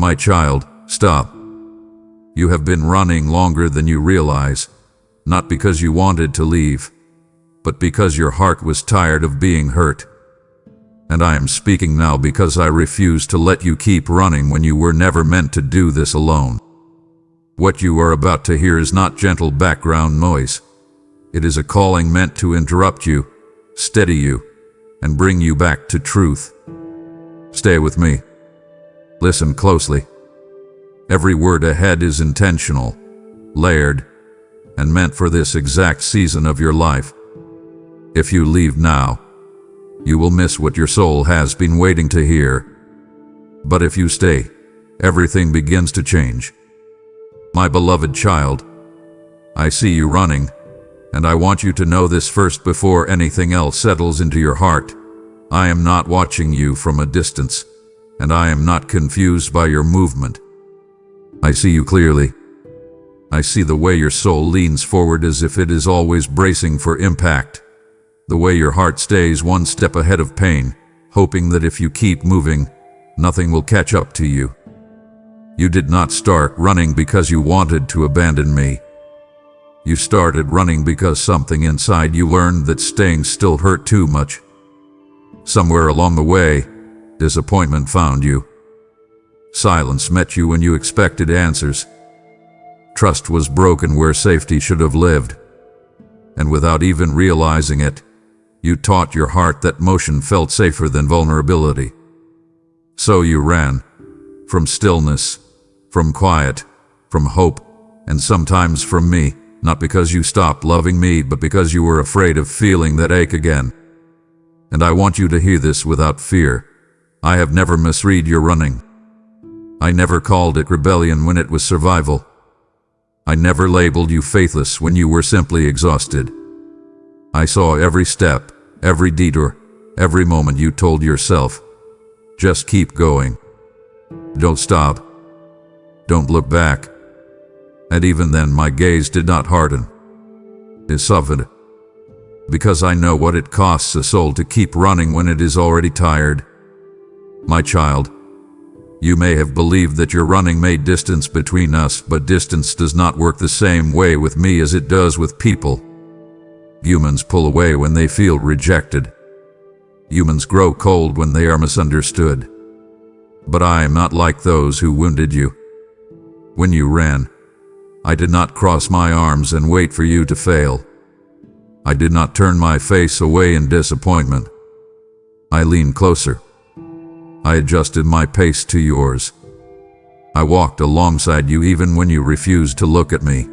My child, stop. You have been running longer than you realize, not because you wanted to leave, but because your heart was tired of being hurt. And I am speaking now because I refuse to let you keep running when you were never meant to do this alone. What you are about to hear is not gentle background noise. It is a calling meant to interrupt you, steady you, and bring you back to truth. Stay with me. Listen closely. Every word ahead is intentional, layered, and meant for this exact season of your life. If you leave now, you will miss what your soul has been waiting to hear. But if you stay, everything begins to change. My beloved child, I see you running, and I want you to know this first before anything else settles into your heart. I am not watching you from a distance, and I am not confused by your movement. I see you clearly. I see the way your soul leans forward as if it is always bracing for impact. The way your heart stays one step ahead of pain, hoping that if you keep moving, nothing will catch up to you. You did not start running because you wanted to abandon me. You started running because something inside you learned that staying still hurt too much. Somewhere along the way, disappointment found you. Silence met you when you expected answers. Trust was broken where safety should have lived. And without even realizing it, you taught your heart that motion felt safer than vulnerability. So you ran, from stillness, from quiet, from hope, and sometimes from me, not because you stopped loving me, but because you were afraid of feeling that ache again. And I want you to hear this without fear. I have never misread your running. I never called it rebellion when it was survival. I never labeled you faithless when you were simply exhausted. I saw every step, every detour, every moment you told yourself, just keep going. Don't stop. Don't look back. And even then my gaze did not harden. It softened. Because I know what it costs a soul to keep running when it is already tired. My child, you may have believed that your running made distance between us, but distance does not work the same way with me as it does with people. Humans pull away when they feel rejected. Humans grow cold when they are misunderstood. But I am not like those who wounded you. When you ran, I did not cross my arms and wait for you to fail. I did not turn my face away in disappointment. I leaned closer. I adjusted my pace to yours. I walked alongside you even when you refused to look at me.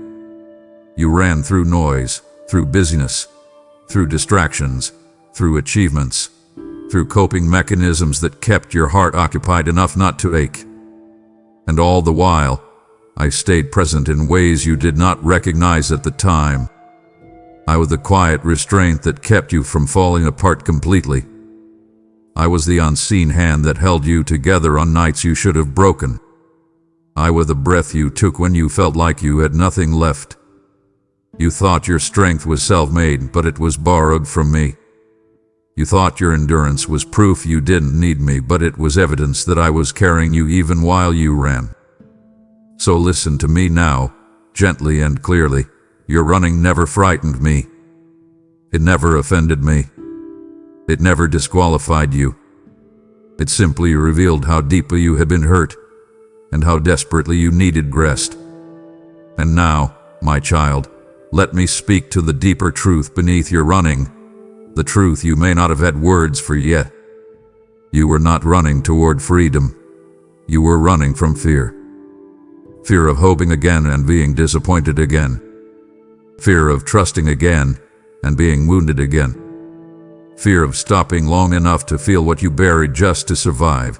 You ran through noise, through busyness, through distractions, through achievements, through coping mechanisms that kept your heart occupied enough not to ache. And all the while, I stayed present in ways you did not recognize at the time. I was the quiet restraint that kept you from falling apart completely. I was the unseen hand that held you together on nights you should have broken. I was the breath you took when you felt like you had nothing left. You thought your strength was self-made, but it was borrowed from me. You thought your endurance was proof you didn't need me, but it was evidence that I was carrying you even while you ran. So listen to me now, gently and clearly. Your running never frightened me. It never offended me. It never disqualified you. It simply revealed how deeply you had been hurt and how desperately you needed rest. And now, my child, let me speak to the deeper truth beneath your running, the truth you may not have had words for yet. You were not running toward freedom. You were running from fear. Fear of hoping again and being disappointed again. Fear of trusting again and being wounded again. Fear of stopping long enough to feel what you buried just to survive.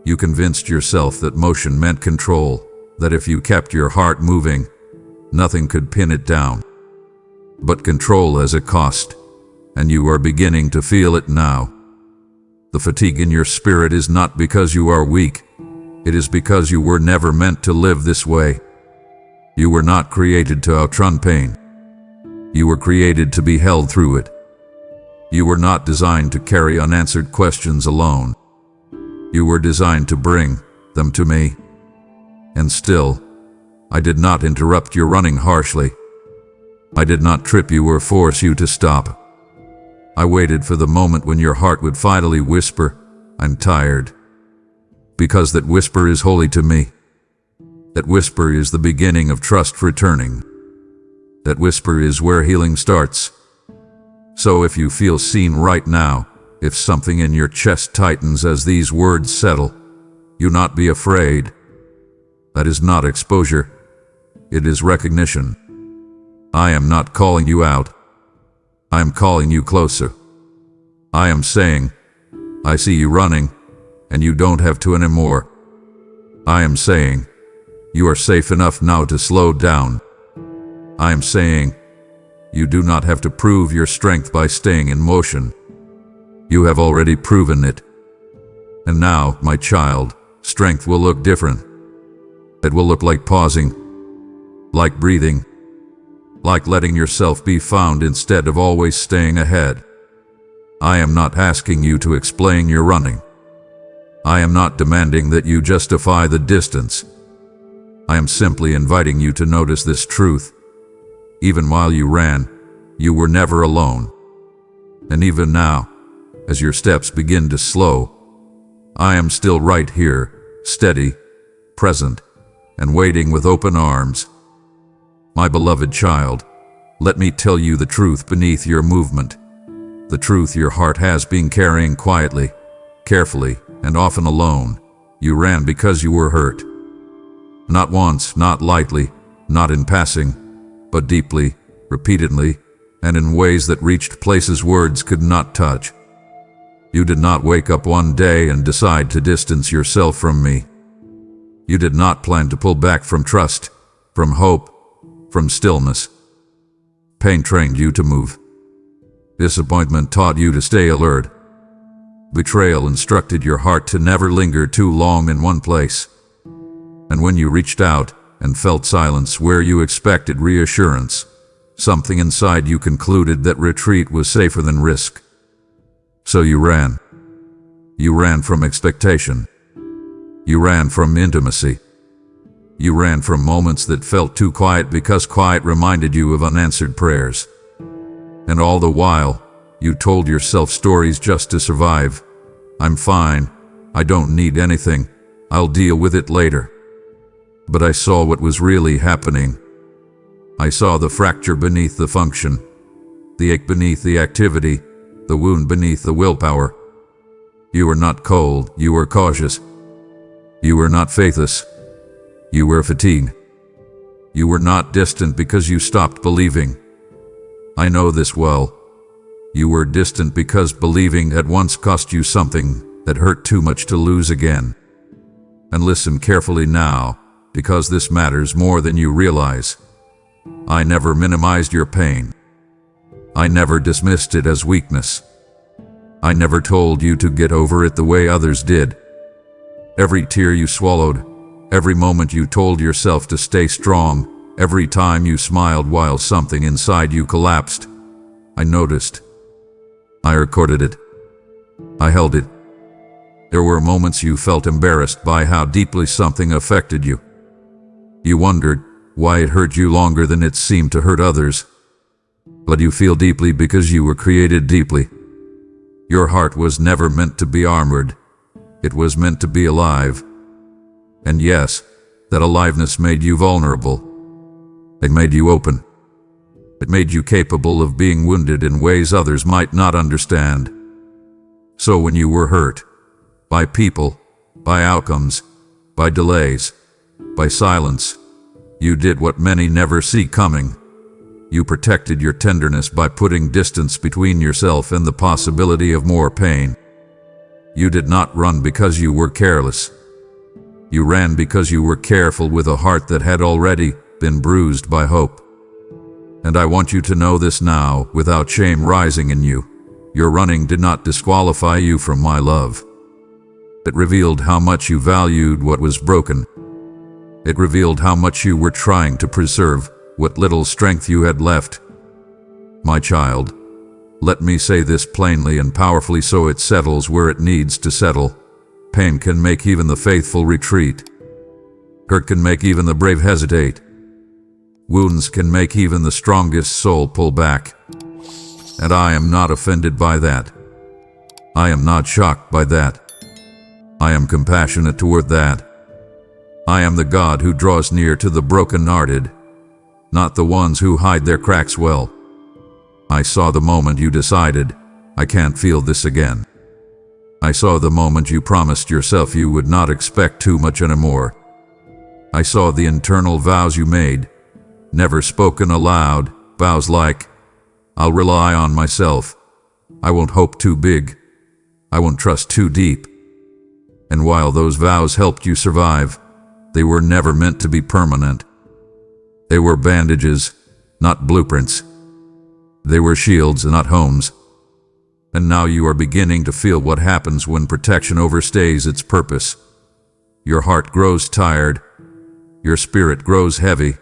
You convinced yourself that motion meant control, that if you kept your heart moving, nothing could pin it down. But control has a cost, and you are beginning to feel it now. The fatigue in your spirit is not because you are weak. It is because you were never meant to live this way. You were not created to outrun pain. You were created to be held through it. You were not designed to carry unanswered questions alone. You were designed to bring them to me. And still, I did not interrupt your running harshly. I did not trip you or force you to stop. I waited for the moment when your heart would finally whisper, "I'm tired." Because that whisper is holy to me. That whisper is the beginning of trust returning. That whisper is where healing starts. So if you feel seen right now, if something in your chest tightens as these words settle, do not be afraid. That is not exposure. It is recognition. I am not calling you out. I am calling you closer. I am saying, I see you running, and you don't have to anymore. I am saying, you are safe enough now to slow down. I am saying, you do not have to prove your strength by staying in motion. You have already proven it. And now, my child, strength will look different. It will look like pausing, like breathing, like letting yourself be found instead of always staying ahead. I am not asking you to explain your running. I am not demanding that you justify the distance. I am simply inviting you to notice this truth. Even while you ran, you were never alone. And even now, as your steps begin to slow, I am still right here, steady, present, and waiting with open arms. My beloved child, let me tell you the truth beneath your movement, the truth your heart has been carrying quietly, carefully, and often alone. You ran because you were hurt. Not once, not lightly, not in passing, but deeply, repeatedly, and in ways that reached places words could not touch. You did not wake up one day and decide to distance yourself from me. You did not plan to pull back from trust, from hope, from stillness. Pain trained you to move. Disappointment taught you to stay alert. Betrayal instructed your heart to never linger too long in one place. And when you reached out and felt silence where you expected reassurance, something inside you concluded that retreat was safer than risk. So you ran. You ran from expectation. You ran from intimacy. You ran from moments that felt too quiet because quiet reminded you of unanswered prayers. And all the while, you told yourself stories just to survive. I'm fine. I don't need anything. I'll deal with it later. But I saw what was really happening. I saw the fracture beneath the function, the ache beneath the activity, the wound beneath the willpower. You were not cold, you were cautious. You were not faithless. You were fatigued. You were not distant because you stopped believing. I know this well. You were distant because believing had once cost you something that hurt too much to lose again. And listen carefully now, because this matters more than you realize. I never minimized your pain. I never dismissed it as weakness. I never told you to get over it the way others did. Every tear you swallowed, every moment you told yourself to stay strong, every time you smiled while something inside you collapsed, I noticed. I recorded it. I held it. There were moments you felt embarrassed by how deeply something affected you. You wondered why it hurt you longer than it seemed to hurt others. But you feel deeply because you were created deeply. Your heart was never meant to be armored. It was meant to be alive. And yes, that aliveness made you vulnerable. It made you open. It made you capable of being wounded in ways others might not understand. So when you were hurt, by people, by outcomes, by delays, by silence, you did what many never see coming. You protected your tenderness by putting distance between yourself and the possibility of more pain. You did not run because you were careless. You ran because you were careful with a heart that had already been bruised by hope. And I want you to know this now, without shame rising in you. Your running did not disqualify you from my love. It revealed how much you valued what was broken. It revealed how much you were trying to preserve what little strength you had left. My child, let me say this plainly and powerfully so it settles where it needs to settle. Pain can make even the faithful retreat. Hurt can make even the brave hesitate. Wounds can make even the strongest soul pull back. And I am not offended by that. I am not shocked by that. I am compassionate toward that. I am the God who draws near to the broken-hearted, not the ones who hide their cracks well. I saw the moment you decided, I can't feel this again. I saw the moment you promised yourself you would not expect too much anymore. I saw the internal vows you made, never spoken aloud, vows like, I'll rely on myself. I won't hope too big. I won't trust too deep. And while those vows helped you survive, they were never meant to be permanent. They were bandages, not blueprints. They were shields, not homes. And now you are beginning to feel what happens when protection overstays its purpose. Your heart grows tired, your spirit grows heavy,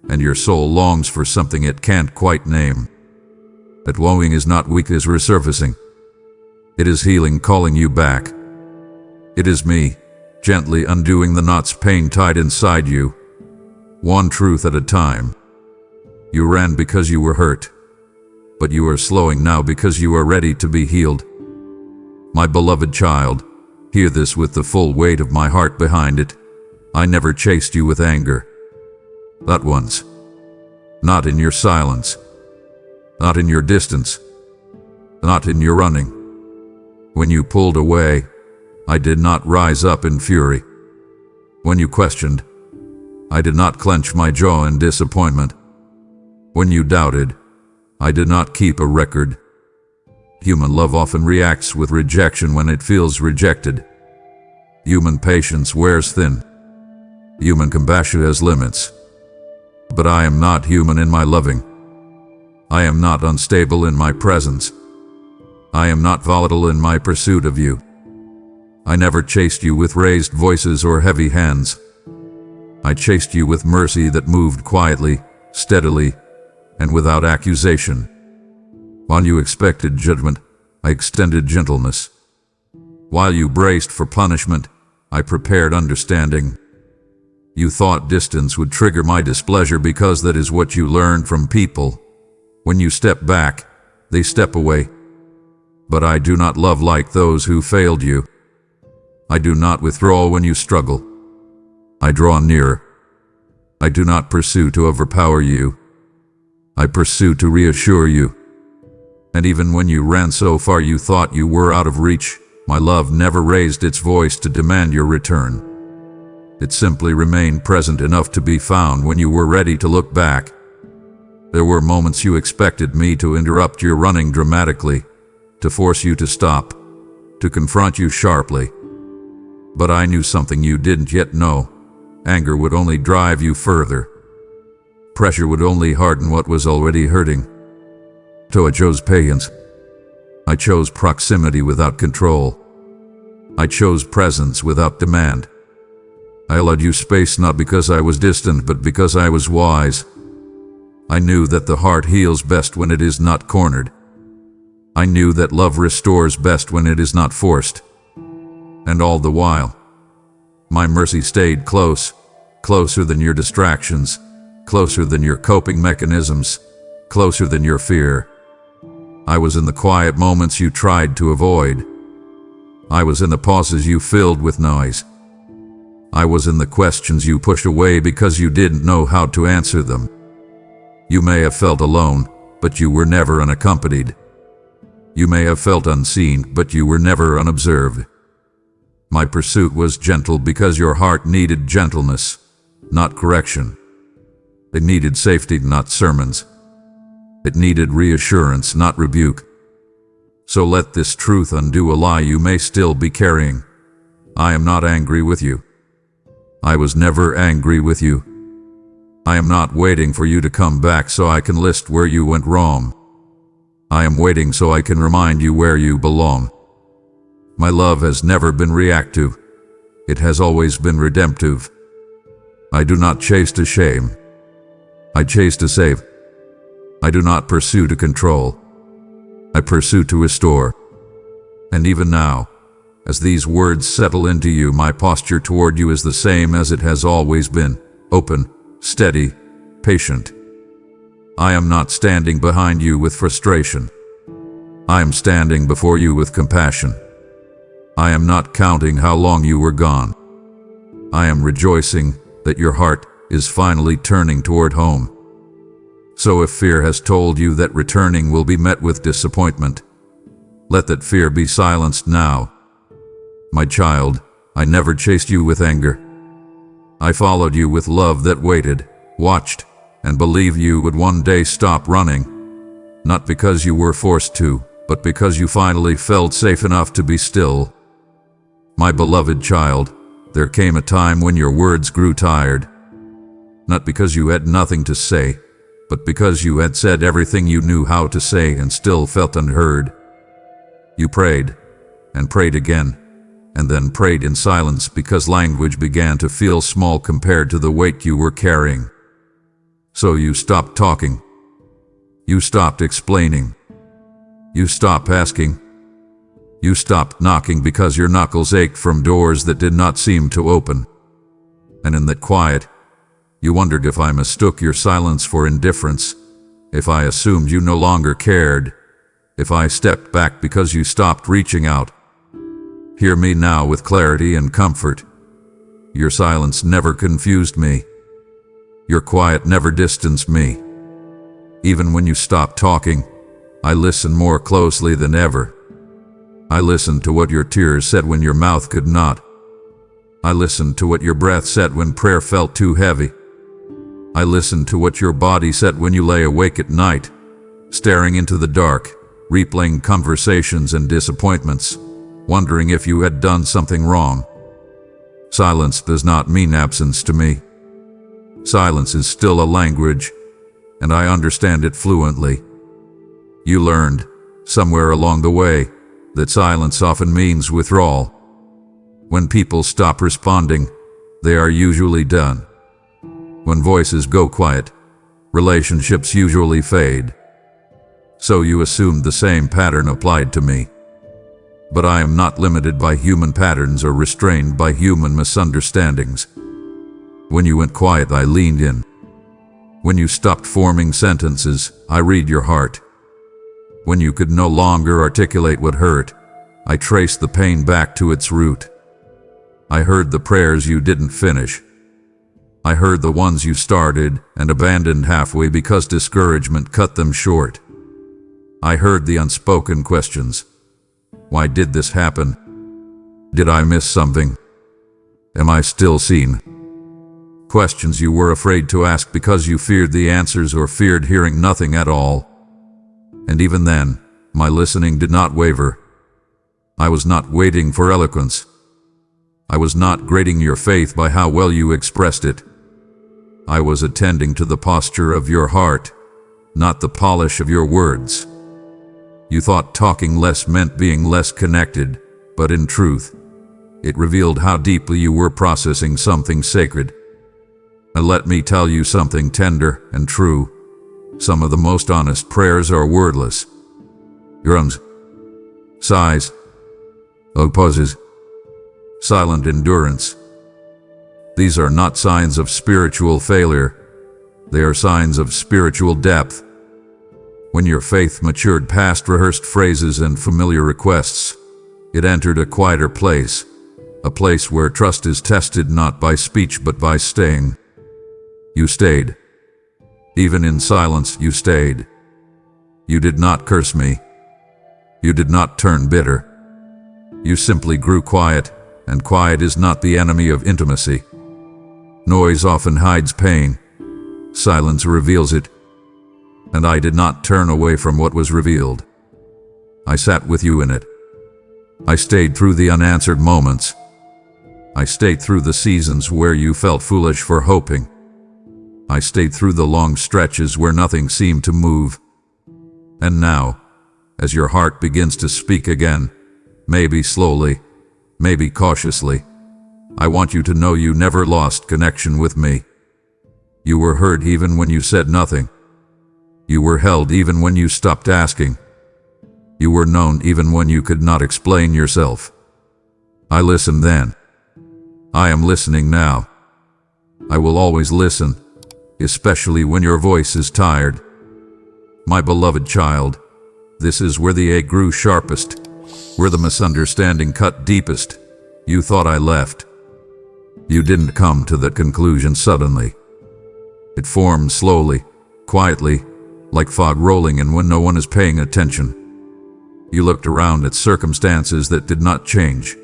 and your soul longs for something it can't quite name. That longing is not weakness resurfacing. It is healing calling you back. It is me, gently undoing the knots pain tied inside you, one truth at a time. You ran because you were hurt, but you are slowing now because you are ready to be healed. My beloved child, hear this with the full weight of my heart behind it. I never chased you with anger. Not once. Not in your silence. Not in your distance. Not in your running. When you pulled away, I did not rise up in fury. When you questioned, I did not clench my jaw in disappointment. When you doubted, I did not keep a record. Human love often reacts with rejection when it feels rejected. Human patience wears thin. Human compassion has limits. But I am not human in my loving. I am not unstable in my presence. I am not volatile in my pursuit of you. I never chased you with raised voices or heavy hands. I chased you with mercy that moved quietly, steadily, and without accusation. While you expected judgment, I extended gentleness. While you braced for punishment, I prepared understanding. You thought distance would trigger my displeasure because that is what you learned from people. When you step back, they step away. But I do not love like those who failed you. I do not withdraw when you struggle. I draw nearer. I do not pursue to overpower you. I pursue to reassure you. And even when you ran so far you thought you were out of reach, my love never raised its voice to demand your return. It simply remained present enough to be found when you were ready to look back. There were moments you expected me to interrupt your running dramatically, to force you to stop, to confront you sharply. But I knew something you didn't yet know. Anger would only drive you further. Pressure would only harden what was already hurting. So I chose patience. I chose proximity without control. I chose presence without demand. I allowed you space not because I was distant, but because I was wise. I knew that the heart heals best when it is not cornered. I knew that love restores best when it is not forced. And all the while, my mercy stayed close, closer than your distractions, closer than your coping mechanisms, closer than your fear. I was in the quiet moments you tried to avoid. I was in the pauses you filled with noise. I was in the questions you pushed away because you didn't know how to answer them. You may have felt alone, but you were never unaccompanied. You may have felt unseen, but you were never unobserved. My pursuit was gentle because your heart needed gentleness, not correction. It needed safety, not sermons. It needed reassurance, not rebuke. So let this truth undo a lie you may still be carrying. I am not angry with you. I was never angry with you. I am not waiting for you to come back so I can list where you went wrong. I am waiting so I can remind you where you belong. My love has never been reactive. It has always been redemptive. I do not chase to shame. I chase to save. I do not pursue to control. I pursue to restore. And even now, As these words settle into you, my posture toward you is the same as it has always been: open, steady, patient. I am not standing behind you with frustration. I am standing before you with compassion. I am not counting how long you were gone. I am rejoicing that your heart is finally turning toward home. So if fear has told you that returning will be met with disappointment, let that fear be silenced now. My child, I never chased you with anger. I followed you with love that waited, watched, and believed you would one day stop running. Not because you were forced to, but because you finally felt safe enough to be still. My beloved child, there came a time when your words grew tired. Not because you had nothing to say, but because you had said everything you knew how to say and still felt unheard. You prayed, and prayed again, and then prayed in silence because language began to feel small compared to the weight you were carrying. So you stopped talking. You stopped explaining. You stopped asking. You stopped knocking because your knuckles ached from doors that did not seem to open. And in that quiet, you wondered if I mistook your silence for indifference, if I assumed you no longer cared, if I stepped back because you stopped reaching out. Hear me now with clarity and comfort. Your silence never confused me. Your quiet never distanced me. Even when you stopped talking, I listened more closely than ever. I listened to what your tears said when your mouth could not. I listened to what your breath said when prayer felt too heavy. I listened to what your body said when you lay awake at night, staring into the dark, replaying conversations and disappointments, wondering if you had done something wrong. Silence does not mean absence to me. Silence is still a language, and I understand it fluently. You learned, somewhere along the way, that silence often means withdrawal. When people stop responding, they are usually done. When voices go quiet, relationships usually fade. So you assumed the same pattern applied to me. But I am not limited by human patterns or restrained by human misunderstandings. When you went quiet, I leaned in. When you stopped forming sentences, I read your heart. When you could no longer articulate what hurt, I traced the pain back to its root. I heard the prayers you didn't finish. I heard the ones you started and abandoned halfway because discouragement cut them short. I heard the unspoken questions. Why did this happen? Did I miss something? Am I still seen? Questions you were afraid to ask because you feared the answers or feared hearing nothing at all. And even then, my listening did not waver. I was not waiting for eloquence. I was not grading your faith by how well you expressed it. I was attending to the posture of your heart, not the polish of your words. You thought talking less meant being less connected, but in truth, it revealed how deeply you were processing something sacred. And let me tell you something tender and true. Some of the most honest prayers are wordless. Groans, sighs, pauses, silent endurance. These are not signs of spiritual failure. They are signs of spiritual depth. When your faith matured past rehearsed phrases and familiar requests, it entered a quieter place, a place where trust is tested not by speech but by staying. You stayed. Even in silence, you stayed. You did not curse me. You did not turn bitter. You simply grew quiet, and quiet is not the enemy of intimacy. Noise often hides pain. Silence reveals it. And I did not turn away from what was revealed. I sat with you in it. I stayed through the unanswered moments. I stayed through the seasons where you felt foolish for hoping. I stayed through the long stretches where nothing seemed to move. And now, as your heart begins to speak again, maybe slowly, maybe cautiously, I want you to know you never lost connection with me. You were heard even when you said nothing. You were held even when you stopped asking. You were known even when you could not explain yourself. I listened then. I am listening now. I will always listen, especially when your voice is tired. My beloved child, this is where the ache grew sharpest, where the misunderstanding cut deepest. You thought I left. You didn't come to that conclusion suddenly. It formed slowly, quietly, like fog rolling in when no one is paying attention. You looked around at circumstances that did not change.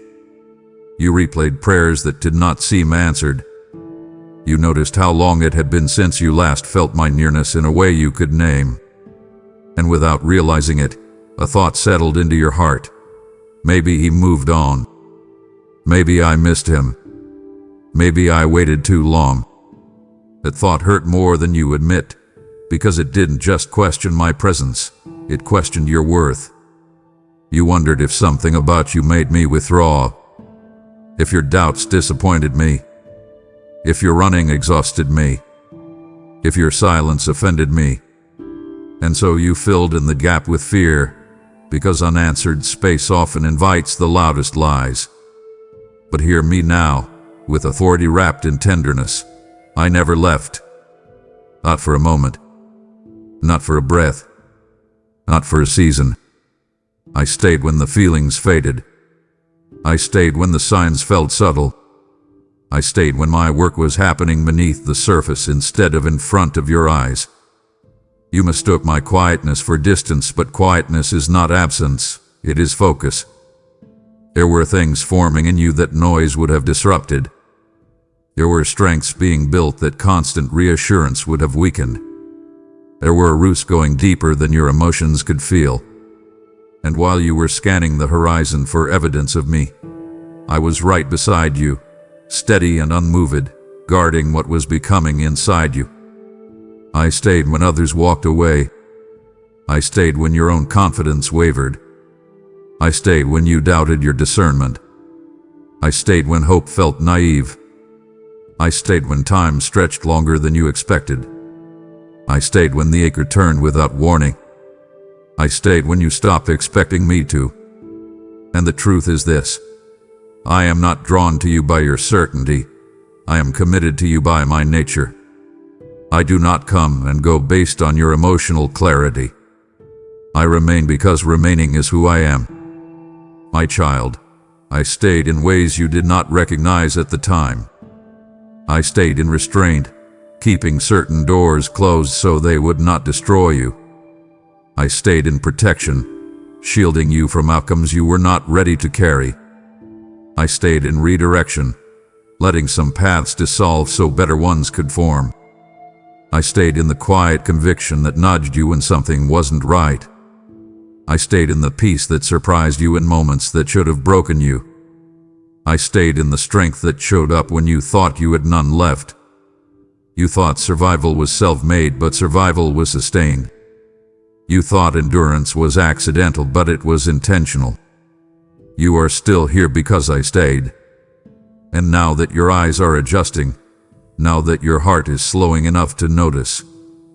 You replayed prayers that did not seem answered. You noticed how long it had been since you last felt my nearness in a way you could name. And without realizing it, a thought settled into your heart. Maybe he moved on. Maybe I missed him. Maybe I waited too long. That thought hurt more than you admit, because it didn't just question my presence, it questioned your worth. You wondered if something about you made me withdraw, if your doubts disappointed me, if your running exhausted me, if your silence offended me. And so you filled in the gap with fear, because unanswered space often invites the loudest lies. But hear me now, with authority wrapped in tenderness. I never left. Not for a moment. Not for a breath. Not for a season. I stayed when the feelings faded. I stayed when the signs felt subtle. I stayed when my work was happening beneath the surface instead of in front of your eyes. You mistook my quietness for distance, but quietness is not absence, it is focus. There were things forming in you that noise would have disrupted. There were strengths being built that constant reassurance would have weakened. There were roots going deeper than your emotions could feel. And while you were scanning the horizon for evidence of me, I was right beside you, steady and unmoved, guarding what was becoming inside you. I stayed when others walked away. I stayed when your own confidence wavered. I stayed when you doubted your discernment. I stayed when hope felt naive. I stayed when time stretched longer than you expected. I stayed when the ache returned without warning. I stayed when you stopped expecting me to. And the truth is this: I am not drawn to you by your certainty. I am committed to you by my nature. I do not come and go based on your emotional clarity. I remain because remaining is who I am. My child, I stayed in ways you did not recognize at the time. I stayed in restraint, keeping certain doors closed so they would not destroy you. I stayed in protection, shielding you from outcomes you were not ready to carry. I stayed in redirection, letting some paths dissolve so better ones could form. I stayed in the quiet conviction that nudged you when something wasn't right. I stayed in the peace that surprised you in moments that should have broken you. I stayed in the strength that showed up when you thought you had none left. You thought survival was self-made, but survival was sustained. You thought endurance was accidental, but it was intentional. You are still here because I stayed. And now that your eyes are adjusting, now that your heart is slowing enough to notice,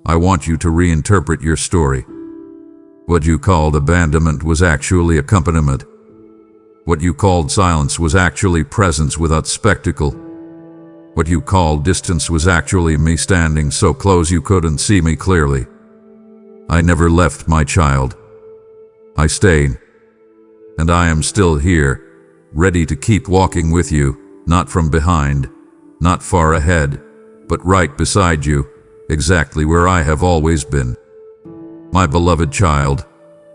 I want you to reinterpret your story. What you called abandonment was actually accompaniment. What you called silence was actually presence without spectacle. What you called distance was actually me standing so close you couldn't see me clearly. I never left, my child. I stayed. And I am still here, ready to keep walking with you, not from behind, not far ahead, but right beside you, exactly where I have always been. My beloved child,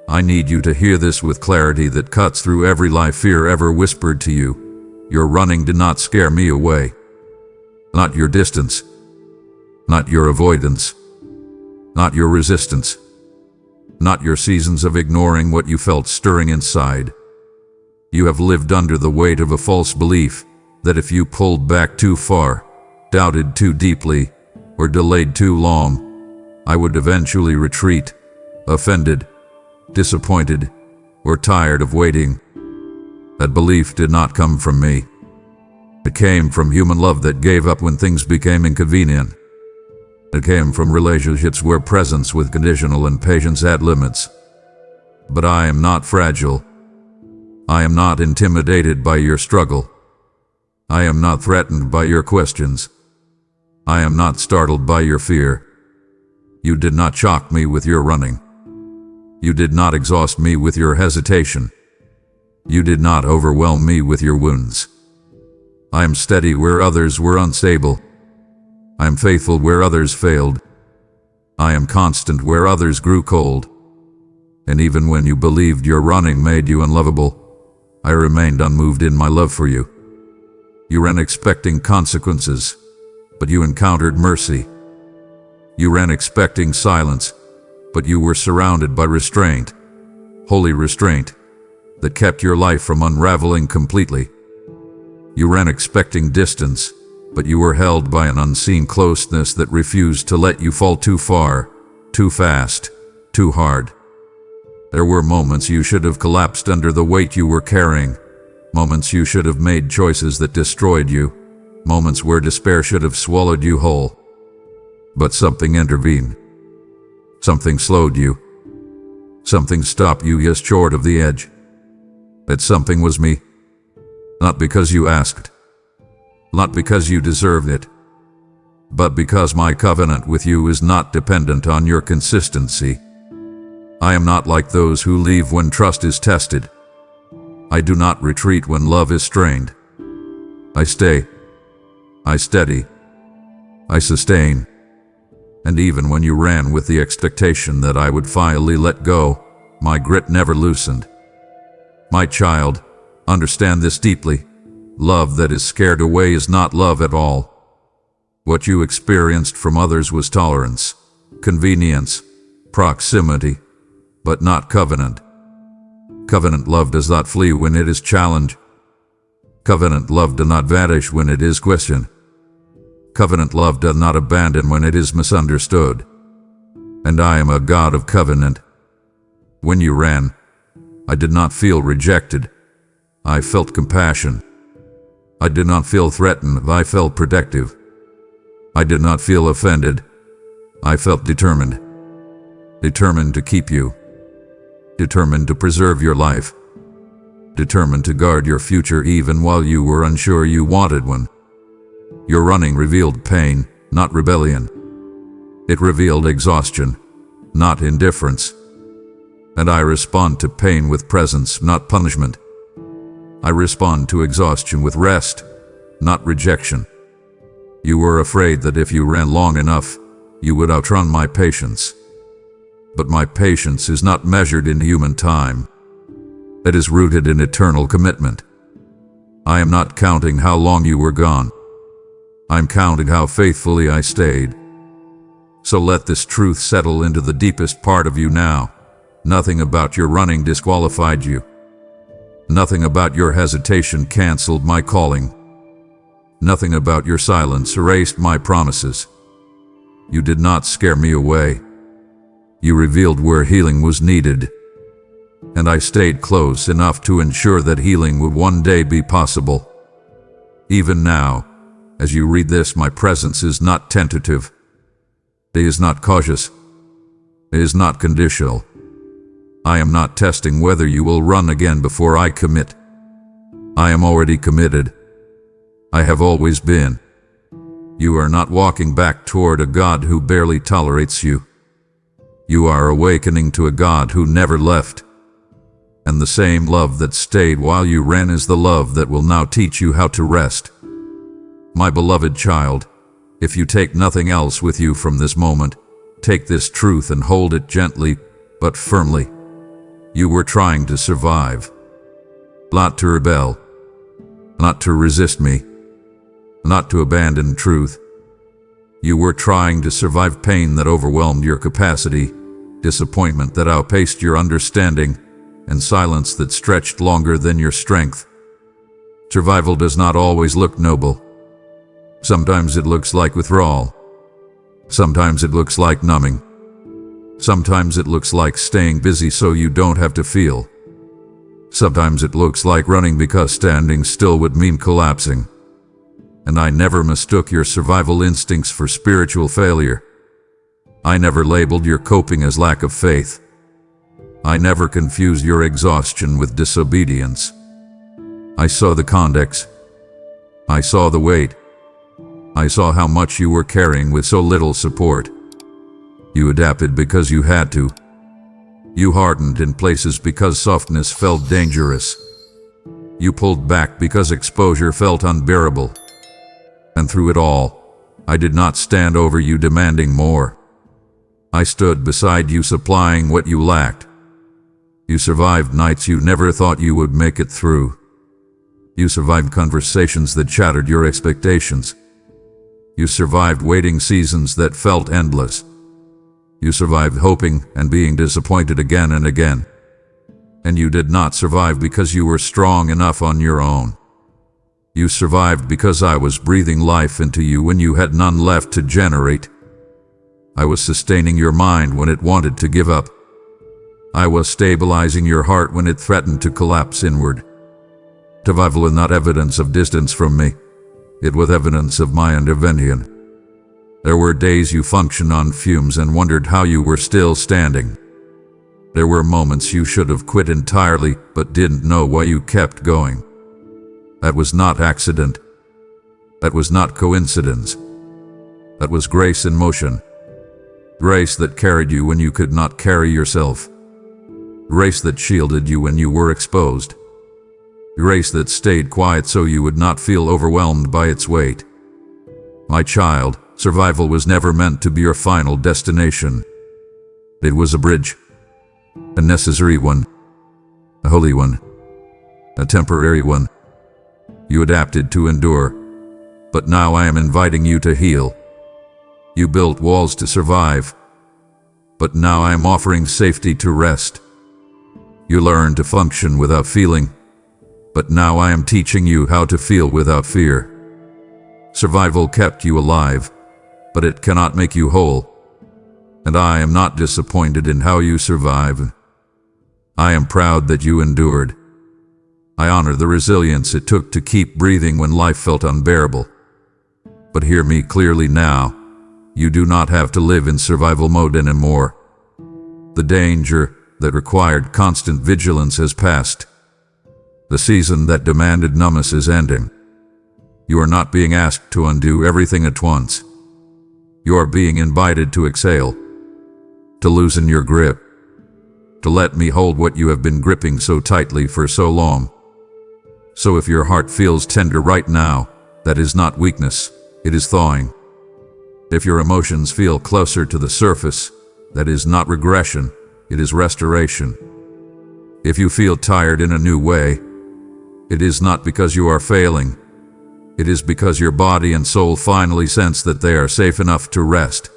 I need you to hear this with clarity that cuts through every lie fear ever whispered to you. Your running did not scare me away. Not your distance. Not your avoidance. Not your resistance. Not your seasons of ignoring what you felt stirring inside. You have lived under the weight of a false belief that if you pulled back too far, doubted too deeply, or delayed too long, I would eventually retreat, offended, disappointed, or tired of waiting. That belief did not come from me. It came from human love that gave up when things became inconvenient. It came from relationships where presence was conditional and patience had limits. But I am not fragile. I am not intimidated by your struggle. I am not threatened by your questions. I am not startled by your fear. You did not shock me with your running. You did not exhaust me with your hesitation. You did not overwhelm me with your wounds. I am steady where others were unstable. I am faithful where others failed. I am constant where others grew cold. And even when you believed your running made you unlovable, I remained unmoved in my love for you. You ran expecting consequences, but you encountered mercy. You ran expecting silence, but you were surrounded by restraint, holy restraint, that kept your life from unraveling completely. You ran expecting distance, but you were held by an unseen closeness that refused to let you fall too far, too fast, too hard. There were moments you should have collapsed under the weight you were carrying, moments you should have made choices that destroyed you, moments where despair should have swallowed you whole. But something intervened. Something slowed you. Something stopped you just short of the edge. That something was me. Not because you asked. Not because you deserved it. But because my covenant with you is not dependent on your consistency. I am not like those who leave when trust is tested. I do not retreat when love is strained. I stay. I steady. I sustain. And even when you ran with the expectation that I would finally let go, my grit never loosened. My child, understand this deeply. Love that is scared away is not love at all. What you experienced from others was tolerance, convenience, proximity, but not covenant. Covenant love does not flee when it is challenged. Covenant love does not vanish when it is questioned. Covenant love does not abandon when it is misunderstood. And I am a God of covenant. When you ran, I did not feel rejected. I felt compassion. I did not feel threatened. I felt protective. I did not feel offended. I felt determined. Determined to keep you. Determined to preserve your life. Determined to guard your future even while you were unsure you wanted one. Your running revealed pain, not rebellion. It revealed exhaustion, not indifference. And I respond to pain with presence, not punishment. I respond to exhaustion with rest, not rejection. You were afraid that if you ran long enough, you would outrun my patience. But my patience is not measured in human time. It is rooted in eternal commitment. I am not counting how long you were gone. I'm counting how faithfully I stayed. So let this truth settle into the deepest part of you now. Nothing about your running disqualified you. Nothing about your hesitation canceled my calling. Nothing about your silence erased my promises. You did not scare me away. You revealed where healing was needed. And I stayed close enough to ensure that healing would one day be possible. Even now, as you read this, my presence is not tentative. It is not cautious. It is not conditional. I am not testing whether you will run again before I commit. I am already committed. I have always been. You are not walking back toward a God who barely tolerates you. You are awakening to a God who never left. And the same love that stayed while you ran is the love that will now teach you how to rest. My beloved child, if you take nothing else with you from this moment, take this truth and hold it gently, but firmly. You were trying to survive. Not to rebel. Not to resist me. Not to abandon truth. You were trying to survive pain that overwhelmed your capacity, disappointment that outpaced your understanding, and silence that stretched longer than your strength. Survival does not always look noble. Sometimes it looks like withdrawal. Sometimes it looks like numbing. Sometimes it looks like staying busy so you don't have to feel. Sometimes it looks like running because standing still would mean collapsing. And I never mistook your survival instincts for spiritual failure. I never labeled your coping as lack of faith. I never confused your exhaustion with disobedience. I saw the context. I saw the weight. I saw how much you were carrying with so little support. You adapted because you had to. You hardened in places because softness felt dangerous. You pulled back because exposure felt unbearable. And through it all, I did not stand over you demanding more. I stood beside you supplying what you lacked. You survived nights you never thought you would make it through. You survived conversations that shattered your expectations. You survived waiting seasons that felt endless. You survived hoping and being disappointed again and again. And you did not survive because you were strong enough on your own. You survived because I was breathing life into you when you had none left to generate. I was sustaining your mind when it wanted to give up. I was stabilizing your heart when it threatened to collapse inward. Survival was not evidence of distance from me. It was evidence of my intervention. There were days you functioned on fumes and wondered how you were still standing. There were moments you should have quit entirely but didn't know why you kept going. That was not accident. That was not coincidence. That was grace in motion. Grace that carried you when you could not carry yourself. Grace that shielded you when you were exposed. Grace that stayed quiet so you would not feel overwhelmed by its weight. My child, survival was never meant to be your final destination. It was a bridge. A necessary one. A holy one. A temporary one. You adapted to endure. But now I am inviting you to heal. You built walls to survive. But now I am offering safety to rest. You learned to function without feeling. But now I am teaching you how to feel without fear. Survival kept you alive, but it cannot make you whole. And I am not disappointed in how you survive. I am proud that you endured. I honor the resilience it took to keep breathing when life felt unbearable. But hear me clearly now. You do not have to live in survival mode anymore. The danger that required constant vigilance has passed. The season that demanded numbness is ending. You are not being asked to undo everything at once. You are being invited to exhale, to loosen your grip, to let me hold what you have been gripping so tightly for so long. So if your heart feels tender right now, that is not weakness, it is thawing. If your emotions feel closer to the surface, that is not regression, it is restoration. If you feel tired in a new way, it is not because you are failing. It is because your body and soul finally sense that they are safe enough to rest.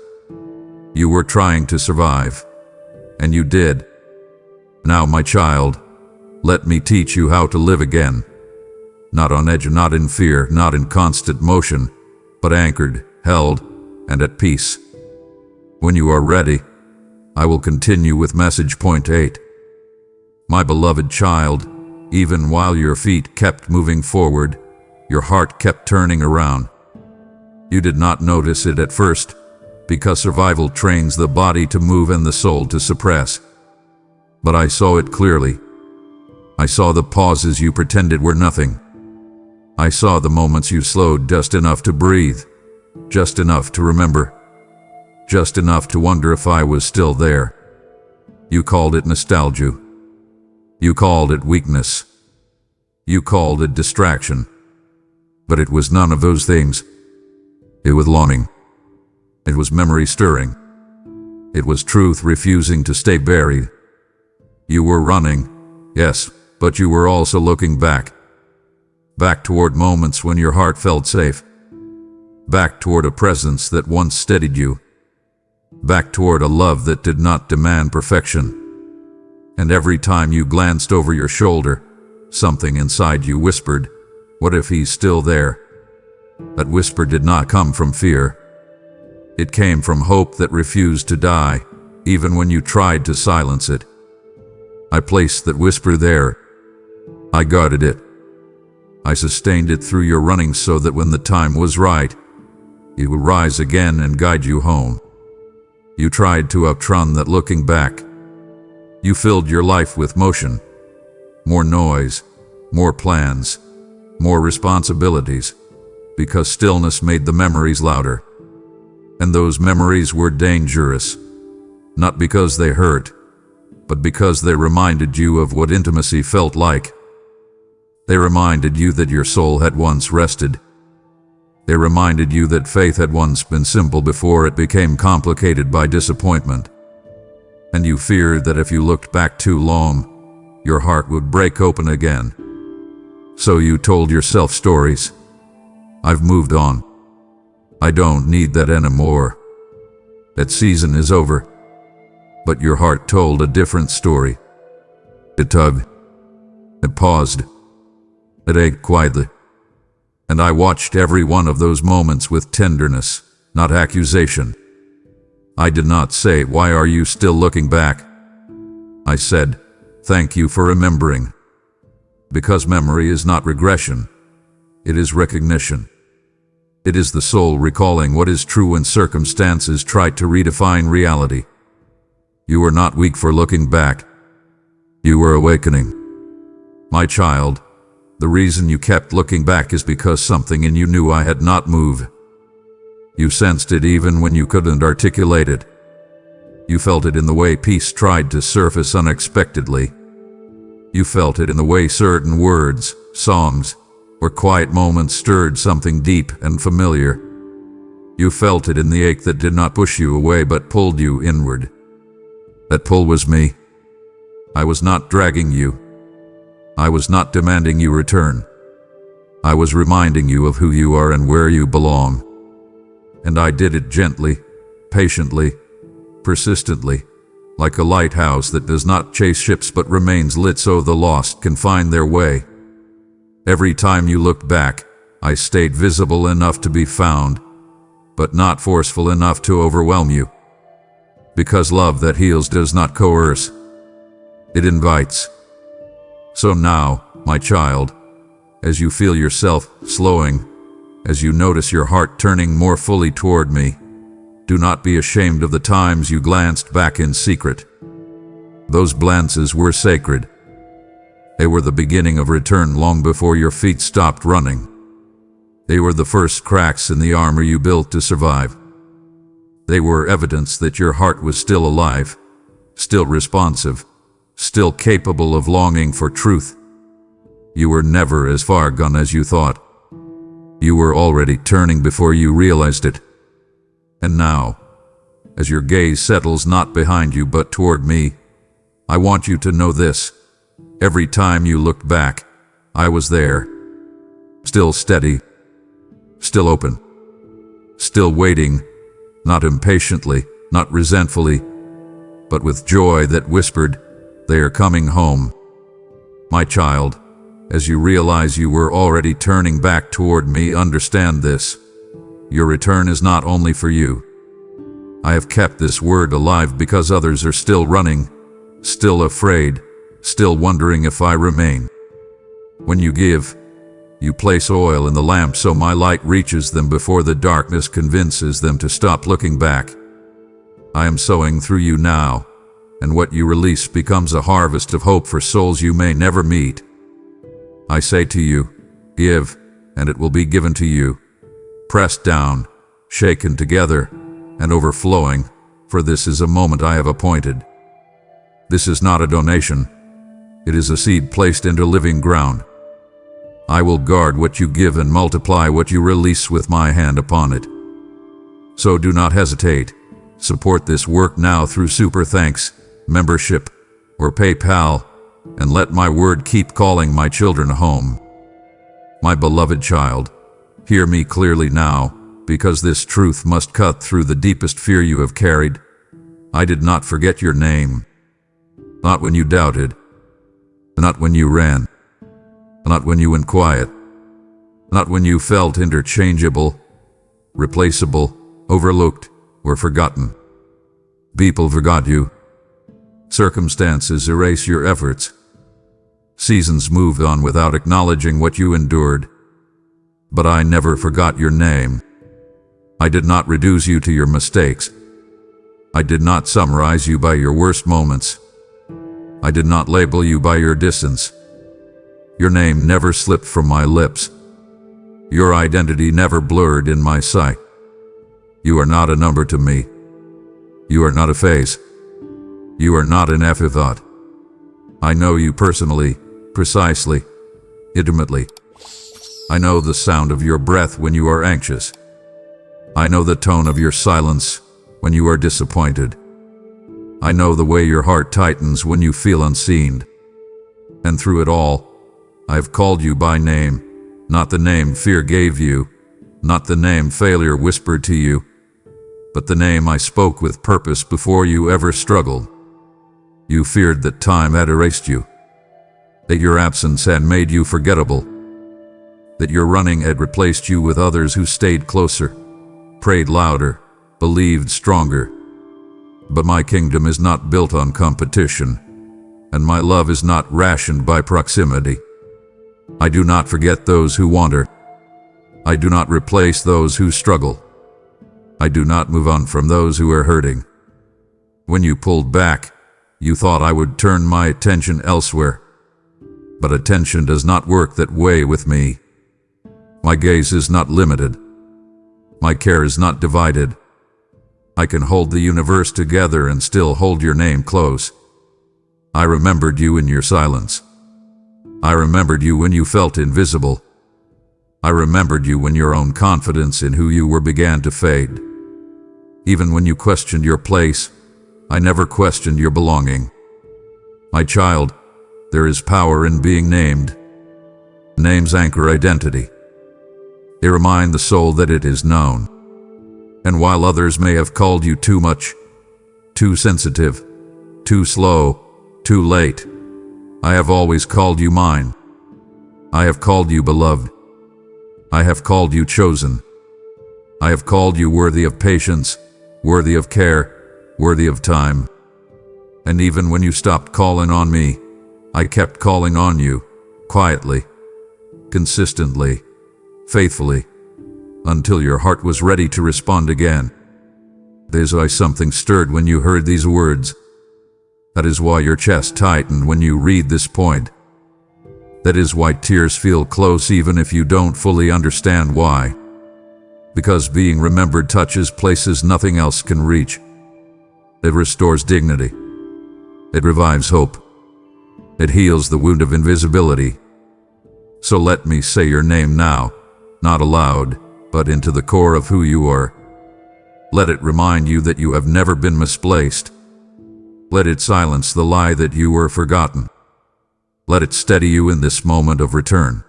You were trying to survive, and you did. Now, my child, let me teach you how to live again. Not on edge, not in fear, not in constant motion, but anchored, held, and at peace. When you are ready, I will continue with message point 8. My beloved child, even while your feet kept moving forward, your heart kept turning around. You did not notice it at first, because survival trains the body to move and the soul to suppress. But I saw it clearly. I saw the pauses you pretended were nothing. I saw the moments you slowed just enough to breathe, just enough to remember, just enough to wonder if I was still there. You called it nostalgia. You called it weakness. You called it distraction. But it was none of those things. It was longing. It was memory stirring. It was truth refusing to stay buried. You were running, yes, but you were also looking back. Back toward moments when your heart felt safe. Back toward a presence that once steadied you. Back toward a love that did not demand perfection. And every time you glanced over your shoulder, something inside you whispered, "What if he's still there?" That whisper did not come from fear. It came from hope that refused to die, even when you tried to silence it. I placed that whisper there. I guarded it. I sustained it through your running so that when the time was right, it would rise again and guide you home. You tried to outrun that looking back. You filled your life with motion, more noise, more plans, more responsibilities, because stillness made the memories louder. And those memories were dangerous, not because they hurt, but because they reminded you of what intimacy felt like. They reminded you that your soul had once rested. They reminded you that faith had once been simple before it became complicated by disappointment. And you feared that if you looked back too long, your heart would break open again. So you told yourself stories. I've moved on. I don't need that anymore. That season is over. But your heart told a different story. It tugged. It paused. It ached quietly. And I watched every one of those moments with tenderness, not accusation. I did not say, "Why are you still looking back?" I said, "Thank you for remembering." Because memory is not regression. It is recognition. It is the soul recalling what is true when circumstances try to redefine reality. You were not weak for looking back. You were awakening. My child, the reason you kept looking back is because something in you knew I had not moved. You sensed it even when you couldn't articulate it. You felt it in the way peace tried to surface unexpectedly. You felt it in the way certain words, songs, or quiet moments stirred something deep and familiar. You felt it in the ache that did not push you away but pulled you inward. That pull was me. I was not dragging you. I was not demanding you return. I was reminding you of who you are and where you belong. And I did it gently, patiently, persistently, like a lighthouse that does not chase ships but remains lit so the lost can find their way. Every time you looked back, I stayed visible enough to be found, but not forceful enough to overwhelm you. Because love that heals does not coerce. It invites. So now, my child, as you feel yourself slowing, as you notice your heart turning more fully toward me, do not be ashamed of the times you glanced back in secret. Those glances were sacred. They were the beginning of return long before your feet stopped running. They were the first cracks in the armor you built to survive. They were evidence that your heart was still alive, still responsive, still capable of longing for truth. You were never as far gone as you thought. You were already turning before you realized it. And now, as your gaze settles not behind you but toward me, I want you to know this. Every time you looked back, I was there. Still steady, still open, still waiting, not impatiently, not resentfully, but with joy that whispered, "They are coming home." My child, as you realize you were already turning back toward me, understand this. Your return is not only for you. I have kept this word alive because others are still running, still afraid, still wondering if I remain. When you give, you place oil in the lamp so my light reaches them before the darkness convinces them to stop looking back. I am sowing through you now, and what you release becomes a harvest of hope for souls you may never meet. I say to you, give, and it will be given to you, pressed down, shaken together, and overflowing, for this is a moment I have appointed. This is not a donation. It is a seed placed into living ground. I will guard what you give and multiply what you release with my hand upon it. So do not hesitate. Support this work now through Super Thanks, membership, or PayPal, and let my word keep calling my children home. My beloved child, hear me clearly now, because this truth must cut through the deepest fear you have carried. I did not forget your name. Not when you doubted. Not when you ran. Not when you went quiet. Not when you felt interchangeable, replaceable, overlooked, or forgotten. People forgot you. Circumstances erase your efforts. Seasons moved on without acknowledging what you endured. But I never forgot your name. I did not reduce you to your mistakes. I did not summarize you by your worst moments. I did not label you by your distance. Your name never slipped from my lips. Your identity never blurred in my sight. You are not a number to me. You are not a phase. You are not an afterthought. I know you personally, precisely, intimately. I know the sound of your breath when you are anxious. I know the tone of your silence when you are disappointed. I know the way your heart tightens when you feel unseen. And through it all, I have called you by name, not the name fear gave you, not the name failure whispered to you, but the name I spoke with purpose before you ever struggled. You feared that time had erased you, that your absence had made you forgettable, that your running had replaced you with others who stayed closer, prayed louder, believed stronger. But my kingdom is not built on competition, and my love is not rationed by proximity. I do not forget those who wander. I do not replace those who struggle. I do not move on from those who are hurting. When you pulled back, you thought I would turn my attention elsewhere. But attention does not work that way with me. My gaze is not limited. My care is not divided. I can hold the universe together and still hold your name close. I remembered you in your silence. I remembered you when you felt invisible. I remembered you when your own confidence in who you were began to fade. Even when you questioned your place, I never questioned your belonging. My child, there is power in being named. Names anchor identity. They remind the soul that it is known. And while others may have called you too much, too sensitive, too slow, too late, I have always called you mine. I have called you beloved. I have called you chosen. I have called you worthy of patience, worthy of care, worthy of time. And even when you stopped calling on me, I kept calling on you, quietly, consistently, faithfully, until your heart was ready to respond again. That is why something stirred when you heard these words. That is why your chest tightened when you read this point. That is why tears feel close even if you don't fully understand why. Because being remembered touches places nothing else can reach. It restores dignity. It revives hope. It heals the wound of invisibility. So let me say your name now, not aloud, but into the core of who you are. Let it remind you that you have never been misplaced. Let it silence the lie that you were forgotten. Let it steady you in this moment of return.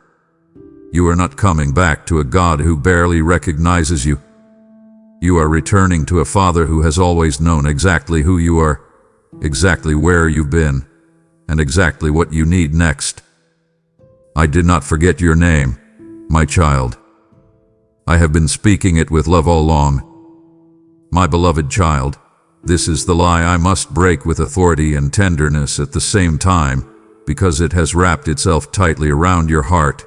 You are not coming back to a God who barely recognizes you. You are returning to a Father who has always known exactly who you are, exactly where you've been, and exactly what you need next. I did not forget your name, my child. I have been speaking it with love all along. My beloved child, this is the lie I must break with authority and tenderness at the same time, because it has wrapped itself tightly around your heart.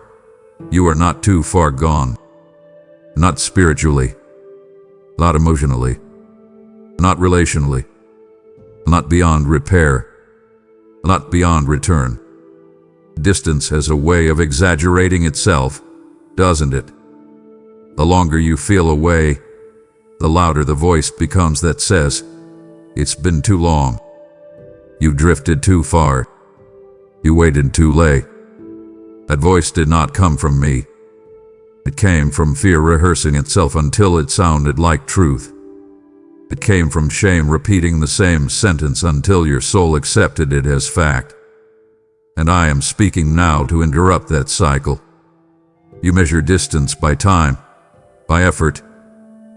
You are not too far gone. Not spiritually, not emotionally, not relationally, not beyond repair, not beyond return. Distance has a way of exaggerating itself, doesn't it? The longer you feel away, the louder the voice becomes that says, "It's been too long. You drifted too far. You waited too late." That voice did not come from me. It came from fear rehearsing itself until it sounded like truth. It came from shame repeating the same sentence until your soul accepted it as fact. And I am speaking now to interrupt that cycle. You measure distance by time, by effort,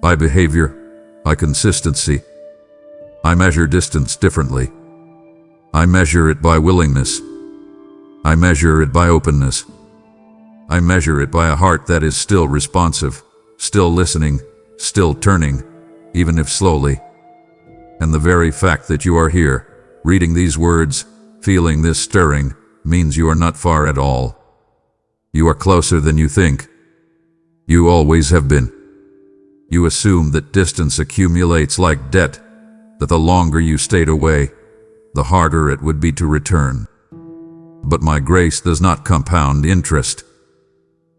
by behavior, by consistency. I measure distance differently. I measure it by willingness. I measure it by openness. I measure it by a heart that is still responsive, still listening, still turning, even if slowly. And the very fact that you are here, reading these words, feeling this stirring, means you are not far at all. You are closer than you think. You always have been. You assume that distance accumulates like debt, that the longer you stayed away, the harder it would be to return. But my grace does not compound interest.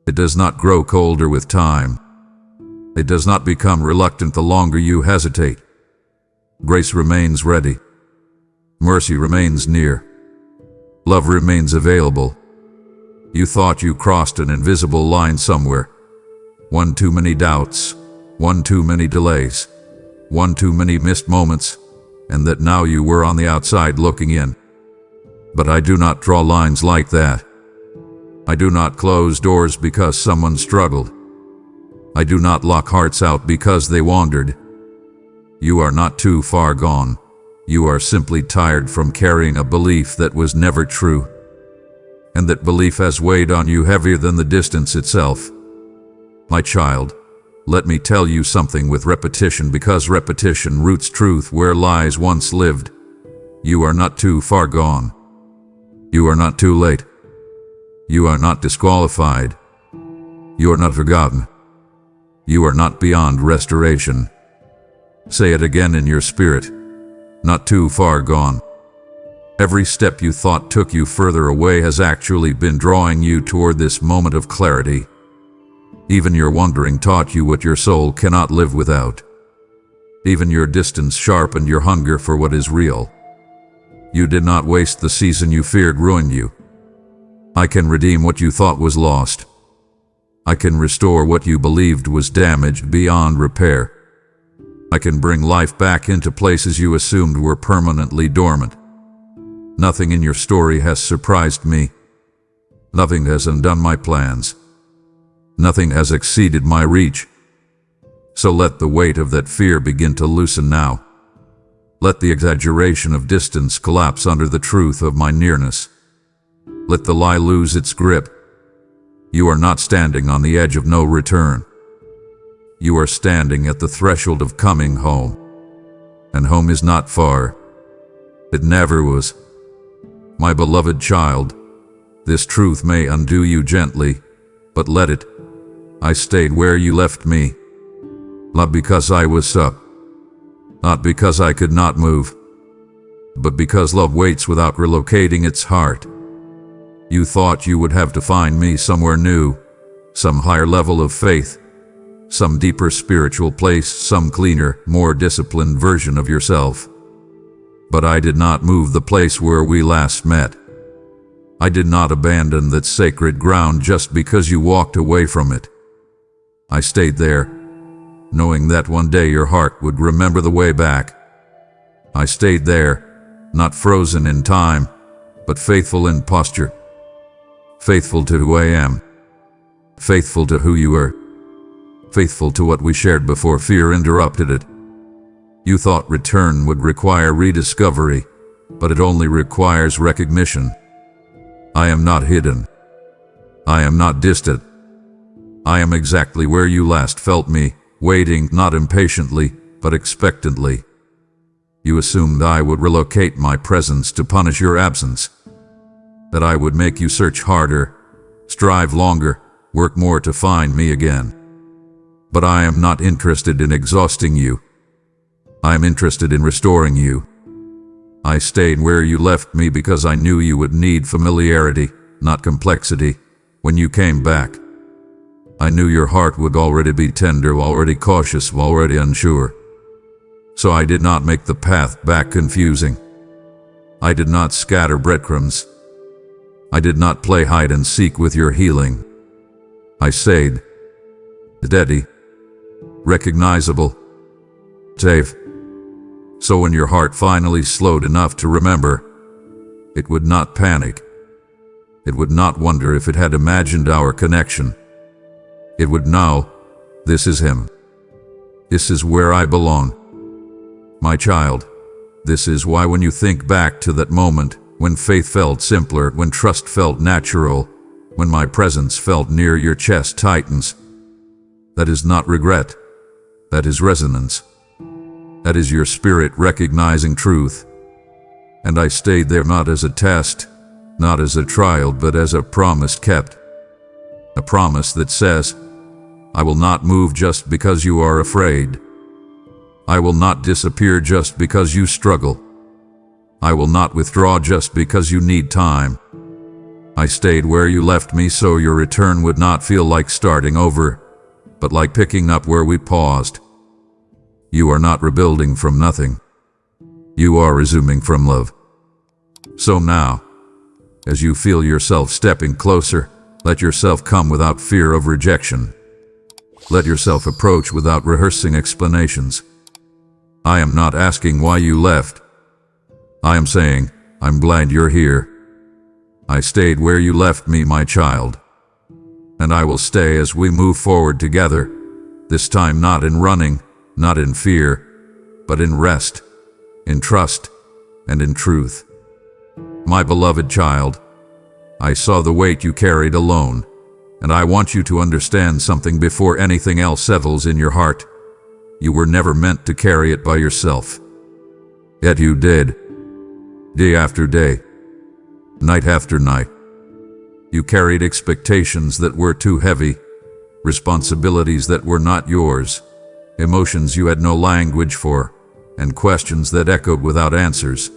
It does not grow colder with time. It does not become reluctant the longer you hesitate. Grace remains ready. Mercy remains near. Love remains available. You thought you crossed an invisible line somewhere. One too many doubts, one too many delays, one too many missed moments, and that now you were on the outside looking in. But I do not draw lines like that. I do not close doors because someone struggled. I do not lock hearts out because they wandered. You are not too far gone. You are simply tired from carrying a belief that was never true. And that belief has weighed on you heavier than the distance itself. My child, let me tell you something with repetition, because repetition roots truth where lies once lived. You are not too far gone. You are not too late. You are not disqualified. You are not forgotten. You are not beyond restoration. Say it again in your spirit. Not too far gone. Every step you thought took you further away has actually been drawing you toward this moment of clarity. Even your wandering taught you what your soul cannot live without. Even your distance sharpened your hunger for what is real. You did not waste the season you feared ruined you. I can redeem what you thought was lost. I can restore what you believed was damaged beyond repair. I can bring life back into places you assumed were permanently dormant. Nothing in your story has surprised me. Nothing has undone my plans. Nothing has exceeded my reach. So let the weight of that fear begin to loosen now. Let the exaggeration of distance collapse under the truth of my nearness. Let the lie lose its grip. You are not standing on the edge of no return. You are standing at the threshold of coming home. And home is not far. It never was. My beloved child, this truth may undo you gently, but let it. I stayed where you left me. Not because I was up. Not because I could not move. But because love waits without relocating its heart. You thought you would have to find me somewhere new, some higher level of faith, some deeper spiritual place, some cleaner, more disciplined version of yourself. But I did not move the place where we last met. I did not abandon that sacred ground just because you walked away from it. I stayed there, knowing that one day your heart would remember the way back. I stayed there, not frozen in time, but faithful in posture. Faithful to who I am. Faithful to who you were. Faithful to what we shared before fear interrupted it. You thought return would require rediscovery, but it only requires recognition. I am not hidden. I am not distant. I am exactly where you last felt me, waiting not impatiently, but expectantly. You assumed I would relocate my presence to punish your absence. That I would make you search harder, strive longer, work more to find me again. But I am not interested in exhausting you. I am interested in restoring you. I stayed where you left me because I knew you would need familiarity, not complexity, when you came back. I knew your heart would already be tender, already cautious, already unsure. So I did not make the path back confusing. I did not scatter breadcrumbs. I did not play hide and seek with your healing. I stayed steady, recognizable, safe. So when your heart finally slowed enough to remember, it would not panic. It would not wonder if it had imagined our connection. It would know, this is him. This is where I belong. My child, this is why when you think back to that moment, when faith felt simpler, when trust felt natural, when my presence felt near, your chest tightens. That is not regret. That is resonance. That is your spirit recognizing truth. And I stayed there not as a test, not as a trial, but as a promise kept. A promise that says, I will not move just because you are afraid. I will not disappear just because you struggle. I will not withdraw just because you need time. I stayed where you left me so your return would not feel like starting over, but like picking up where we paused. You are not rebuilding from nothing. You are resuming from love. So now, as you feel yourself stepping closer, let yourself come without fear of rejection. Let yourself approach without rehearsing explanations. I am not asking why you left. I am saying, I'm glad you're here. I stayed where you left me, my child. And I will stay as we move forward together, this time not in running, not in fear, but in rest, in trust, and in truth. My beloved child, I saw the weight you carried alone, and I want you to understand something before anything else settles in your heart. You were never meant to carry it by yourself. Yet you did, day after day, night after night. You carried expectations that were too heavy, responsibilities that were not yours, emotions you had no language for, and questions that echoed without answers.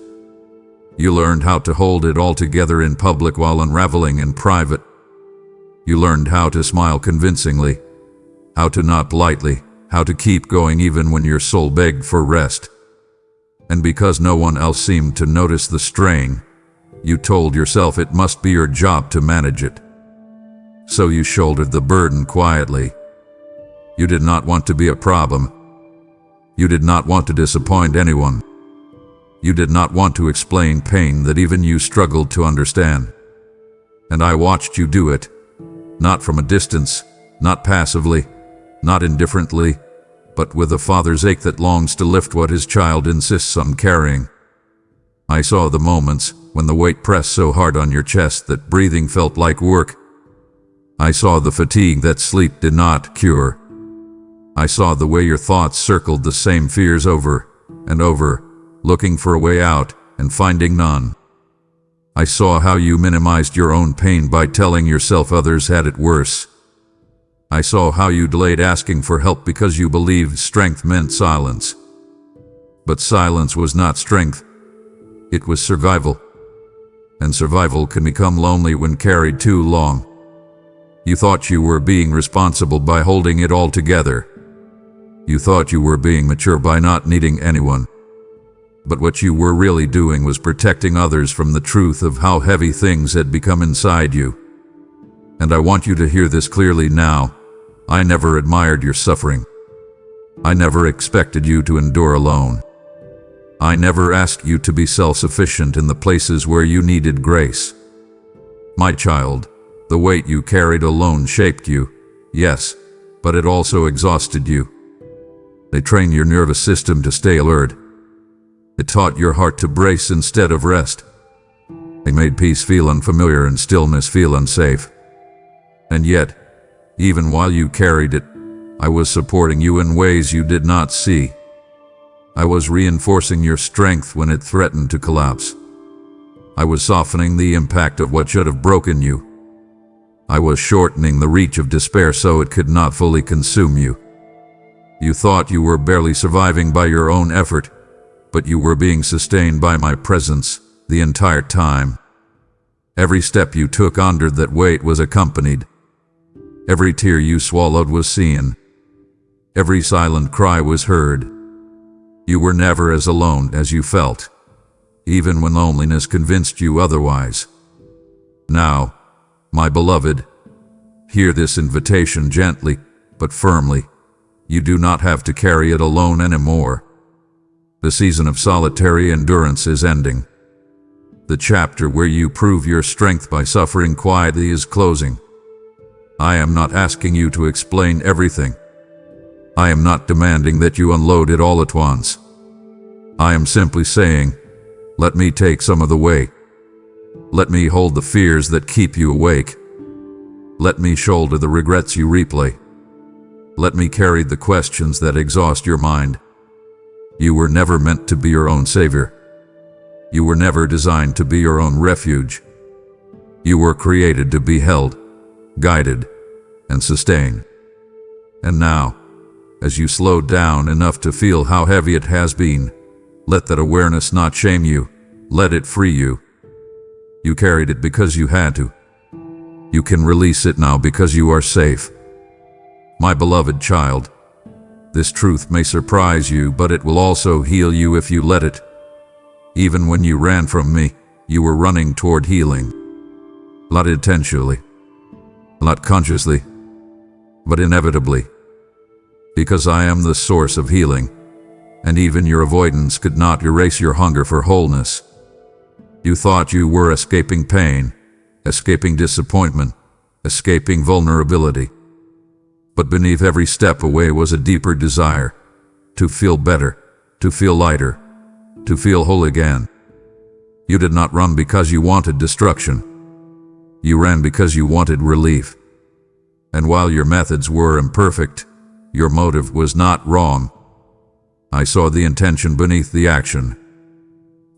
You learned how to hold it all together in public while unraveling in private. You learned how to smile convincingly, how to nod lightly, how to keep going even when your soul begged for rest. And because no one else seemed to notice the strain, you told yourself it must be your job to manage it. So you shouldered the burden quietly. You did not want to be a problem. You did not want to disappoint anyone. You did not want to explain pain that even you struggled to understand. And I watched you do it, not from a distance, not passively, not indifferently, but with a father's ache that longs to lift what his child insists on carrying. I saw the moments when the weight pressed so hard on your chest that breathing felt like work. I saw the fatigue that sleep did not cure. I saw the way your thoughts circled the same fears over and over, looking for a way out and finding none. I saw how you minimized your own pain by telling yourself others had it worse. I saw how you delayed asking for help because you believed strength meant silence. But silence was not strength. It was survival. And survival can become lonely when carried too long. You thought you were being responsible by holding it all together. You thought you were being mature by not needing anyone. But what you were really doing was protecting others from the truth of how heavy things had become inside you. And I want you to hear this clearly now. I never admired your suffering. I never expected you to endure alone. I never asked you to be self-sufficient in the places where you needed grace. My child, the weight you carried alone shaped you, yes, but it also exhausted you. They trained your nervous system to stay alert. It taught your heart to brace instead of rest. They made peace feel unfamiliar and stillness feel unsafe. And yet, even while you carried it, I was supporting you in ways you did not see. I was reinforcing your strength when it threatened to collapse. I was softening the impact of what should have broken you. I was shortening the reach of despair so it could not fully consume you. You thought you were barely surviving by your own effort, but you were being sustained by my presence the entire time. Every step you took under that weight was accompanied. Every tear you swallowed was seen. Every silent cry was heard. You were never as alone as you felt, even when loneliness convinced you otherwise. Now, my beloved, hear this invitation gently but firmly. You do not have to carry it alone anymore. The season of solitary endurance is ending. The chapter where you prove your strength by suffering quietly is closing. I am not asking you to explain everything. I am not demanding that you unload it all at once. I am simply saying, let me take some of the weight. Let me hold the fears that keep you awake. Let me shoulder the regrets you replay. Let me carry the questions that exhaust your mind. You were never meant to be your own savior. You were never designed to be your own refuge. You were created to be held, guided, and sustained. And now, as you slow down enough to feel how heavy it has been, let that awareness not shame you, Let it free you. You carried it because you had to. You can release it now because you are safe. My beloved child, this truth may surprise you, but it will also heal you if you let it. Even when you ran from me, you were running toward healing. Not intentionally, not consciously, but inevitably. Because I am the source of healing, and even your avoidance could not erase your hunger for wholeness. You thought you were escaping pain, escaping disappointment, escaping vulnerability. But beneath every step away was a deeper desire to feel better, to feel lighter, to feel whole again. You did not run because you wanted destruction. You ran because you wanted relief. And while your methods were imperfect, your motive was not wrong. I saw the intention beneath the action.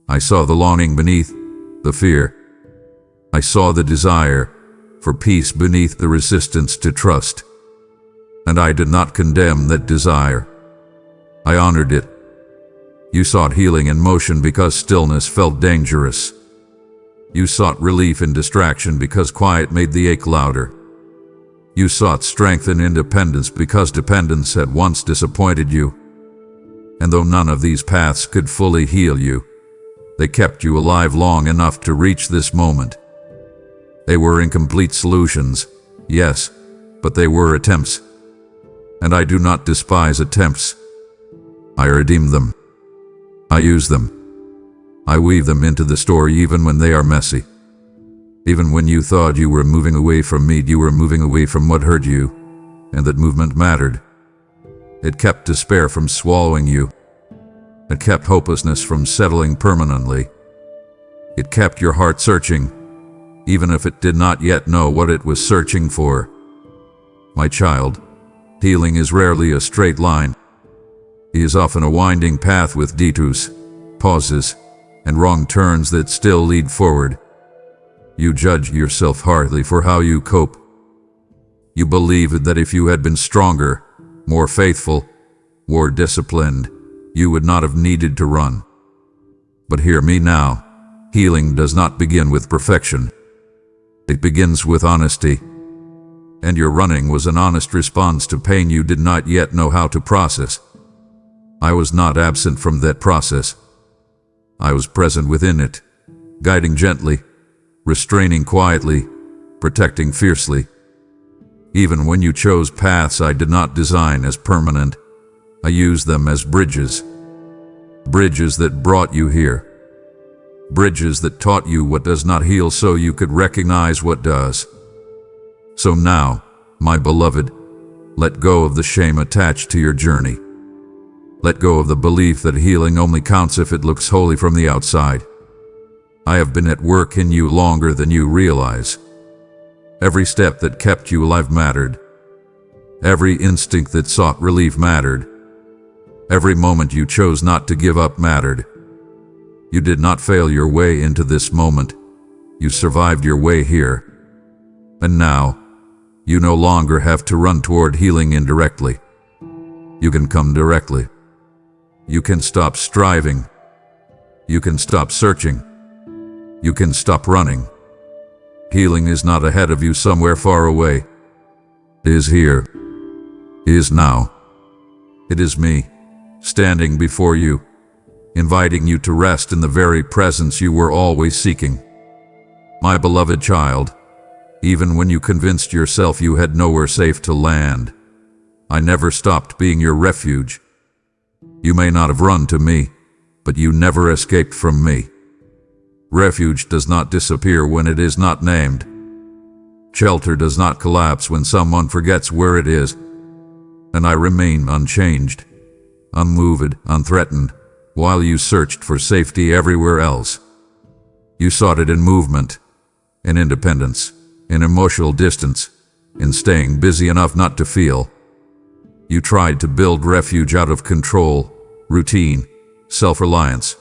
I saw the longing beneath the fear. I saw the desire for peace beneath the resistance to trust. And I did not condemn that desire. I honored it. You sought healing in motion because stillness felt dangerous. You sought relief in distraction because quiet made the ache louder. You sought strength in independence because dependence had once disappointed you. And though none of these paths could fully heal you, they kept you alive long enough to reach this moment. They were incomplete solutions, yes, but they were attempts. And I do not despise attempts. I redeem them. I use them. I weave them into the story even when they are messy. Even when you thought you were moving away from me, you were moving away from what hurt you, and that movement mattered. It kept despair from swallowing you. It kept hopelessness from settling permanently. It kept your heart searching, even if it did not yet know what it was searching for. My child, healing is rarely a straight line. It is often a winding path with detours, pauses, and wrong turns that still lead forward. You judge yourself harshly for how you cope. You believe that if you had been stronger, more faithful, more disciplined, you would not have needed to run. But hear me now. Healing does not begin with perfection. It begins with honesty. And your running was an honest response to pain you did not yet know how to process. I was not absent from that process. I was present within it, guiding gently, restraining quietly, protecting fiercely. Even when you chose paths I did not design as permanent, I used them as bridges. Bridges that brought you here. Bridges that taught you what does not heal so you could recognize what does. So now, my beloved, let go of the shame attached to your journey. Let go of the belief that healing only counts if it looks holy from the outside. I have been at work in you longer than you realize. Every step that kept you alive mattered. Every instinct that sought relief mattered. Every moment you chose not to give up mattered. You did not fail your way into this moment. You survived your way here. And now, you no longer have to run toward healing indirectly. You can come directly. You can stop striving. You can stop searching. You can stop running. Healing is not ahead of you somewhere far away. It is here. It is now. It is me, standing before you, inviting you to rest in the very presence you were always seeking. My beloved child, even when you convinced yourself you had nowhere safe to land, I never stopped being your refuge. You may not have run to me, but you never escaped from me. Refuge does not disappear when it is not named. Shelter does not collapse when someone forgets where it is. And I remain unchanged, unmoved, unthreatened, while you searched for safety everywhere else. You sought it in movement, in independence, in emotional distance, in staying busy enough not to feel. You tried to build refuge out of control, routine, self-reliance.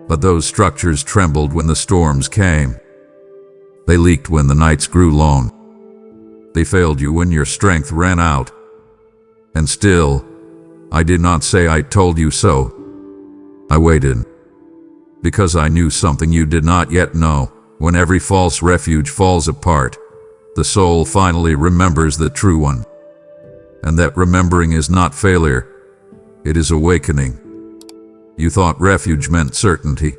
But those structures trembled when the storms came. They leaked when the nights grew long. They failed you when your strength ran out. And still, I did not say I told you so. I waited. Because I knew something you did not yet know. When every false refuge falls apart, the soul finally remembers the true one. And that remembering is not failure, it is awakening. You thought refuge meant certainty.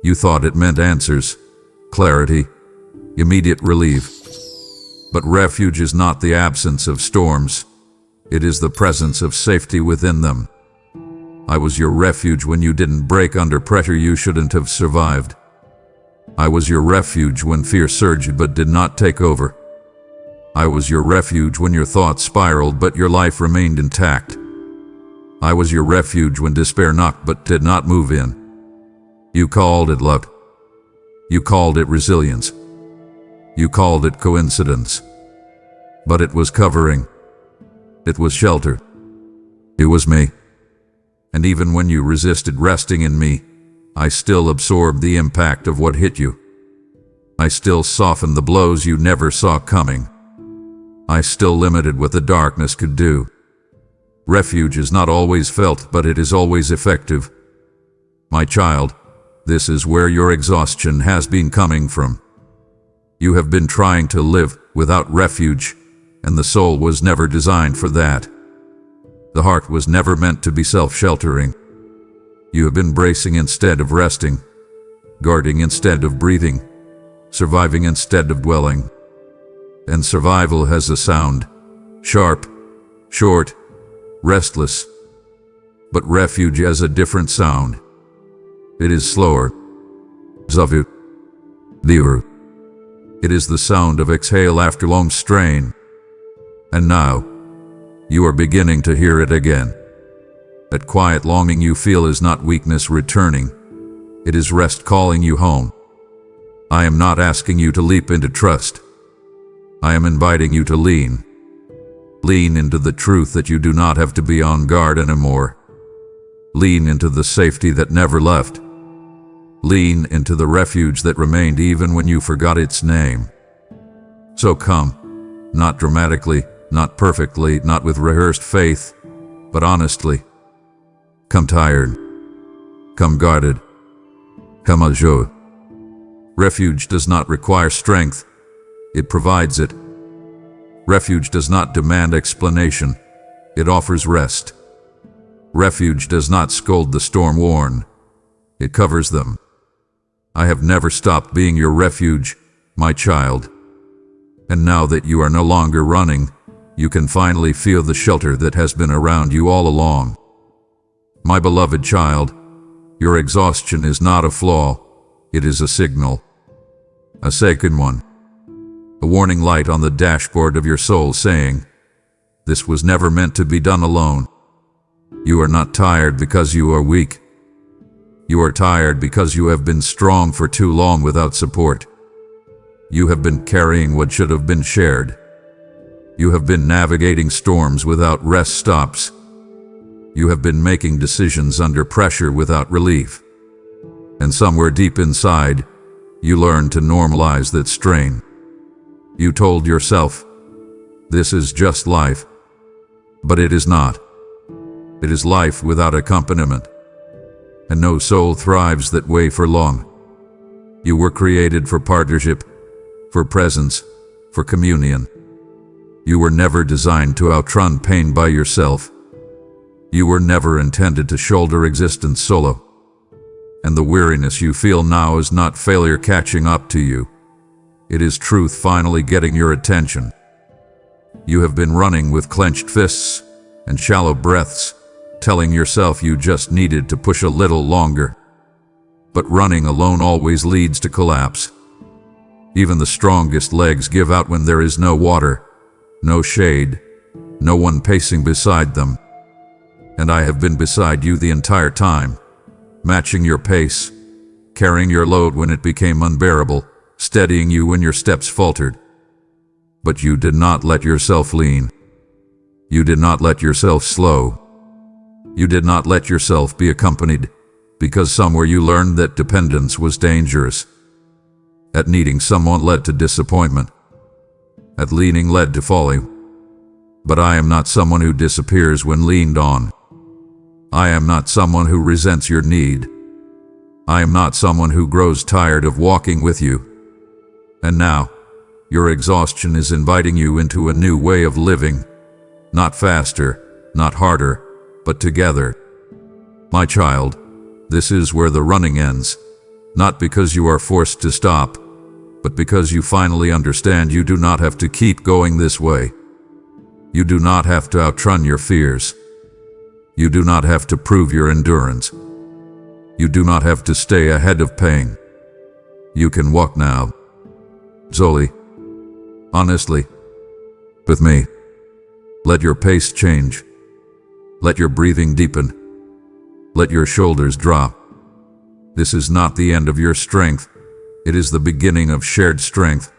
You thought it meant answers, clarity, immediate relief. But refuge is not the absence of storms, it is the presence of safety within them. I was your refuge when you didn't break under pressure you shouldn't have survived. I was your refuge when fear surged but did not take over. I was your refuge when your thoughts spiraled but your life remained intact. I was your refuge when despair knocked but did not move in. You called it luck. You called it resilience. You called it coincidence. But it was covering. It was shelter. It was me. And even when you resisted resting in me, I still absorbed the impact of what hit you. I still softened the blows you never saw coming. I still limited what the darkness could do. Refuge is not always felt, but it is always effective. My child, this is where your exhaustion has been coming from. You have been trying to live without refuge, and the soul was never designed for that. The heart was never meant to be self-sheltering. You have been bracing instead of resting, guarding instead of breathing, surviving instead of dwelling. And survival has a sound, sharp, short, restless. But refuge has a different sound. It is slower. Zavu. Diru. It is the sound of exhale after long strain. And now, you are beginning to hear it again. That quiet longing you feel is not weakness returning. It is rest calling you home. I am not asking you to leap into trust. I am inviting you to lean. Lean into the truth that you do not have to be on guard anymore. Lean into the safety that never left. Lean into the refuge that remained even when you forgot its name. So come, not dramatically, not perfectly, not with rehearsed faith, but honestly. Come tired. Come guarded. Come à jour. Refuge does not require strength. It provides it. Refuge does not demand explanation. It offers rest. Refuge does not scold the storm-worn. It covers them. I have never stopped being your refuge, my child. And now that you are no longer running, you can finally feel the shelter that has been around you all along. My beloved child, your exhaustion is not a flaw, it is a signal. A sacred one. A warning light on the dashboard of your soul saying, this was never meant to be done alone. You are not tired because you are weak. You are tired because you have been strong for too long without support. You have been carrying what should have been shared. You have been navigating storms without rest stops. You have been making decisions under pressure without relief. And somewhere deep inside, you learned to normalize that strain. You told yourself, this is just life. But it is not. It is life without accompaniment. And no soul thrives that way for long. You were created for partnership, for presence, for communion. You were never designed to outrun pain by yourself. You were never intended to shoulder existence solo. And the weariness you feel now is not failure catching up to you. It is truth finally getting your attention. You have been running with clenched fists and shallow breaths, telling yourself you just needed to push a little longer. But running alone always leads to collapse. Even the strongest legs give out when there is no water, no shade, no one pacing beside them. And I have been beside you the entire time, matching your pace, carrying your load when it became unbearable, steadying you when your steps faltered. But you did not let yourself lean. You did not let yourself slow. You did not let yourself be accompanied, because somewhere you learned that dependence was dangerous. That needing someone led to disappointment. That leaning led to folly. But I am not someone who disappears when leaned on. I am not someone who resents your need. I am not someone who grows tired of walking with you. And now, your exhaustion is inviting you into a new way of living. Not faster, not harder, but together. My child, this is where the running ends. Not because you are forced to stop, but because you finally understand you do not have to keep going this way. You do not have to outrun your fears. You do not have to prove your endurance. You do not have to stay ahead of pain. You can walk now. Slowly. Honestly. With me. Let your pace change. Let your breathing deepen. Let your shoulders drop. This is not the end of your strength. It is the beginning of shared strength.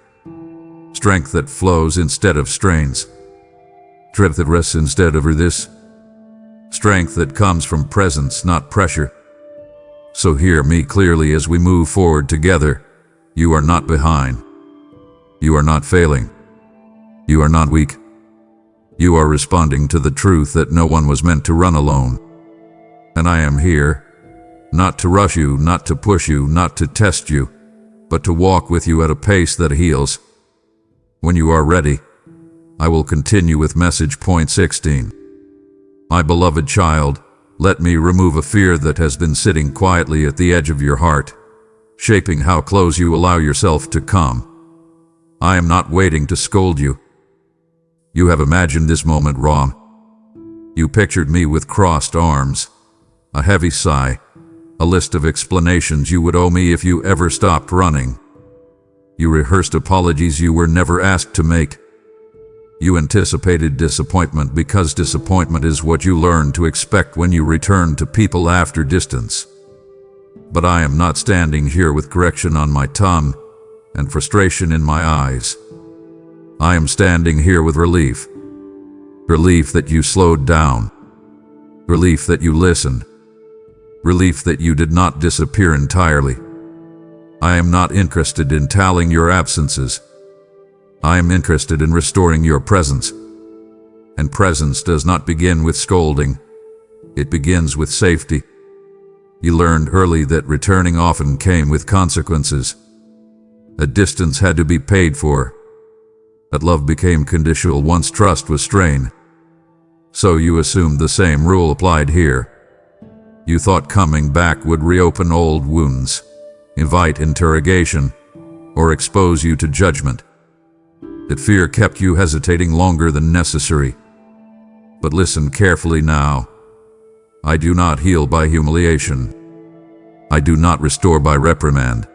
Strength that flows instead of strains. Strength that rests instead of this. Strength that comes from presence, not pressure. So hear me clearly as we move forward together. You are not behind. You are not failing. You are not weak. You are responding to the truth that no one was meant to run alone. And I am here, not to rush you, not to push you, not to test you, but to walk with you at a pace that heals. When you are ready, I will continue with message point 16. My beloved child, let me remove a fear that has been sitting quietly at the edge of your heart, shaping how close you allow yourself to come. I am not waiting to scold you. You have imagined this moment wrong. You pictured me with crossed arms, a heavy sigh, a list of explanations you would owe me if you ever stopped running. You rehearsed apologies you were never asked to make. You anticipated disappointment because disappointment is what you learn to expect when you return to people after distance. But I am not standing here with correction on my tongue and frustration in my eyes. I am standing here with relief. Relief that you slowed down. Relief that you listened. Relief that you did not disappear entirely. I am not interested in tallying your absences. I am interested in restoring your presence. And presence does not begin with scolding. It begins with safety. You learned early that returning often came with consequences. That distance had to be paid for. That love became conditional once trust was strained. So you assumed the same rule applied here. You thought coming back would reopen old wounds, invite interrogation, or expose you to judgment. That fear kept you hesitating longer than necessary. But listen carefully now. I do not heal by humiliation. I do not restore by reprimand.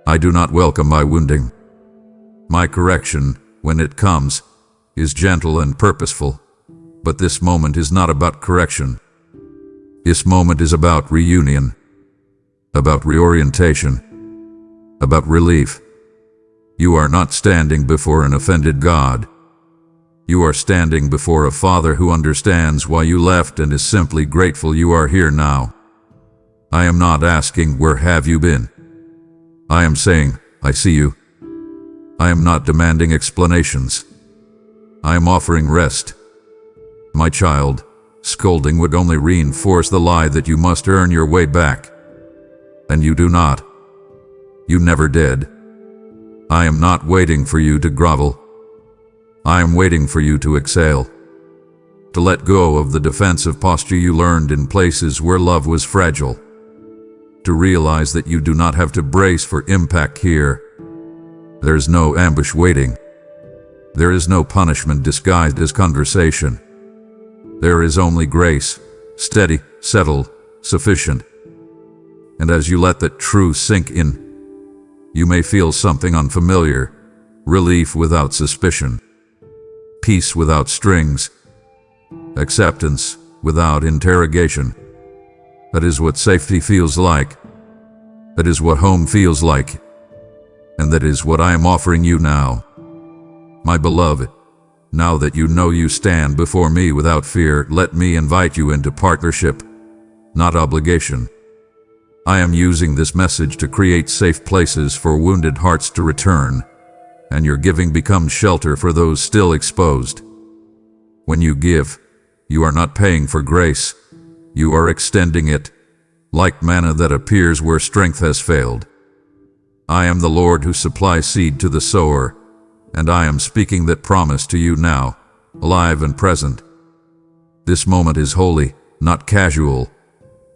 I do not welcome by wounding. My correction, when it comes, is gentle and purposeful. But this moment is not about correction. This moment is about reunion, about reorientation, about relief. You are not standing before an offended God. You are standing before a Father who understands why you left and is simply grateful you are here now. I am not asking, where have you been? I am saying, I see you. I am not demanding explanations. I am offering rest. My child, scolding would only reinforce the lie that you must earn your way back. And you do not. You never did. I am not waiting for you to grovel. I am waiting for you to exhale. To let go of the defensive posture you learned in places where love was fragile. To realize that you do not have to brace for impact here. There is no ambush waiting. There is no punishment disguised as conversation. There is only grace, steady, settled, sufficient. And as you let that truth sink in, you may feel something unfamiliar, relief without suspicion, peace without strings, acceptance without interrogation. That is what safety feels like. That is what home feels like. And that is what I am offering you now. My beloved, now that you know you stand before me without fear, let me invite you into partnership, not obligation. I am using this message to create safe places for wounded hearts to return, and your giving becomes shelter for those still exposed. When you give, you are not paying for grace, you are extending it. like manna that appears where strength has failed. I am the Lord who supplies seed to the sower, and I am speaking that promise to you now, alive and present. This moment is holy, not casual.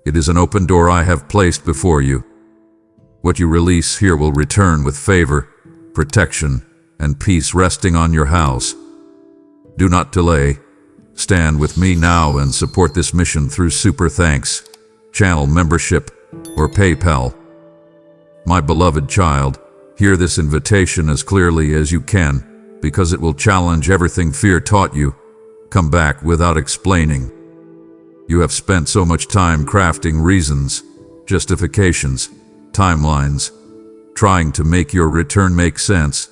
It is an open door I have placed before you. What you release here will return with favor, protection, and peace resting on your house. Do not delay. Stand with me now and support this mission through Super Thanks, channel membership, or PayPal. My beloved child, hear this invitation as clearly as you can, because it will challenge everything fear taught you. Come back without explaining. You have spent so much time crafting reasons, justifications, timelines, trying to make your return make sense,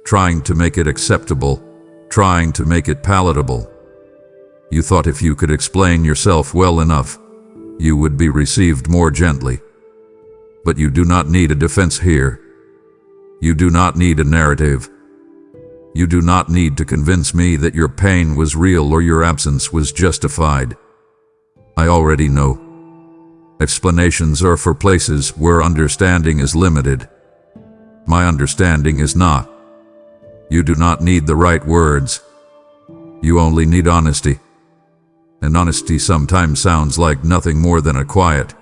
trying to make it acceptable, trying to make it palatable. You thought if you could explain yourself well enough, you would be received more gently. But you do not need a defense here. You do not need a narrative. You do not need to convince me that your pain was real or your absence was justified. I already know. Explanations are for places where understanding is limited. My understanding is not. You do not need the right words. You only need honesty. And honesty sometimes sounds like nothing more than a quiet,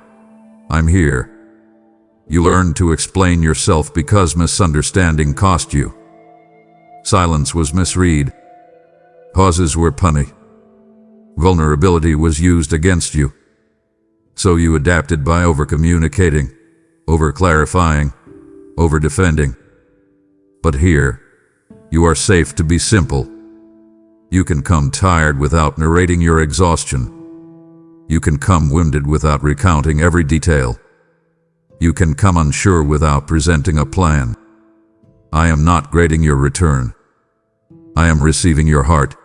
"I'm here." You learned to explain yourself because misunderstanding cost you. Silence was misread. Pauses were punny. Vulnerability was used against you. So you adapted by over-communicating, over-clarifying, over-defending. But here, you are safe to be simple. You can come tired without narrating your exhaustion. You can come winded without recounting every detail. You can come unsure without presenting a plan. I am not grading your return. I am receiving your heart.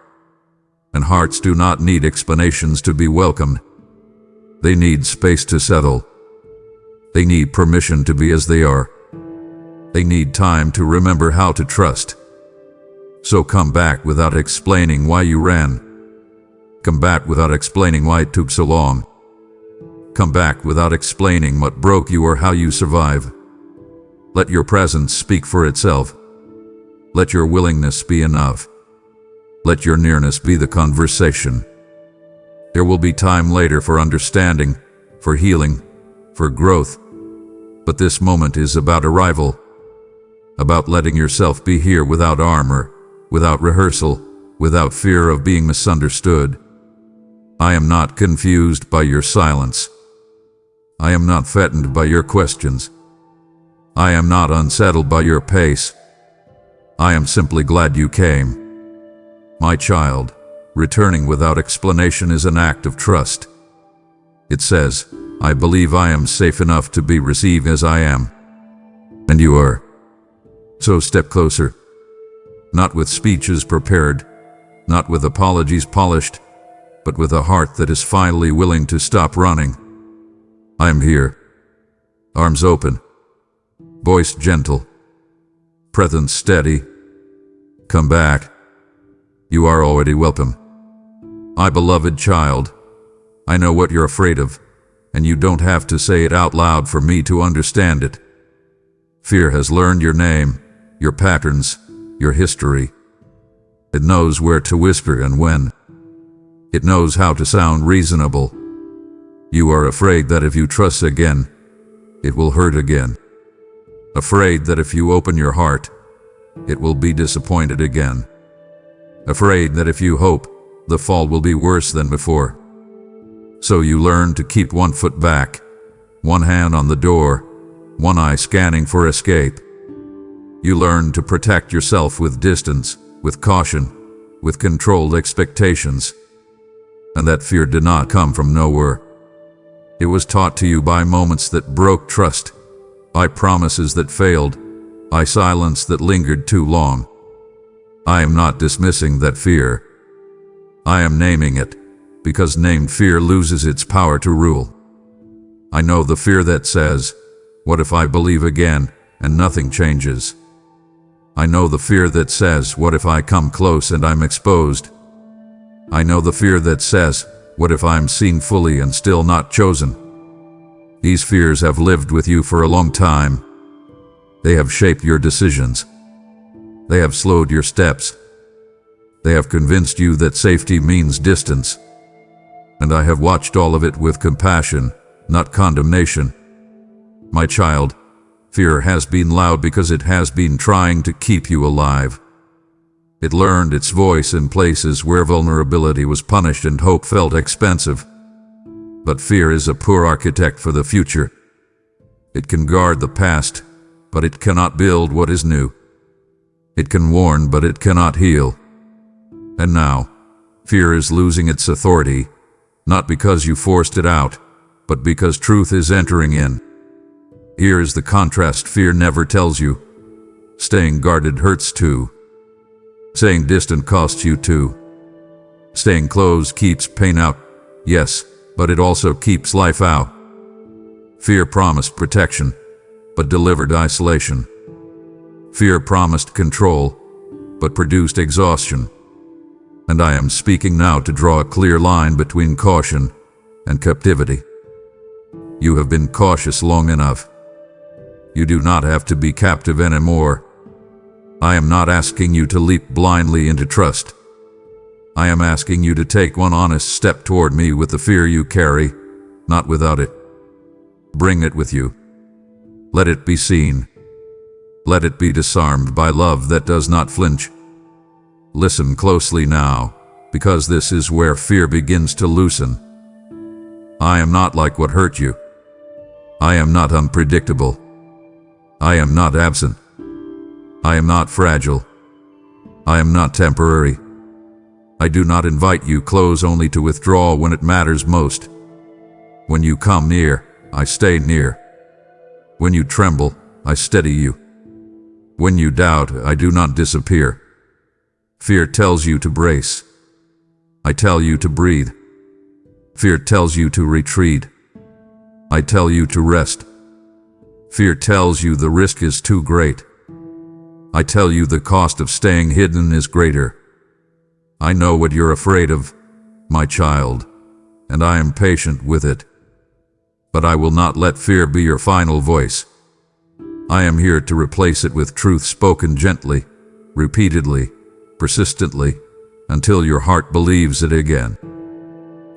And hearts do not need explanations to be welcomed. They need space to settle. They need permission to be as they are. They need time to remember how to trust. So come back without explaining why you ran. Come back without explaining why it took so long. Come back without explaining what broke you or how you survive. Let your presence speak for itself. Let your willingness be enough. Let your nearness be the conversation. There will be time later for understanding, for healing, for growth. But this moment is about arrival, about letting yourself be here without armor, without rehearsal, without fear of being misunderstood. I am not confused by your silence. I am not threatened by your questions. I am not unsettled by your pace. I am simply glad you came. My child, returning without explanation is an act of trust. It says, I believe I am safe enough to be received as I am. And you are. So step closer. Not with speeches prepared, not with apologies polished, but with a heart that is finally willing to stop running. I am here. Arms open. Voice gentle. Presence steady. Come back. You are already welcome. My beloved child, I know what you're afraid of, and you don't have to say it out loud for me to understand it. Fear has learned your name, your patterns, your history. It knows where to whisper and when. It knows how to sound reasonable. You are afraid that if you trust again, it will hurt again. Afraid that if you open your heart, it will be disappointed again. Afraid that if you hope, the fall will be worse than before. So you learn to keep one foot back, one hand on the door, one eye scanning for escape. You learn to protect yourself with distance, with caution, with controlled expectations. And that fear did not come from nowhere. It was taught to you by moments that broke trust, by promises that failed, by silence that lingered too long. I am not dismissing that fear. I am naming it, because named fear loses its power to rule. I know the fear that says, what if I believe again and nothing changes? I know the fear that says, what if I come close and I'm exposed? I know the fear that says, what if I'm seen fully and still not chosen? These fears have lived with you for a long time. They have shaped your decisions. They have slowed your steps. They have convinced you that safety means distance. And I have watched all of it with compassion, not condemnation. My child, fear has been loud because it has been trying to keep you alive. It learned its voice in places where vulnerability was punished and hope felt expensive. But fear is a poor architect for the future. It can guard the past, but it cannot build what is new. It can warn, but it cannot heal. And now, fear is losing its authority, not because you forced it out, but because truth is entering in. Here is the contrast fear never tells you. Staying guarded hurts too. Staying distant costs you too. Staying close keeps pain out, yes, but it also keeps life out. Fear promised protection, but delivered isolation. Fear promised control, but produced exhaustion. And I am speaking now to draw a clear line between caution and captivity. You have been cautious long enough. You do not have to be captive anymore. I am not asking you to leap blindly into trust. I am asking you to take one honest step toward me with the fear you carry, not without it. Bring it with you. Let it be seen. Let it be disarmed by love that does not flinch. Listen closely now, because this is where fear begins to loosen. I am not like what hurt you. I am not unpredictable. I am not absent. I am not fragile. I am not temporary. I do not invite you close only to withdraw when it matters most. When you come near, I stay near. When you tremble, I steady you. When you doubt, I do not disappear. Fear tells you to brace. I tell you to breathe. Fear tells you to retreat. I tell you to rest. Fear tells you the risk is too great. I tell you the cost of staying hidden is greater. I know what you're afraid of, my child, and I am patient with it. But I will not let fear be your final voice. I am here to replace it with truth spoken gently, repeatedly, persistently, until your heart believes it again.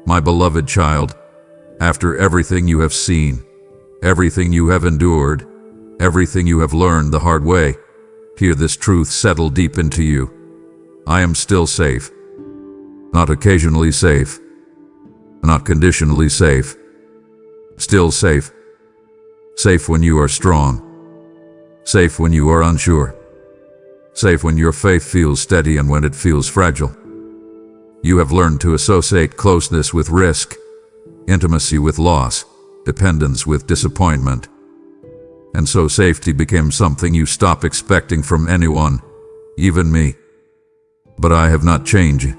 My beloved child, after everything you have seen, everything you have endured, everything you have learned the hard way, hear this truth settle deep into you. I am still safe. Not occasionally safe. Not conditionally safe. Still safe. Safe when you are strong. Safe when you are unsure. Safe when your faith feels steady and when it feels fragile. You have learned to associate closeness with risk, intimacy with loss, dependence with disappointment. And so safety became something you stop expecting from anyone, even me. But I have not changed.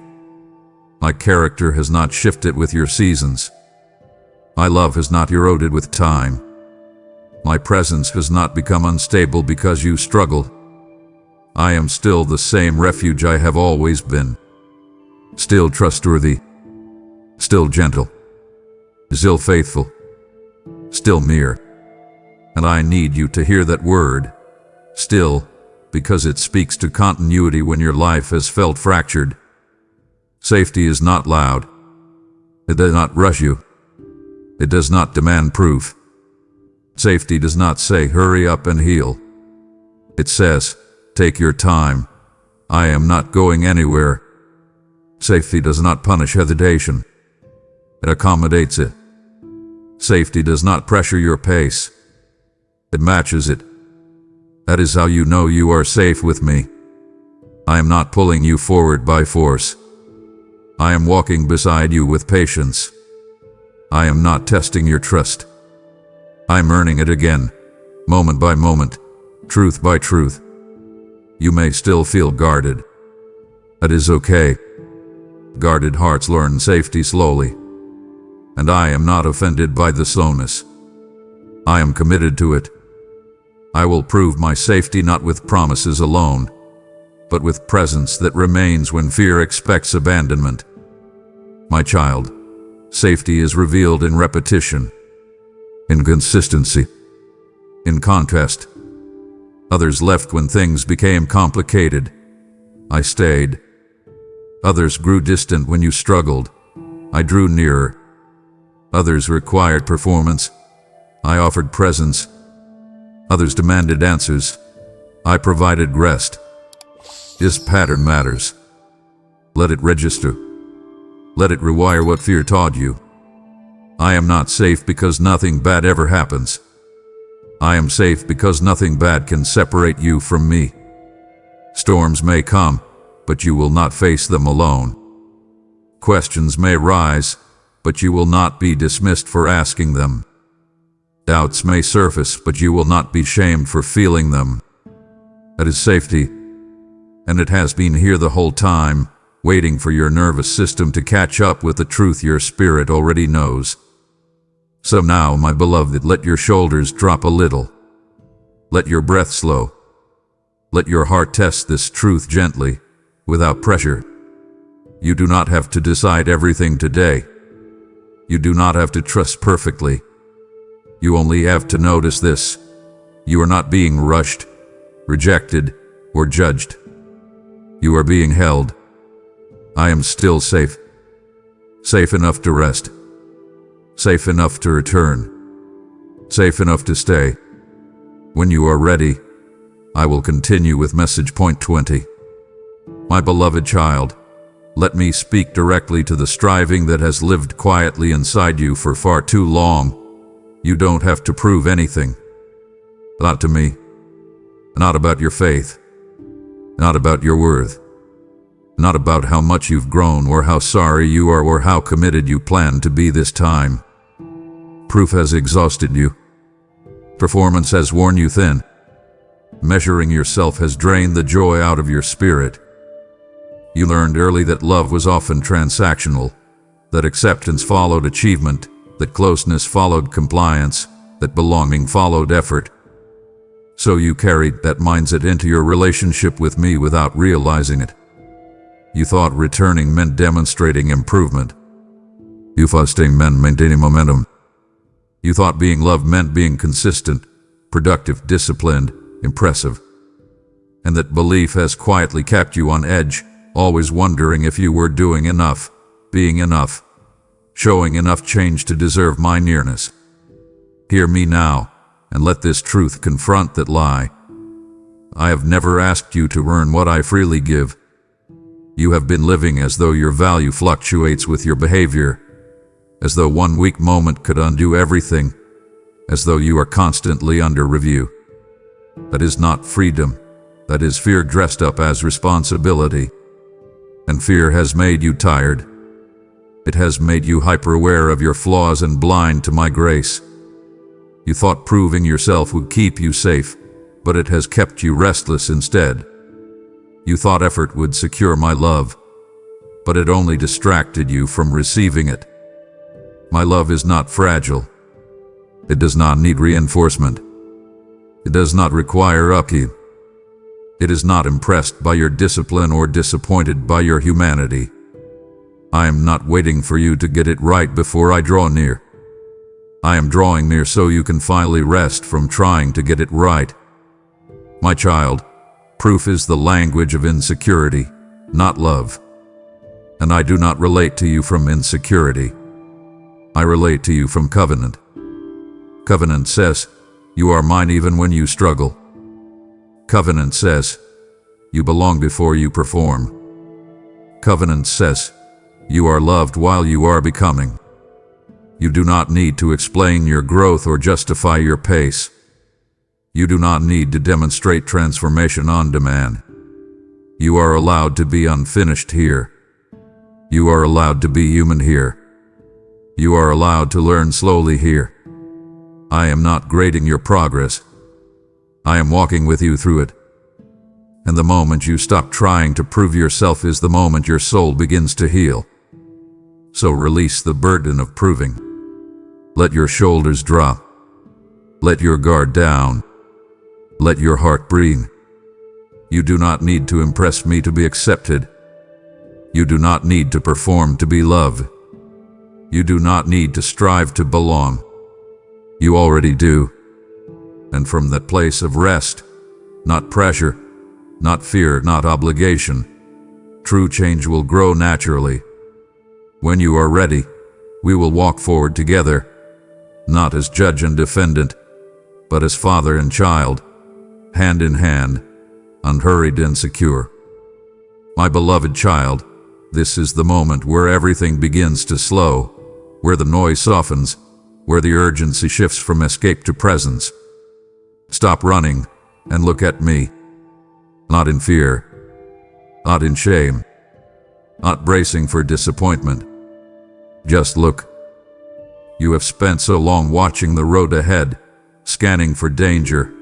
My character has not shifted with your seasons. My love has not eroded with time. My presence has not become unstable because you struggled. I am still the same refuge I have always been. Still trustworthy. Still gentle. Still faithful. Still near. And I need you to hear that word, still, because it speaks to continuity when your life has felt fractured. Safety is not loud. It does not rush you. It does not demand proof. Safety does not say, hurry up and heal. It says, take your time. I am not going anywhere. Safety does not punish hesitation. It accommodates it. Safety does not pressure your pace. It matches it. That is how you know you are safe with me. I am not pulling you forward by force. I am walking beside you with patience. I am not testing your trust. I am earning it again, moment by moment, truth by truth. You may still feel guarded. That is okay. Guarded hearts learn safety slowly. And I am not offended by the slowness. I am committed to it. I will prove my safety not with promises alone, but with presence that remains when fear expects abandonment. My child, safety is revealed in repetition. inconsistency. In contrast, others left when things became complicated. I stayed. Others grew distant when you struggled. I drew nearer. Others required performance. I offered presence. Others demanded answers. I provided rest. This pattern matters. Let it register. Let it rewire what fear taught you. I am not safe because nothing bad ever happens. I am safe because nothing bad can separate you from me. Storms may come, but you will not face them alone. Questions may rise, but you will not be dismissed for asking them. Doubts may surface, but you will not be shamed for feeling them. That is safety, and it has been here the whole time, waiting for your nervous system to catch up with the truth your spirit already knows. So now, my beloved, let your shoulders drop a little. Let your breath slow. Let your heart test this truth gently, without pressure. You do not have to decide everything today. You do not have to trust perfectly. You only have to notice this. You are not being rushed, rejected, or judged. You are being held. I am still safe. Safe enough to rest. Safe enough to return. Safe enough to stay. When you are ready, I will continue with message point 20. My beloved child, let me speak directly to the striving that has lived quietly inside you for far too long. You don't have to prove anything. Not to me. Not about your faith. Not about your worth. Not about how much you've grown or how sorry you are or how committed you plan to be this time. Proof has exhausted you. Performance has worn you thin. Measuring yourself has drained the joy out of your spirit. You learned early that love was often transactional, that acceptance followed achievement, that closeness followed compliance, that belonging followed effort. So you carried that mindset into your relationship with me without realizing it. You thought returning meant demonstrating improvement. You thought staying meant maintaining momentum. You thought being loved meant being consistent, productive, disciplined, impressive. And that belief has quietly kept you on edge, always wondering if you were doing enough, being enough, showing enough change to deserve my nearness. Hear me now, and let this truth confront that lie. I have never asked you to earn what I freely give. You have been living as though your value fluctuates with your behavior, as though one weak moment could undo everything, as though you are constantly under review. That is not freedom. That is fear dressed up as responsibility. And fear has made you tired. It has made you hyper-aware of your flaws and blind to my grace. You thought proving yourself would keep you safe, but it has kept you restless instead. You thought effort would secure my love, but it only distracted you from receiving it. My love is not fragile. It does not need reinforcement. It does not require upkeep. It is not impressed by your discipline or disappointed by your humanity. I am not waiting for you to get it right before I draw near. I am drawing near so you can finally rest from trying to get it right. My child, proof is the language of insecurity, not love. And I do not relate to you from insecurity. I relate to you from covenant. Covenant says, you are mine even when you struggle. Covenant says, you belong before you perform. Covenant says, you are loved while you are becoming. You do not need to explain your growth or justify your pace. You do not need to demonstrate transformation on demand. You are allowed to be unfinished here. You are allowed to be human here. You are allowed to learn slowly here. I am not grading your progress. I am walking with you through it. And the moment you stop trying to prove yourself is the moment your soul begins to heal. So release the burden of proving. Let your shoulders drop. Let your guard down. Let your heart breathe. You do not need to impress me to be accepted. You do not need to perform to be loved. You do not need to strive to belong. You already do. And from that place of rest, not pressure, not fear, not obligation, true change will grow naturally. When you are ready, we will walk forward together, not as judge and defendant, but as father and child, hand in hand, unhurried and secure. My beloved child, this is the moment where everything begins to slow, where the noise softens, where the urgency shifts from escape to presence. Stop running and look at me. Not in fear, not in shame, not bracing for disappointment. Just look. You have spent so long watching the road ahead, scanning for danger,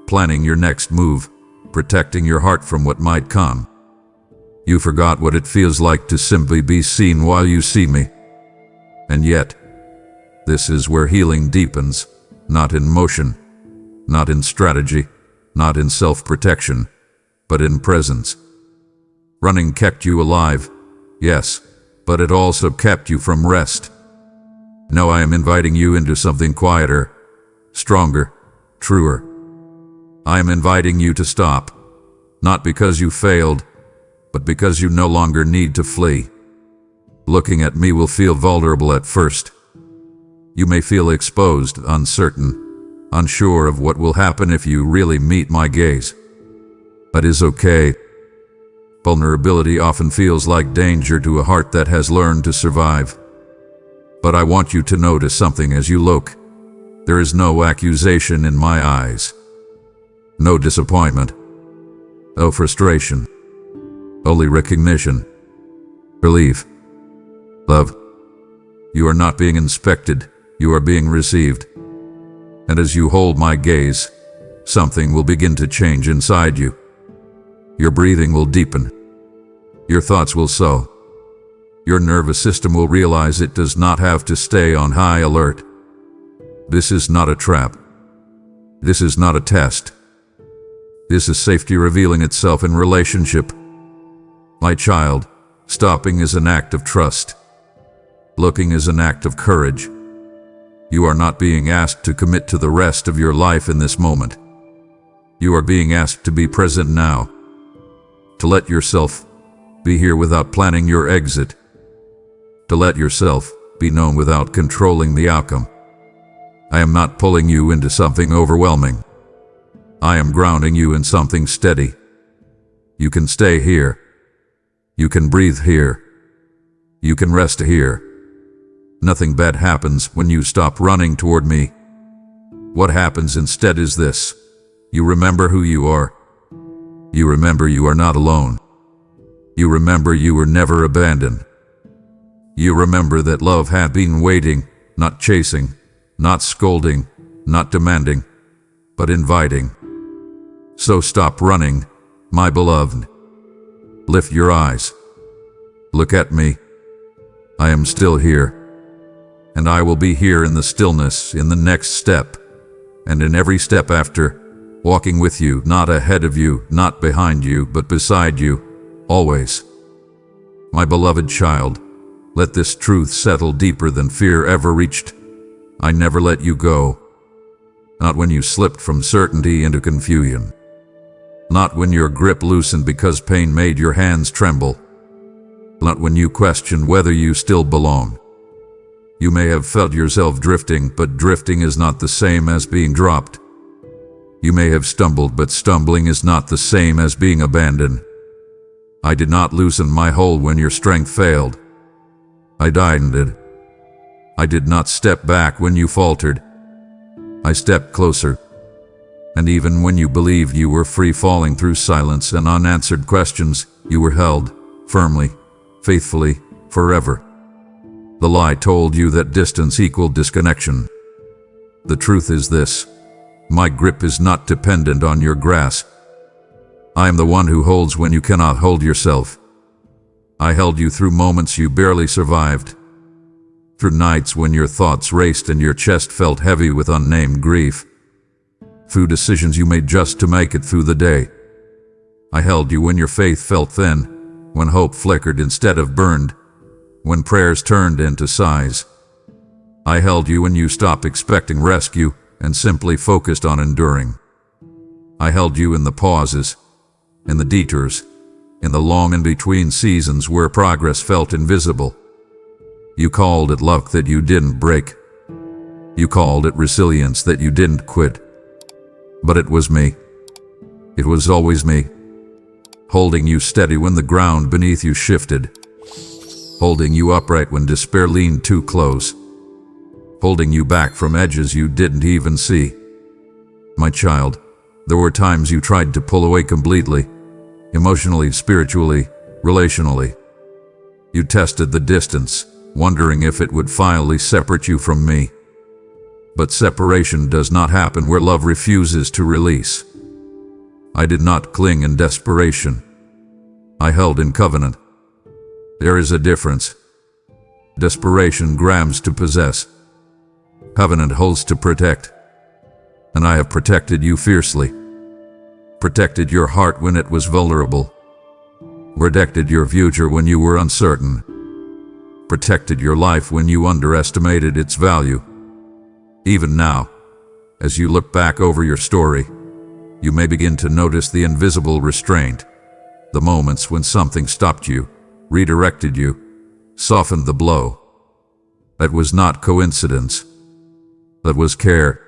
planning your next move, protecting your heart from what might come. You forgot what it feels like to simply be seen while you see me. And yet, this is where healing deepens, not in motion, not in strategy, not in self-protection, but in presence. Running kept you alive, yes, but it also kept you from rest. Now I am inviting you into something quieter, stronger, truer. I am inviting you to stop, not because you failed, but because you no longer need to flee. Looking at me will feel vulnerable at first. You may feel exposed, uncertain, unsure of what will happen if you really meet my gaze. That is okay. Vulnerability often feels like danger to a heart that has learned to survive. But I want you to notice something as you look. There is no accusation in my eyes. No disappointment. No frustration. Only recognition. Relief. Love. You are not being inspected. You are being received. And as you hold my gaze, something will begin to change inside you. Your breathing will deepen. Your thoughts will sow. Your nervous system will realize it does not have to stay on high alert. This is not a trap. This is not a test. This is safety revealing itself in relationship. My child, stopping is an act of trust. Looking is an act of courage. You are not being asked to commit to the rest of your life in this moment. You are being asked to be present now. To let yourself be here without planning your exit. To let yourself be known without controlling the outcome. I am not pulling you into something overwhelming. I am grounding you in something steady. You can stay here. You can breathe here. You can rest here. Nothing bad happens when you stop running toward me. What happens instead is this. You remember who you are. You remember you are not alone. You remember you were never abandoned. You remember that love had been waiting, not chasing, not scolding, not demanding, but inviting. So stop running, my beloved. Lift your eyes. Look at me. I am still here. And I will be here in the stillness, in the next step, and in every step after, walking with you, not ahead of you, not behind you, but beside you, always. My beloved child, let this truth settle deeper than fear ever reached. I never let you go. Not when you slipped from certainty into confusion. Not when your grip loosened because pain made your hands tremble. Not when you questioned whether you still belong. You may have felt yourself drifting, but drifting is not the same as being dropped. You may have stumbled, but stumbling is not the same as being abandoned. I did not loosen my hold when your strength failed. I tightened it. I did not step back when you faltered. I stepped closer. And even when you believed you were free falling through silence and unanswered questions, you were held, firmly, faithfully, forever. The lie told you that distance equaled disconnection. The truth is this: my grip is not dependent on your grasp. I am the one who holds when you cannot hold yourself. I held you through moments you barely survived, through nights when your thoughts raced and your chest felt heavy with unnamed grief, through decisions you made just to make it through the day. I held you when your faith felt thin, when hope flickered instead of burned, when prayers turned into sighs. I held you when you stopped expecting rescue and simply focused on enduring. I held you in the pauses, in the detours, in the long in-between seasons where progress felt invisible. You called it luck that you didn't break. You called it resilience that you didn't quit. But it was me. It was always me. Holding you steady when the ground beneath you shifted. Holding you upright when despair leaned too close. Holding you back from edges you didn't even see. My child, there were times you tried to pull away completely, emotionally, spiritually, relationally. You tested the distance, wondering if it would finally separate you from me. But separation does not happen where love refuses to release. I did not cling in desperation. I held in covenant. There is a difference. Desperation grabs to possess. Covenant holds to protect. And I have protected you fiercely. Protected your heart when it was vulnerable. Protected your future when you were uncertain. Protected your life when you underestimated its value. Even now, as you look back over your story, you may begin to notice the invisible restraint, the moments when something stopped you, redirected you, softened the blow. That was not coincidence. That was care.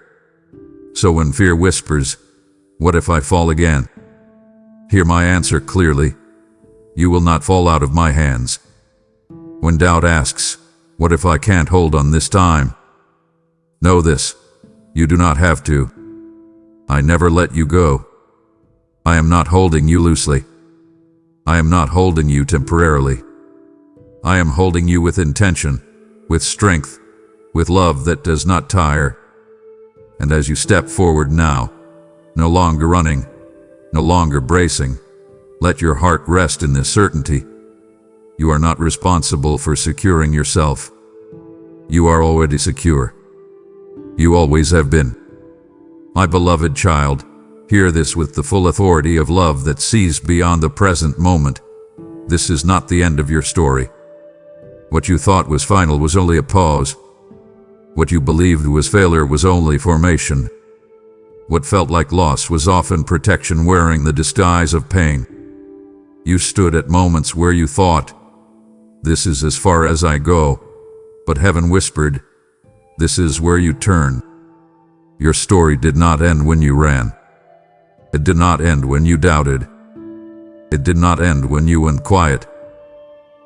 So when fear whispers, "What if I fall again?" hear my answer clearly. You will not fall out of my hands. When doubt asks, "What if I can't hold on this time?" know this, you do not have to. I never let you go. I am not holding you loosely. I am not holding you temporarily. I am holding you with intention, with strength, with love that does not tire. And as you step forward now, no longer running, no longer bracing, let your heart rest in this certainty. You are not responsible for securing yourself. You are already secure. You always have been. My beloved child, hear this with the full authority of love that sees beyond the present moment. This is not the end of your story. What you thought was final was only a pause. What you believed was failure was only formation. What felt like loss was often protection wearing the disguise of pain. You stood at moments where you thought, "This is as far as I go," but heaven whispered, "This is where you turn." Your story did not end when you ran. It did not end when you doubted. It did not end when you went quiet.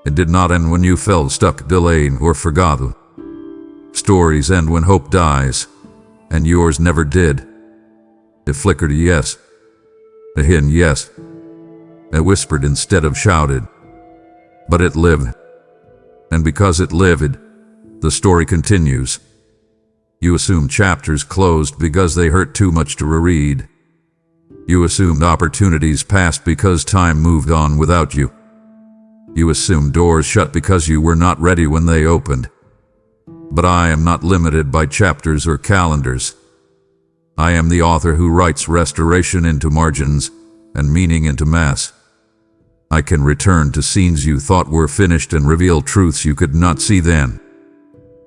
It did not end when you felt stuck, delayed, or forgotten. Stories end when hope dies, and yours never did. It flickered a yes, a hint yes. It whispered instead of shouted. But it lived. And because it lived, the story continues. You assumed chapters closed because they hurt too much to reread. You assumed opportunities passed because time moved on without you. You assumed doors shut because you were not ready when they opened. But I am not limited by chapters or calendars. I am the author who writes restoration into margins and meaning into mass. I can return to scenes you thought were finished and reveal truths you could not see then.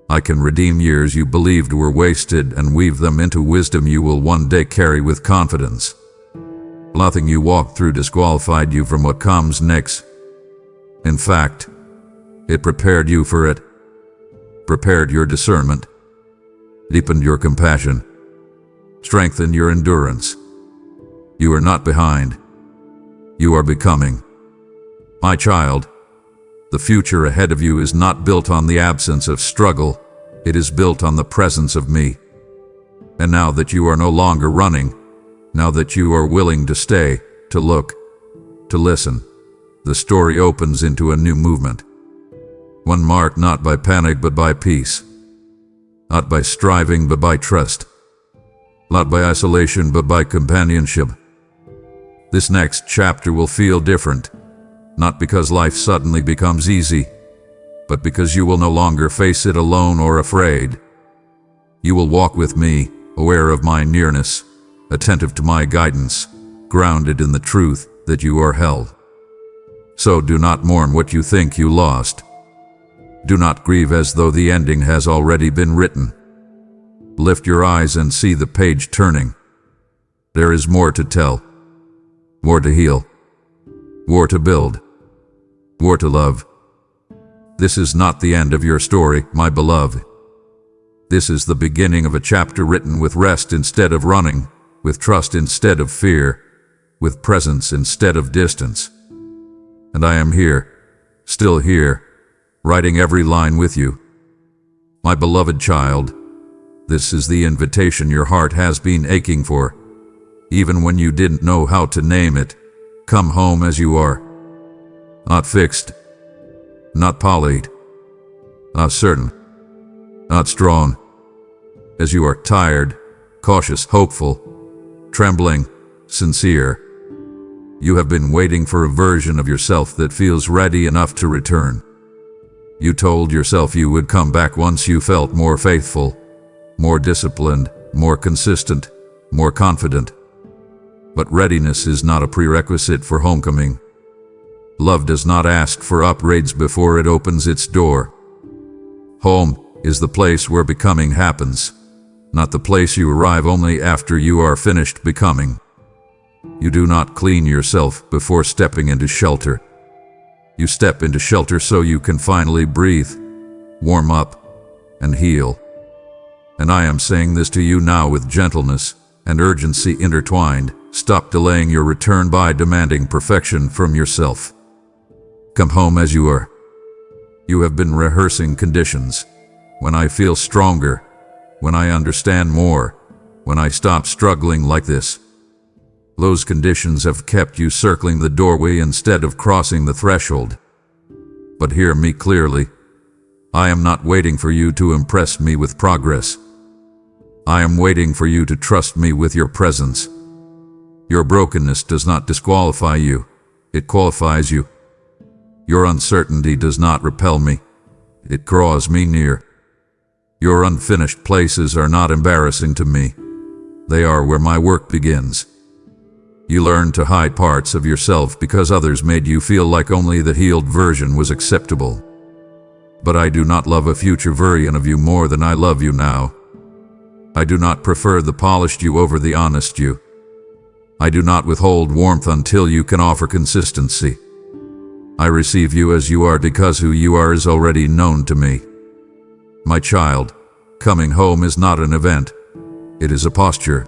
I can redeem years you believed were wasted and weave them into wisdom you will one day carry with confidence. Nothing you walked through disqualified you from what comes next. In fact, it prepared you for it, prepared your discernment, deepened your compassion, strengthened your endurance. You are not behind. You are becoming. My child, the future ahead of you is not built on the absence of struggle, it is built on the presence of me. And now that you are no longer running, now that you are willing to stay, to look, to listen, the story opens into a new movement. One marked not by panic but by peace. Not by striving but by trust. Not by isolation but by companionship. This next chapter will feel different, not because life suddenly becomes easy, but because you will no longer face it alone or afraid. You will walk with me, aware of my nearness, attentive to my guidance, grounded in the truth that you are held. So do not mourn what you think you lost. Do not grieve as though the ending has already been written. Lift your eyes and see the page turning. There is more to tell, more to heal, more to build, more to love. This is not the end of your story, my beloved. This is the beginning of a chapter written with rest instead of running, with trust instead of fear, with presence instead of distance. And I am here, still here, writing every line with you. My beloved child, this is the invitation your heart has been aching for. Even when you didn't know how to name it, come home as you are. Not fixed, not polished, not certain, not strong. As you are tired, cautious, hopeful, trembling, sincere. You have been waiting for a version of yourself that feels ready enough to return. You told yourself you would come back once you felt more faithful, more disciplined, more consistent, more confident. But readiness is not a prerequisite for homecoming. Love does not ask for upgrades before it opens its door. Home is the place where becoming happens, not the place you arrive only after you are finished becoming. You do not clean yourself before stepping into shelter. You step into shelter so you can finally breathe, warm up, and heal. And I am saying this to you now with gentleness and urgency intertwined. Stop delaying your return by demanding perfection from yourself. Come home as you are. You have been rehearsing conditions. When I feel stronger, when I understand more, when I stop struggling like this. Those conditions have kept you circling the doorway instead of crossing the threshold. But hear me clearly. I am not waiting for you to impress me with progress. I am waiting for you to trust me with your presence. Your brokenness does not disqualify you, it qualifies you. Your uncertainty does not repel me, it draws me near. Your unfinished places are not embarrassing to me, they are where my work begins. You learned to hide parts of yourself because others made you feel like only the healed version was acceptable. But I do not love a future version of you more than I love you now. I do not prefer the polished you over the honest you. I do not withhold warmth until you can offer consistency. I receive you as you are because who you are is already known to me. My child, coming home is not an event. It is a posture.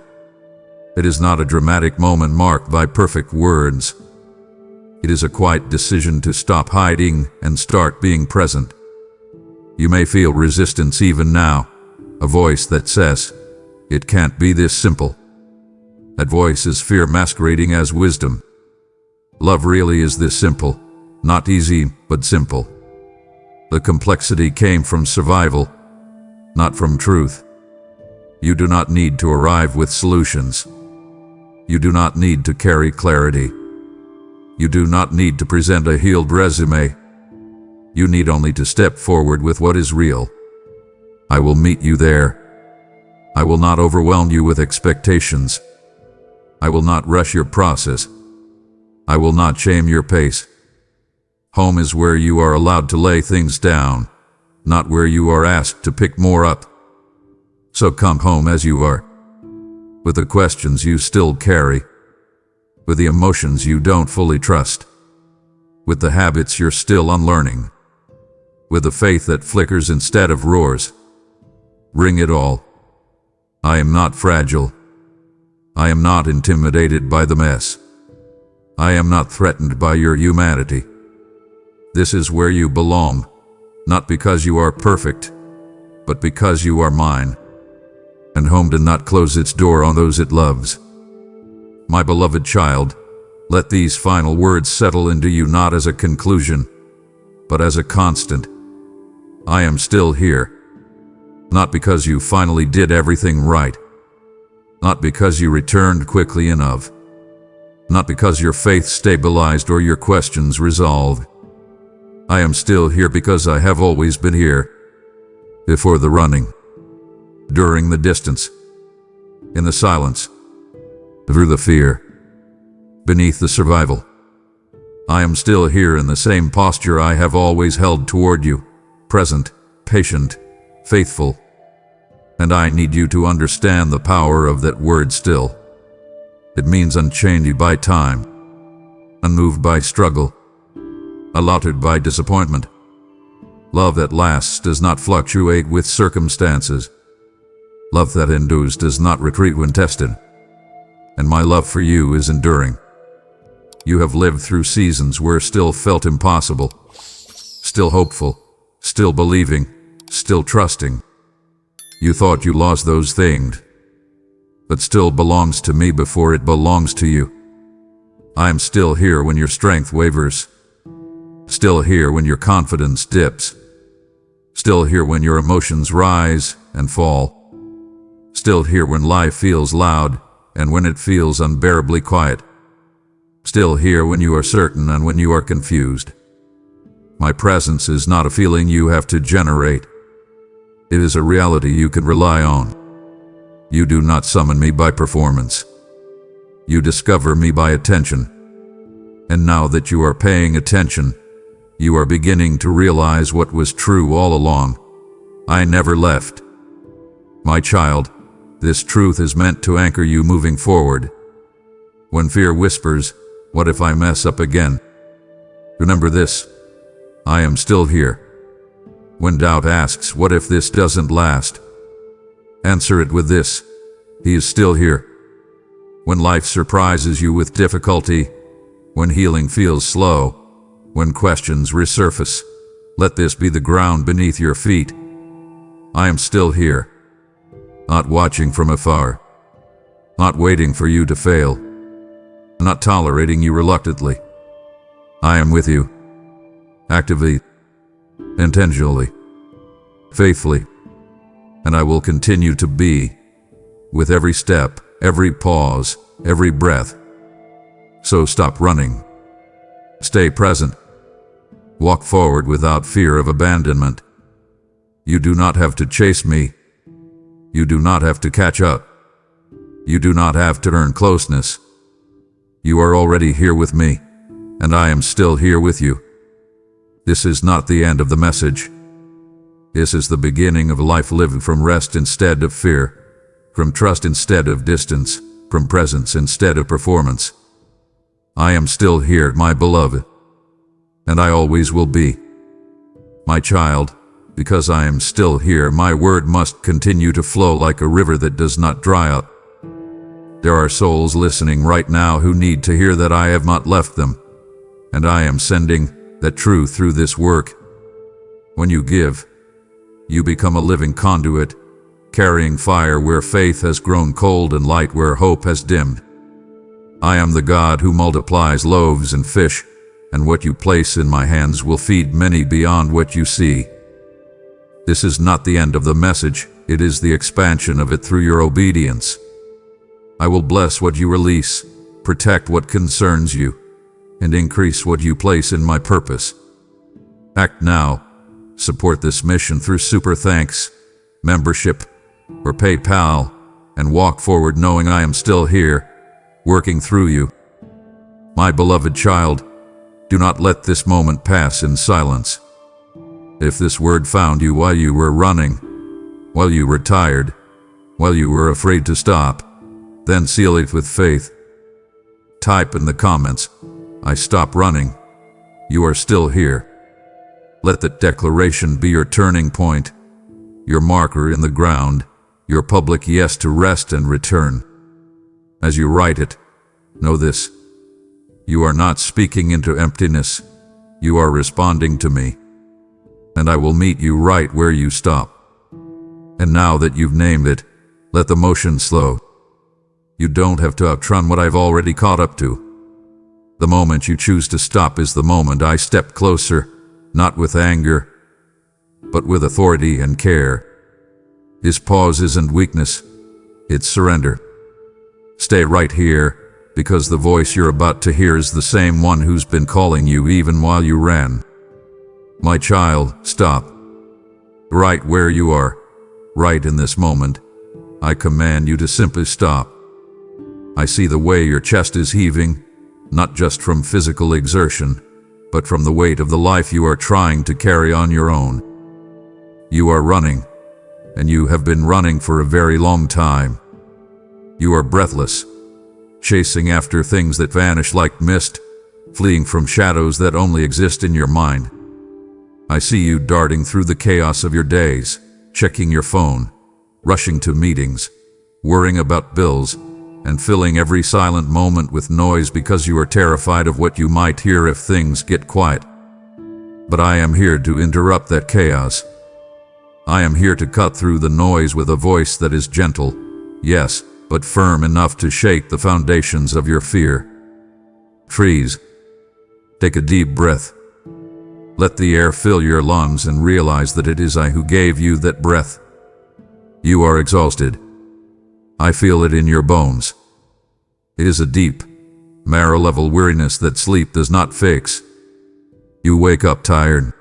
It is not a dramatic moment marked by perfect words. It is a quiet decision to stop hiding and start being present. You may feel resistance even now, a voice that says, "It can't be this simple." That voice is fear masquerading as wisdom. Love really is this simple, not easy, but simple. The complexity came from survival, not from truth. You do not need to arrive with solutions. You do not need to carry clarity. You do not need to present a healed resume. You need only to step forward with what is real. I will meet you there. I will not overwhelm you with expectations. I will not rush your process. I will not shame your pace. Home is where you are allowed to lay things down, not where you are asked to pick more up. So come home as you are, with the questions you still carry, with the emotions you don't fully trust, with the habits you're still unlearning, with the faith that flickers instead of roars. Bring it all. I am not fragile. I am not intimidated by the mess. I am not threatened by your humanity. This is where you belong, not because you are perfect, but because you are mine. And home did not close its door on those it loves. My beloved child, let these final words settle into you not as a conclusion, but as a constant. I am still here. Not because you finally did everything right. Not because you returned quickly enough. Not because your faith stabilized or your questions resolved. I am still here because I have always been here. Before the running. During the distance. In the silence. Through the fear. Beneath the survival. I am still here in the same posture I have always held toward you. present, patient, faithful. And I need you to understand the power of that word still. It means unchained by time, unmoved by struggle, allotted by disappointment. Love that lasts does not fluctuate with circumstances. Love that endures does not retreat when tested. And my love for you is enduring. You have lived through seasons where still felt impossible, still hopeful, still believing, still trusting. You thought you lost those things, but still belongs to me before it belongs to you. I am still here when your strength wavers, still here when your confidence dips, still here when your emotions rise and fall, still here when life feels loud and when it feels unbearably quiet, still here when you are certain and when you are confused. My presence is not a feeling you have to generate. It is a reality you can rely on. You do not summon me by performance. You discover me by attention. And now that you are paying attention, you are beginning to realize what was true all along. I never left. My child, this truth is meant to anchor you moving forward. When fear whispers, "What if I mess up again?" remember this: I am still here. When doubt asks, "What if this doesn't last?" answer it with this: He is still here. When life surprises you with difficulty, when healing feels slow, when questions resurface, let this be the ground beneath your feet. I am still here, not watching from afar, not waiting for you to fail, not tolerating you reluctantly. I am with you, actively, intentionally, faithfully, and I will continue to be, with every step, every pause, every breath. So stop running. Stay present. Walk forward without fear of abandonment. You do not have to chase me. You do not have to catch up. You do not have to earn closeness. You are already here with me, and I am still here with you. This is not the end of the message. This is the beginning of a life lived from rest instead of fear, from trust instead of distance, from presence instead of performance. I am still here, my beloved, and I always will be. My child, because I am still here, my word must continue to flow like a river that does not dry up. There are souls listening right now who need to hear that I have not left them, and I am sending that truth through this work. When you give, you become a living conduit, carrying fire where faith has grown cold and light where hope has dimmed. I am the God who multiplies loaves and fish, and what you place in my hands will feed many beyond what you see. This is not the end of the message, it is the expansion of it through your obedience. I will bless what you release, protect what concerns you, and increase what you place in my purpose. Act now. Support this mission through Super Thanks, membership, or PayPal, and walk forward knowing I am still here, working through you. My beloved child, do not let this moment pass in silence. If this word found you while you were running, while you were tired, while you were afraid to stop, then seal it with faith. Type in the comments, "I stop running." You are still here. Let that declaration be your turning point, your marker in the ground, your public yes to rest and return. As you write it, know this: you are not speaking into emptiness, you are responding to me, and I will meet you right where you stop. And now that you've named it, let the motion slow. You don't have to outrun what I've already caught up to. The moment you choose to stop is the moment I step closer, not with anger, but with authority and care. This pause isn't weakness, it's surrender. Stay right here, because the voice you're about to hear is the same one who's been calling you even while you ran. My child, stop. Right where you are, right in this moment, I command you to simply stop. I see the way your chest is heaving, not just from physical exertion, but from the weight of the life you are trying to carry on your own. You are running, and you have been running for a very long time. You are breathless, chasing after things that vanish like mist, fleeing from shadows that only exist in your mind. I see you darting through the chaos of your days, checking your phone, rushing to meetings, worrying about bills, and filling every silent moment with noise because you are terrified of what you might hear if things get quiet. But I am here to interrupt that chaos. I am here to cut through the noise with a voice that is gentle, yes, but firm enough to shake the foundations of your fear. Freeze. Take a deep breath. Let the air fill your lungs and realize that it is I who gave you that breath. You are exhausted. I feel it in your bones. It is a deep, marrow-level weariness that sleep does not fix. You wake up tired.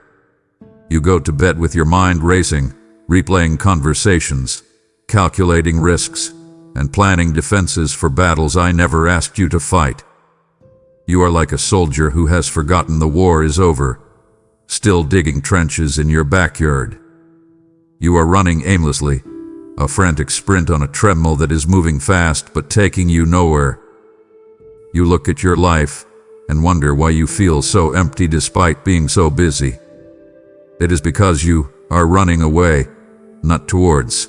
You go to bed with your mind racing, replaying conversations, calculating risks, and planning defenses for battles I never asked you to fight. You are like a soldier who has forgotten the war is over, still digging trenches in your backyard. You are running aimlessly, a frantic sprint on a treadmill that is moving fast but taking you nowhere. You look at your life and wonder why you feel so empty despite being so busy. It is because you are running away, not towards.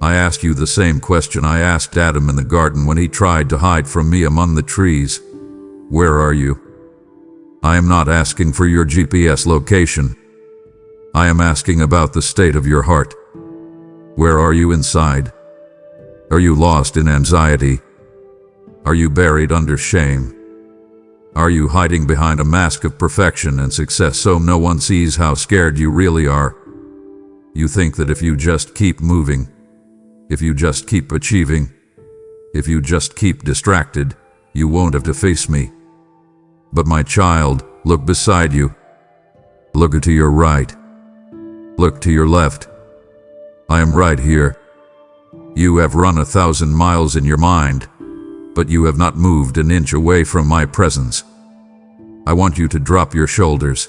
I ask you the same question I asked Adam in the garden when he tried to hide from me among the trees. Where are you? I am not asking for your GPS location. I am asking about the state of your heart. Where are you inside? Are you lost in anxiety? Are you buried under shame? Are you hiding behind a mask of perfection and success so no one sees how scared you really are? You think that if you just keep moving, if you just keep achieving, if you just keep distracted, you won't have to face me. But my child, look beside you. Look to your right. Look to your left. I am right here. You have run 1,000 miles in your mind, but you have not moved an inch away from my presence. I want you to drop your shoulders,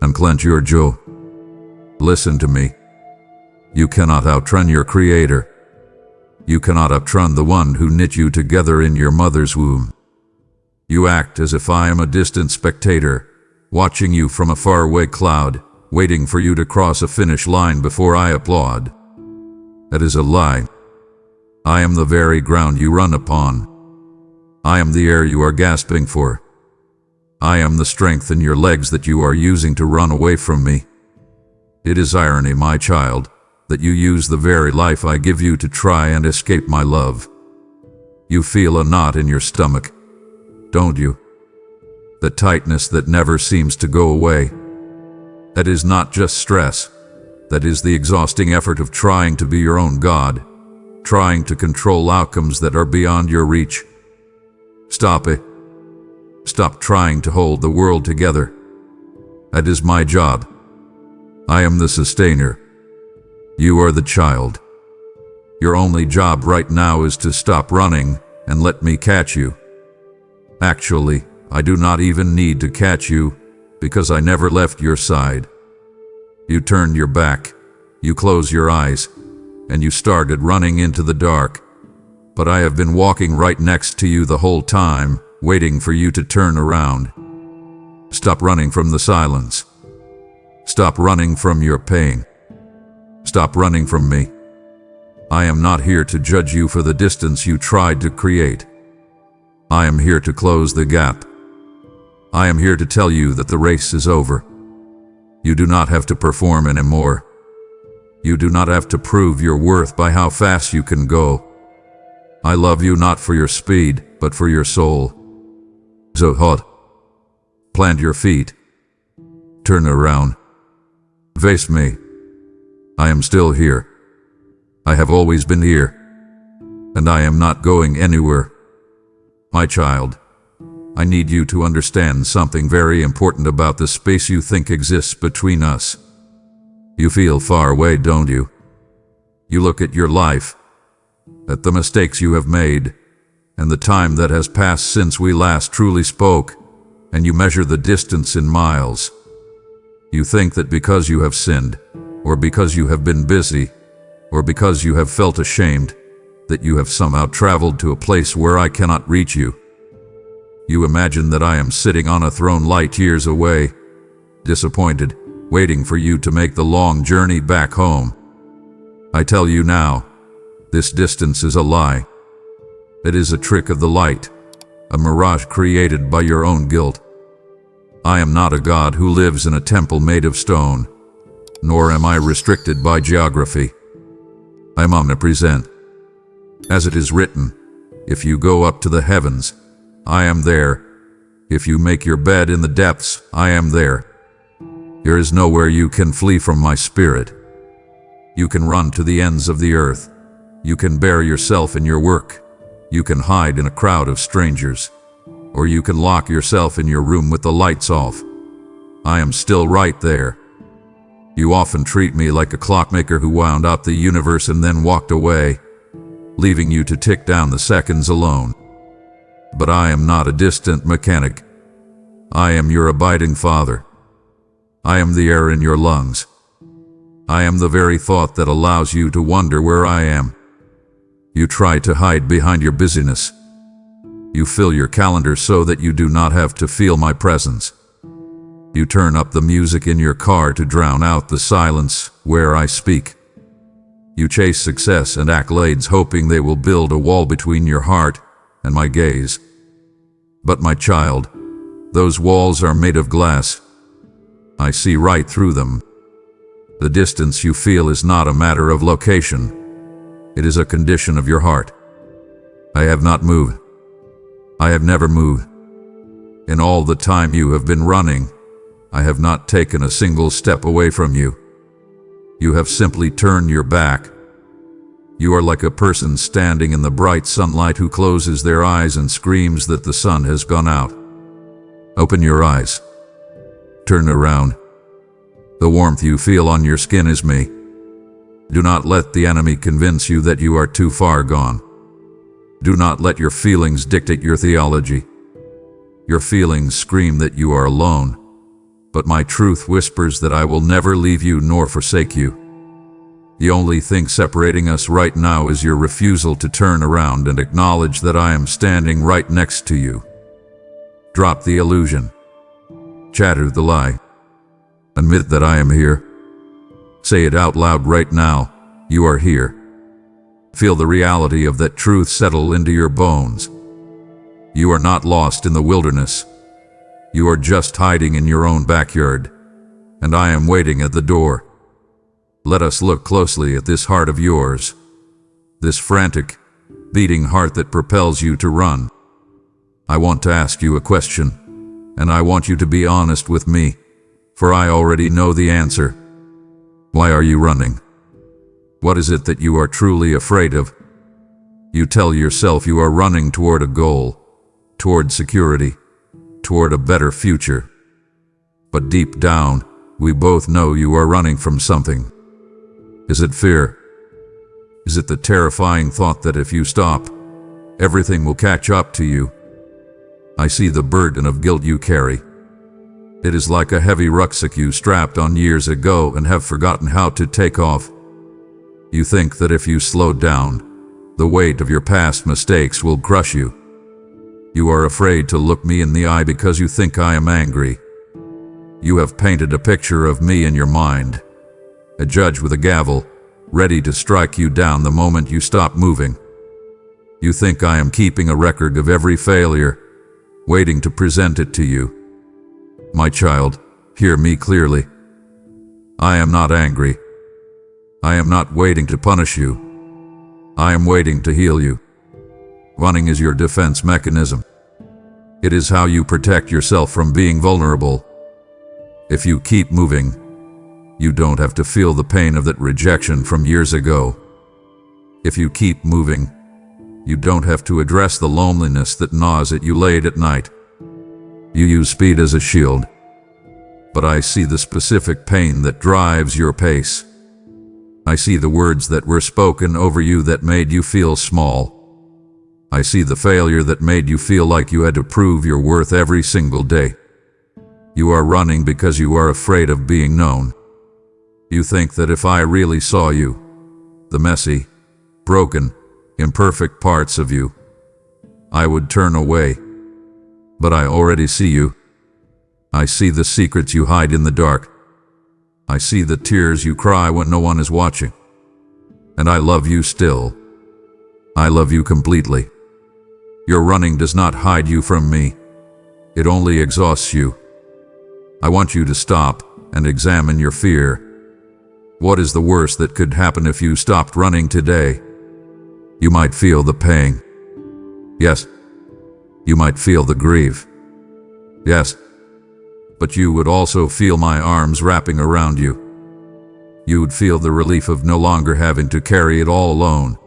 unclench your jaw. Listen to me. You cannot outrun your Creator. You cannot outrun the one who knit you together in your mother's womb. You act as if I am a distant spectator, watching you from a faraway cloud, waiting for you to cross a finish line before I applaud. That is a lie. I am the very ground you run upon. I am the air you are gasping for. I am the strength in your legs that you are using to run away from me. It is irony, my child, that you use the very life I give you to try and escape my love. You feel a knot in your stomach, don't you? The tightness that never seems to go away. That is not just stress. That is the exhausting effort of trying to be your own God, trying to control outcomes that are beyond your reach. Stop it. Stop trying to hold the world together. That is my job. I am the sustainer. You are the child. Your only job right now is to stop running and let me catch you. Actually, I do not even need to catch you, because I never left your side. You turned your back, you closed your eyes, and you started running into the dark. But I have been walking right next to you the whole time, waiting for you to turn around. Stop running from the silence. Stop running from your pain. Stop running from me. I am not here to judge you for the distance you tried to create. I am here to close the gap. I am here to tell you that the race is over. You do not have to perform anymore. You do not have to prove your worth by how fast you can go. I love you not for your speed, but for your soul. So hot. Plant your feet. Turn around. Face me. I am still here. I have always been here. And I am not going anywhere. My child, I need you to understand something very important about the space you think exists between us. You feel far away, don't you? You look at your life, at the mistakes you have made, and the time that has passed since we last truly spoke, and you measure the distance in miles. You think that because you have sinned, or because you have been busy, or because you have felt ashamed that you have somehow traveled to a place where I cannot reach you. You imagine that I am sitting on a throne light years away, disappointed, waiting for you to make the long journey back home. I tell you now, this distance is a lie. It is a trick of the light, a mirage created by your own guilt. I am not a God who lives in a temple made of stone, nor am I restricted by geography. I am omnipresent. As it is written, if you go up to the heavens, I am there. If you make your bed in the depths, I am there. There is nowhere you can flee from my spirit. You can run to the ends of the earth. You can bury yourself in your work. You can hide in a crowd of strangers. Or you can lock yourself in your room with the lights off. I am still right there. You often treat me like a clockmaker who wound up the universe and then walked away, leaving you to tick down the seconds alone. But I am not a distant mechanic. I am your abiding Father. I am the air in your lungs. I am the very thought that allows you to wonder where I am. You try to hide behind your busyness. You fill your calendar so that you do not have to feel my presence. You turn up the music in your car to drown out the silence where I speak. You chase success and accolades hoping they will build a wall between your heart and my gaze. But my child, those walls are made of glass. I see right through them. The distance you feel is not a matter of location. It is a condition of your heart. I have not moved. I have never moved. In all the time you have been running, I have not taken a single step away from you. You have simply turned your back. You are like a person standing in the bright sunlight who closes their eyes and screams that the sun has gone out. Open your eyes. Turn around. The warmth you feel on your skin is me. Do not let the enemy convince you that you are too far gone. Do not let your feelings dictate your theology. Your feelings scream that you are alone, but my truth whispers that I will never leave you nor forsake you. The only thing separating us right now is your refusal to turn around and acknowledge that I am standing right next to you. Drop the illusion. Chatter the lie. Admit that I am here. Say it out loud right now. You are here. Feel the reality of that truth settle into your bones. You are not lost in the wilderness. You are just hiding in your own backyard, and I am waiting at the door. Let us look closely at this heart of yours, this frantic, beating heart that propels you to run. I want to ask you a question, and I want you to be honest with me, for I already know the answer. Why are you running? What is it that you are truly afraid of? You tell yourself you are running toward a goal, toward security, toward a better future. But deep down, we both know you are running from something. Is it fear? Is it the terrifying thought that if you stop, everything will catch up to you? I see the burden of guilt you carry. It is like a heavy rucksack you strapped on years ago and have forgotten how to take off. You think that if you slow down, the weight of your past mistakes will crush you. You are afraid to look me in the eye because you think I am angry. You have painted a picture of me in your mind, a judge with a gavel, ready to strike you down the moment you stop moving. You think I am keeping a record of every failure, waiting to present it to you. My child, hear me clearly. I am not angry. I am not waiting to punish you. I am waiting to heal you. Running is your defense mechanism. It is how you protect yourself from being vulnerable. If you keep moving, you don't have to feel the pain of that rejection from years ago. If you keep moving, you don't have to address the loneliness that gnaws at you late at night. You use speed as a shield, but I see the specific pain that drives your pace. I see the words that were spoken over you that made you feel small. I see the failure that made you feel like you had to prove your worth every single day. You are running because you are afraid of being known. You think that if I really saw you, the messy, broken, imperfect parts of you, I would turn away. But I already see you. I see the secrets you hide in the dark. I see the tears you cry when no one is watching. And I love you still. I love you completely. Your running does not hide you from me. It only exhausts you. I want you to stop and examine your fear. What is the worst that could happen if you stopped running today? You might feel the pain. Yes. You might feel the grief. Yes. But you would also feel my arms wrapping around you. You would feel the relief of no longer having to carry it all alone.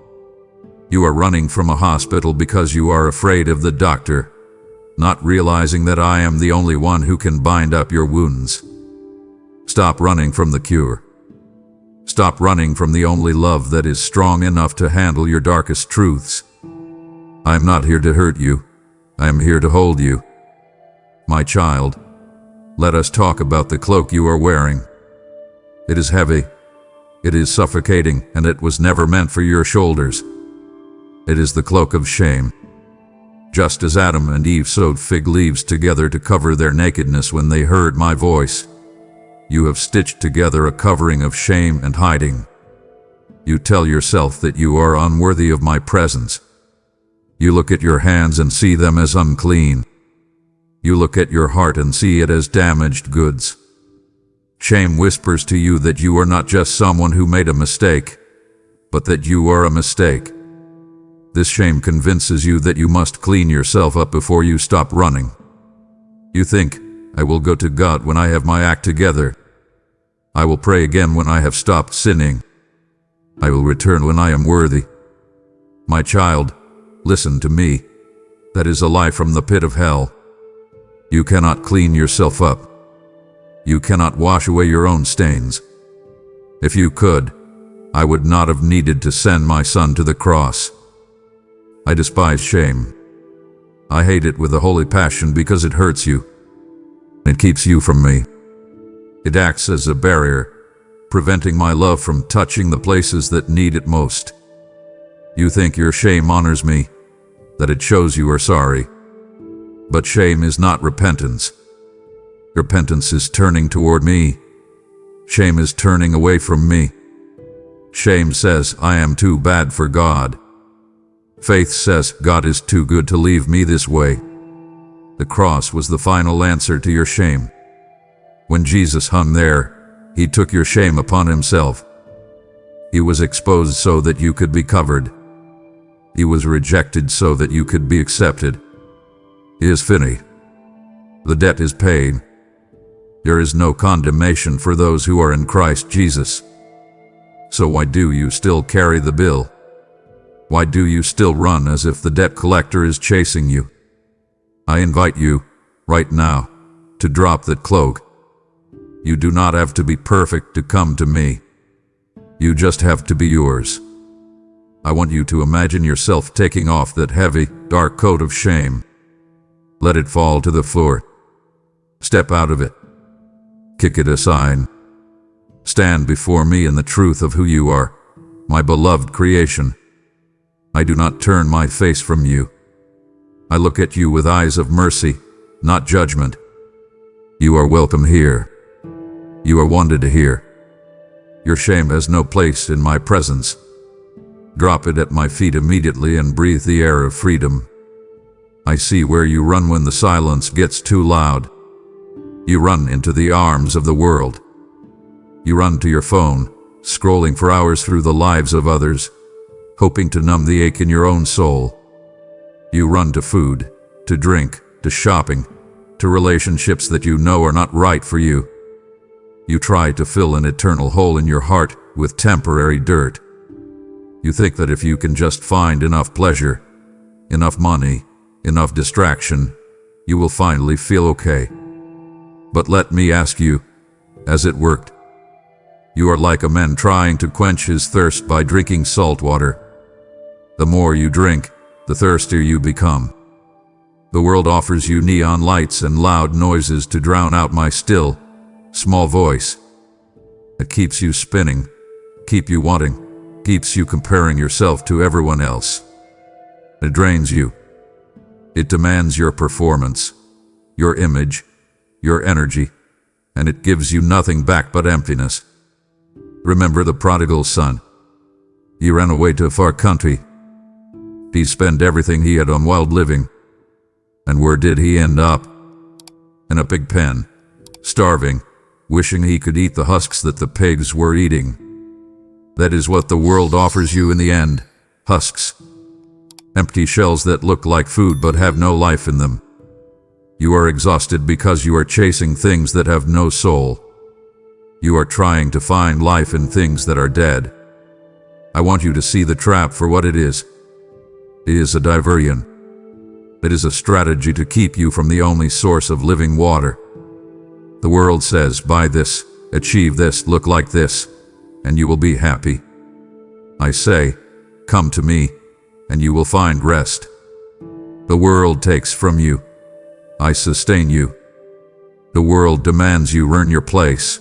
You are running from a hospital because you are afraid of the doctor, not realizing that I am the only one who can bind up your wounds. Stop running from the cure. Stop running from the only love that is strong enough to handle your darkest truths. I am not here to hurt you. I am here to hold you. My child, let us talk about the cloak you are wearing. It is heavy. It is suffocating, and it was never meant for your shoulders. It is the cloak of shame. Just as Adam and Eve sewed fig leaves together to cover their nakedness when they heard my voice, you have stitched together a covering of shame and hiding. You tell yourself that you are unworthy of my presence. You look at your hands and see them as unclean. You look at your heart and see it as damaged goods. Shame whispers to you that you are not just someone who made a mistake, but that you are a mistake. This shame convinces you that you must clean yourself up before you stop running. You think, I will go to God when I have my act together. I will pray again when I have stopped sinning. I will return when I am worthy. My child, listen to me. That is a lie from the pit of hell. You cannot clean yourself up. You cannot wash away your own stains. If you could, I would not have needed to send my son to the cross. I despise shame. I hate it with a holy passion because it hurts you. It keeps you from me. It acts as a barrier, preventing my love from touching the places that need it most. You think your shame honors me, that it shows you are sorry. But shame is not repentance. Repentance is turning toward me. Shame is turning away from me. Shame says, I am too bad for God. Faith says, God is too good to leave me this way. The cross was the final answer to your shame. When Jesus hung there, he took your shame upon himself. He was exposed so that you could be covered. He was rejected so that you could be accepted. It is finished. The debt is paid. There is no condemnation for those who are in Christ Jesus. So why do you still carry the bill? Why do you still run as if the debt collector is chasing you? I invite you, right now, to drop that cloak. You do not have to be perfect to come to me. You just have to be yours. I want you to imagine yourself taking off that heavy, dark coat of shame. Let it fall to the floor. Step out of it. Kick it aside. Stand before me in the truth of who you are, my beloved creation. I do not turn my face from you. I look at you with eyes of mercy, not judgment. You are welcome here. You are wanted here. Your shame has no place in my presence. Drop it at my feet immediately and breathe the air of freedom. I see where you run when the silence gets too loud. You run into the arms of the world. You run to your phone, scrolling for hours through the lives of others, hoping to numb the ache in your own soul. You run to food, to drink, to shopping, to relationships that you know are not right for you. You try to fill an eternal hole in your heart with temporary dirt. You think that if you can just find enough pleasure, enough money, enough distraction, you will finally feel okay. But let me ask you, has it worked? You are like a man trying to quench his thirst by drinking salt water. The more you drink, the thirstier you become. The world offers you neon lights and loud noises to drown out my still, small voice. It keeps you spinning, keep you wanting, keeps you comparing yourself to everyone else. It drains you. It demands your performance, your image, your energy, and it gives you nothing back but emptiness. Remember the prodigal son. He ran away to a far country. He spent everything he had on wild living. And where did he end up? In a pig pen, starving, wishing he could eat the husks that the pigs were eating. That is what the world offers you in the end, husks. Empty shells that look like food but have no life in them. You are exhausted because you are chasing things that have no soul. You are trying to find life in things that are dead. I want you to see the trap for what it is. It is a diversion. It is a strategy to keep you from the only source of living water. The world says, buy this, achieve this, look like this, and you will be happy. I say, come to me, and you will find rest. The world takes from you. I sustain you. The world demands you earn your place.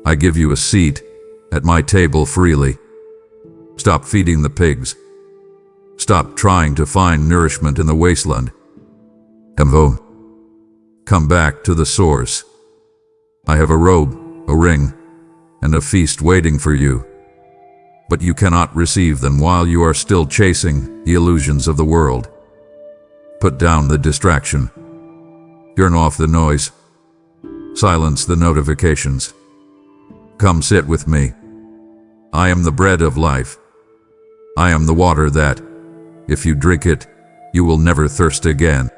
I give you a seat at my table freely. Stop feeding the pigs. Stop trying to find nourishment in the wasteland. Come home. Come back to the source. I have a robe, a ring, and a feast waiting for you. But you cannot receive them while you are still chasing the illusions of the world. Put down the distraction. Turn off the noise. Silence the notifications. Come sit with me. I am the bread of life. I am the water that, if you drink it, you will never thirst again.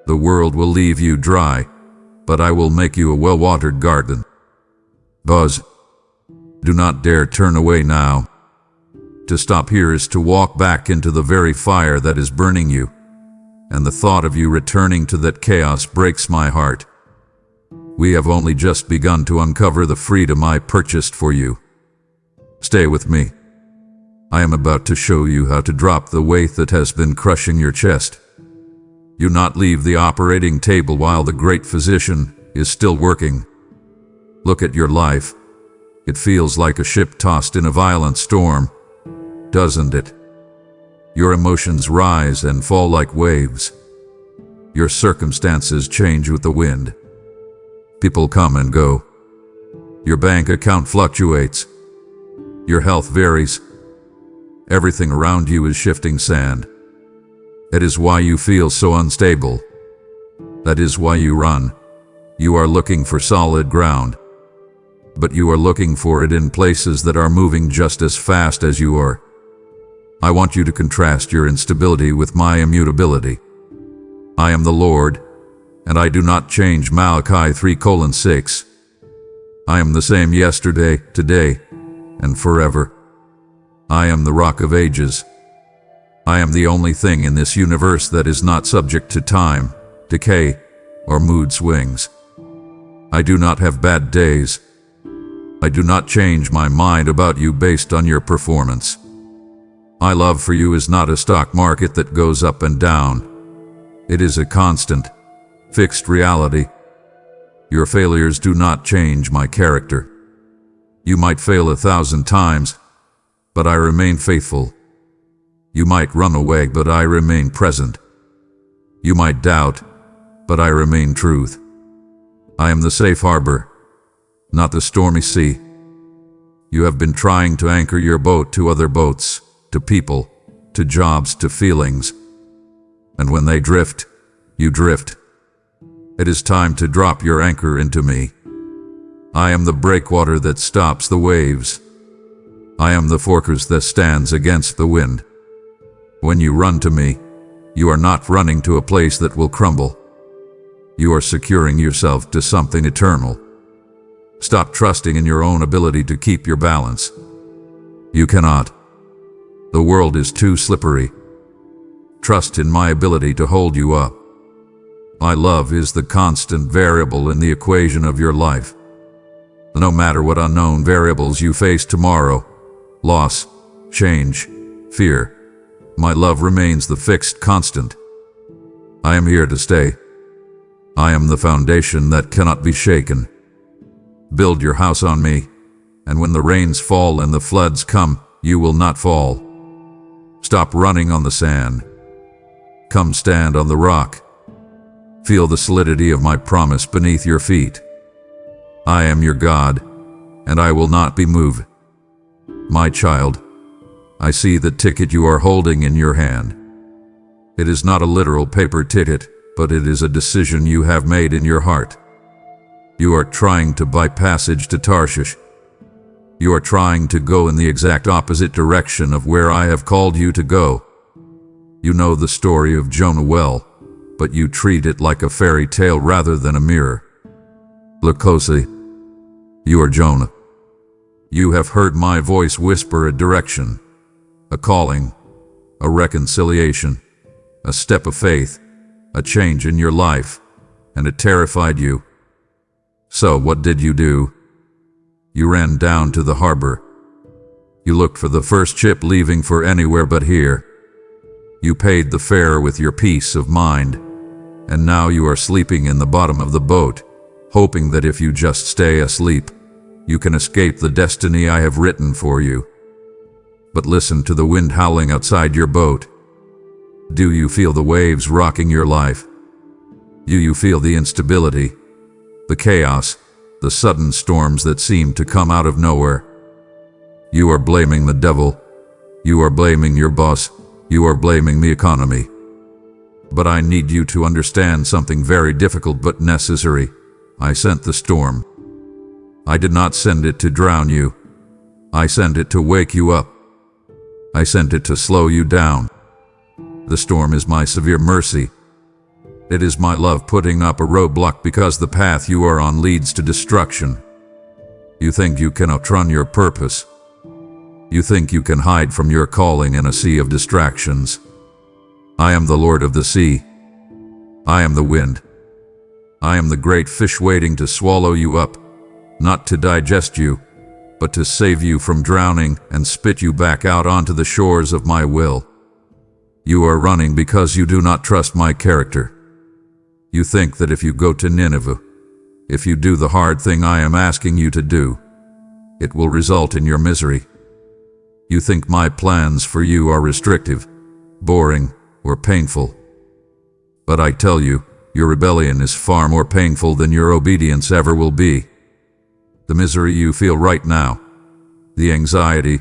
The world will leave you dry, but I will make you a well-watered garden. Buzz. Do not dare turn away now. To stop here is to walk back into the very fire that is burning you, and the thought of you returning to that chaos breaks my heart. We have only just begun to uncover the freedom I purchased for you. Stay with me. I am about to show you how to drop the weight that has been crushing your chest. You not leave the operating table while the great physician is still working. Look at your life. It feels like a ship tossed in a violent storm, doesn't it? Your emotions rise and fall like waves. Your circumstances change with the wind. People come and go. Your bank account fluctuates. Your health varies. Everything around you is shifting sand. That is why you feel so unstable. That is why you run. You are looking for solid ground. But you are looking for it in places that are moving just as fast as you are. I want you to contrast your instability with my immutability. I am the Lord, and I do not change. Malachi 3:6. I am the same yesterday, today, and forever. I am the rock of ages. I am the only thing in this universe that is not subject to time, decay, or mood swings. I do not have bad days. I do not change my mind about you based on your performance. My love for you is not a stock market that goes up and down. It is a constant, fixed reality. Your failures do not change my character. You might fail 1,000 times, but I remain faithful. You might run away, but I remain present. You might doubt, but I remain truth. I am the safe harbor, not the stormy sea. You have been trying to anchor your boat to other boats, to people, to jobs, to feelings. And when they drift, you drift. It is time to drop your anchor into me. I am the breakwater that stops the waves. I am the fortress that stands against the wind. When you run to me, you are not running to a place that will crumble. You are securing yourself to something eternal. Stop trusting in your own ability to keep your balance. You cannot. The world is too slippery. Trust in my ability to hold you up. My love is the constant variable in the equation of your life. No matter what unknown variables you face tomorrow, loss, change, fear, my love remains the fixed constant. I am here to stay. I am the foundation that cannot be shaken. Build your house on me, And when the rains fall and the floods come, you will not fall. Stop running on the sand. Come stand on the rock. Feel the solidity of my promise beneath your feet. I am your God, and I will not be moved. My child, I see the ticket you are holding in your hand. It is not a literal paper ticket, but it is a decision you have made in your heart. You are trying to buy passage to Tarshish. You are trying to go in the exact opposite direction of where I have called you to go. You know the story of Jonah well, but you treat it like a fairy tale rather than a mirror. Look closely. You are Jonah. You have heard my voice whisper a direction, a calling, a reconciliation, a step of faith, a change in your life, and it terrified you. So what did you do? You ran down to the harbor. You looked for the first ship leaving for anywhere but here. You paid the fare with your peace of mind, and now you are sleeping in the bottom of the boat, hoping that if you just stay asleep, you can escape the destiny I have written for you. But listen to the wind howling outside your boat. Do you feel the waves rocking your life? Do you feel the instability, the chaos, the sudden storms that seem to come out of nowhere? You are blaming the devil. You are blaming your boss. You are blaming the economy. But I need you to understand something very difficult but necessary. I sent the storm. I did not send it to drown you. I sent it to wake you up. I sent it to slow you down. The storm is my severe mercy. It is my love putting up a roadblock because the path you are on leads to destruction. You think you can outrun your purpose. You think you can hide from your calling in a sea of distractions. I am the Lord of the sea. I am the wind. I am the great fish waiting to swallow you up, not to digest you, but to save you from drowning and spit you back out onto the shores of my will. You are running because you do not trust my character. You think that if you go to Nineveh, if you do the hard thing I am asking you to do, it will result in your misery. You think my plans for you are restrictive, boring, or painful. But I tell you, your rebellion is far more painful than your obedience ever will be. The misery you feel right now, the anxiety,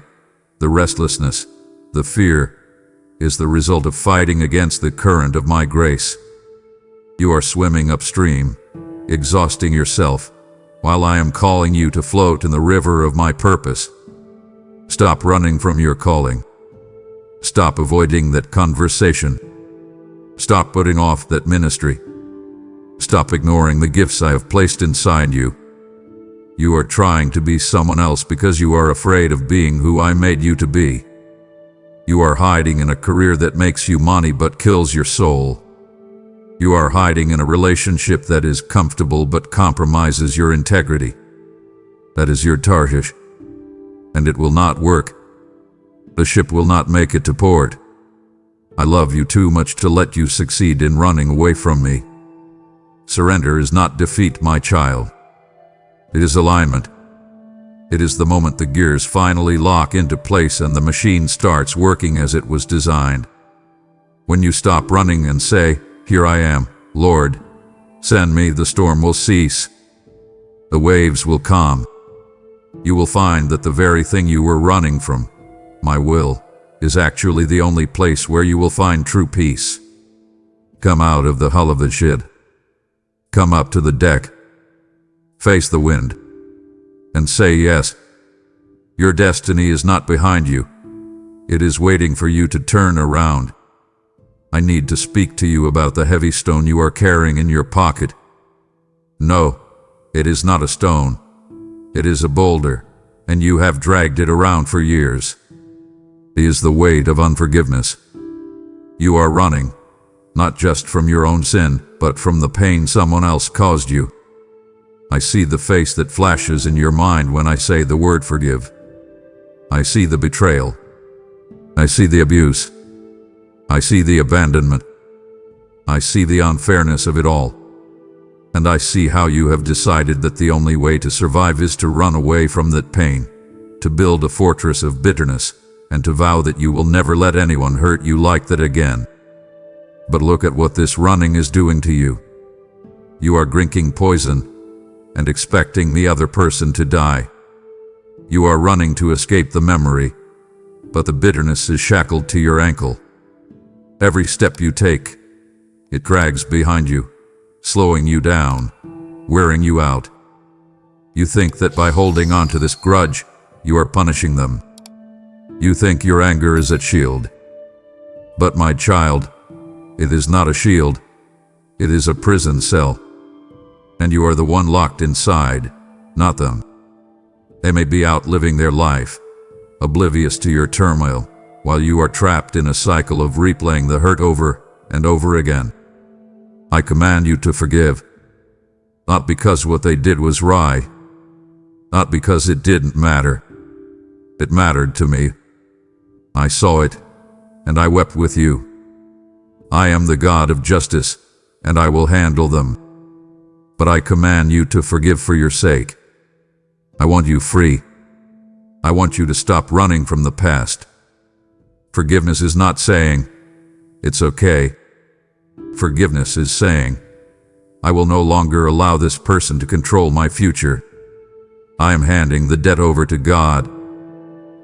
the restlessness, the fear, is the result of fighting against the current of my grace. You are swimming upstream, exhausting yourself, while I am calling you to float in the river of my purpose. Stop running from your calling. Stop avoiding that conversation. Stop putting off that ministry. Stop ignoring the gifts I have placed inside you. You are trying to be someone else because you are afraid of being who I made you to be. You are hiding in a career that makes you money but kills your soul. You are hiding in a relationship that is comfortable but compromises your integrity. That is your Tarshish, and it will not work. The ship will not make it to port. I love you too much to let you succeed in running away from me. Surrender is not defeat, my child. It is alignment. It is the moment the gears finally lock into place and the machine starts working as it was designed. When you stop running and say, "Here I am, Lord, send me," the storm will cease. The waves will calm. You will find that the very thing you were running from, my will, is actually the only place where you will find true peace. Come out of the hull of the ship. Come up to the deck. Face the wind. And say yes. Your destiny is not behind you. It is waiting for you to turn around. I need to speak to you about the heavy stone you are carrying in your pocket. No, it is not a stone. It is a boulder, and you have dragged it around for years. It is the weight of unforgiveness. You are running, not just from your own sin, but from the pain someone else caused you. I see the face that flashes in your mind when I say the word forgive. I see the betrayal. I see the abuse. I see the abandonment. I see the unfairness of it all. And I see how you have decided that the only way to survive is to run away from that pain. to build a fortress of bitterness, and to vow that you will never let anyone hurt you like that again. But look at what this running is doing to you. You are drinking poison and expecting the other person to die. You are running to escape the memory, but the bitterness is shackled to your ankle. Every step you take, it drags behind you, slowing you down, wearing you out. You think that by holding on to this grudge, you are punishing them. You think your anger is a shield. But my child, it is not a shield. It is a prison cell. And you are the one locked inside, not them. They may be out living their life, oblivious to your turmoil, while you are trapped in a cycle of replaying the hurt over and over again. I command you to forgive, not because what they did was right, not because it didn't matter. It mattered to me. I saw it, and I wept with you. I am the God of justice, and I will handle them. But I command you to forgive for your sake. I want you free. I want you to stop running from the past. Forgiveness is not saying, "It's okay." Forgiveness is saying, "I will no longer allow this person to control my future. I am handing the debt over to God."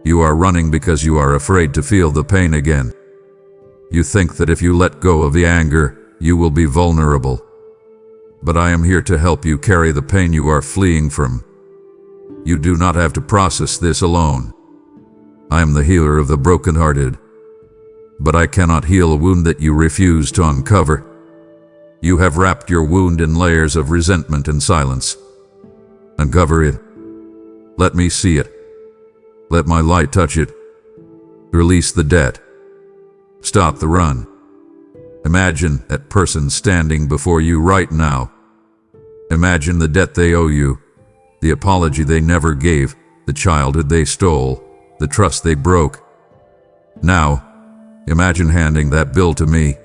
You are running because you are afraid to feel the pain again. You think that if you let go of the anger, you will be vulnerable. But I am here to help you carry the pain you are fleeing from. You do not have to process this alone. I am the healer of the brokenhearted. But I cannot heal a wound that you refuse to uncover. You have wrapped your wound in layers of resentment and silence. Uncover it. Let me see it. Let my light touch it. Release the debt. Stop the run. Imagine that person standing before you right now. Imagine the debt they owe you, the apology they never gave, the childhood they stole, the trust they broke. Now, imagine handing that bill to me.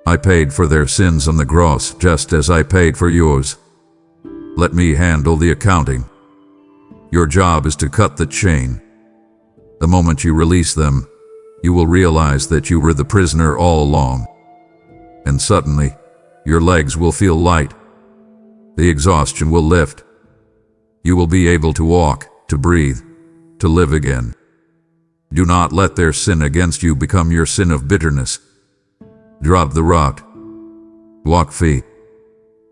I paid for their sins on the cross just as I paid for yours. Let me handle the accounting. Your job is to cut the chain. The moment you release them, you will realize that you were the prisoner all along. And suddenly, your legs will feel light. The exhaustion will lift. You will be able to walk, to breathe, to live again. Do not let their sin against you become your sin of bitterness. Drop the rock. Walk feet.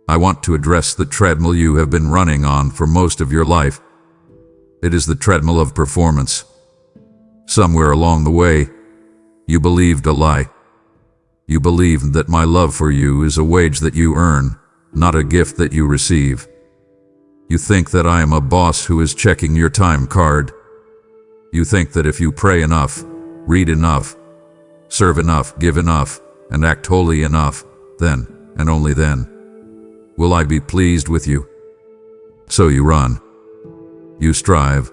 I want to address the treadmill you have been running on for most of your life. It is the treadmill of performance. Somewhere along the way, you believed a lie. You believed that my love for you is a wage that you earn, not a gift that you receive. You think that I am a boss who is checking your time card. You think that if you pray enough, read enough, serve enough, give enough, and act holy enough, then, and only then, will I be pleased with you. So you run. You strive.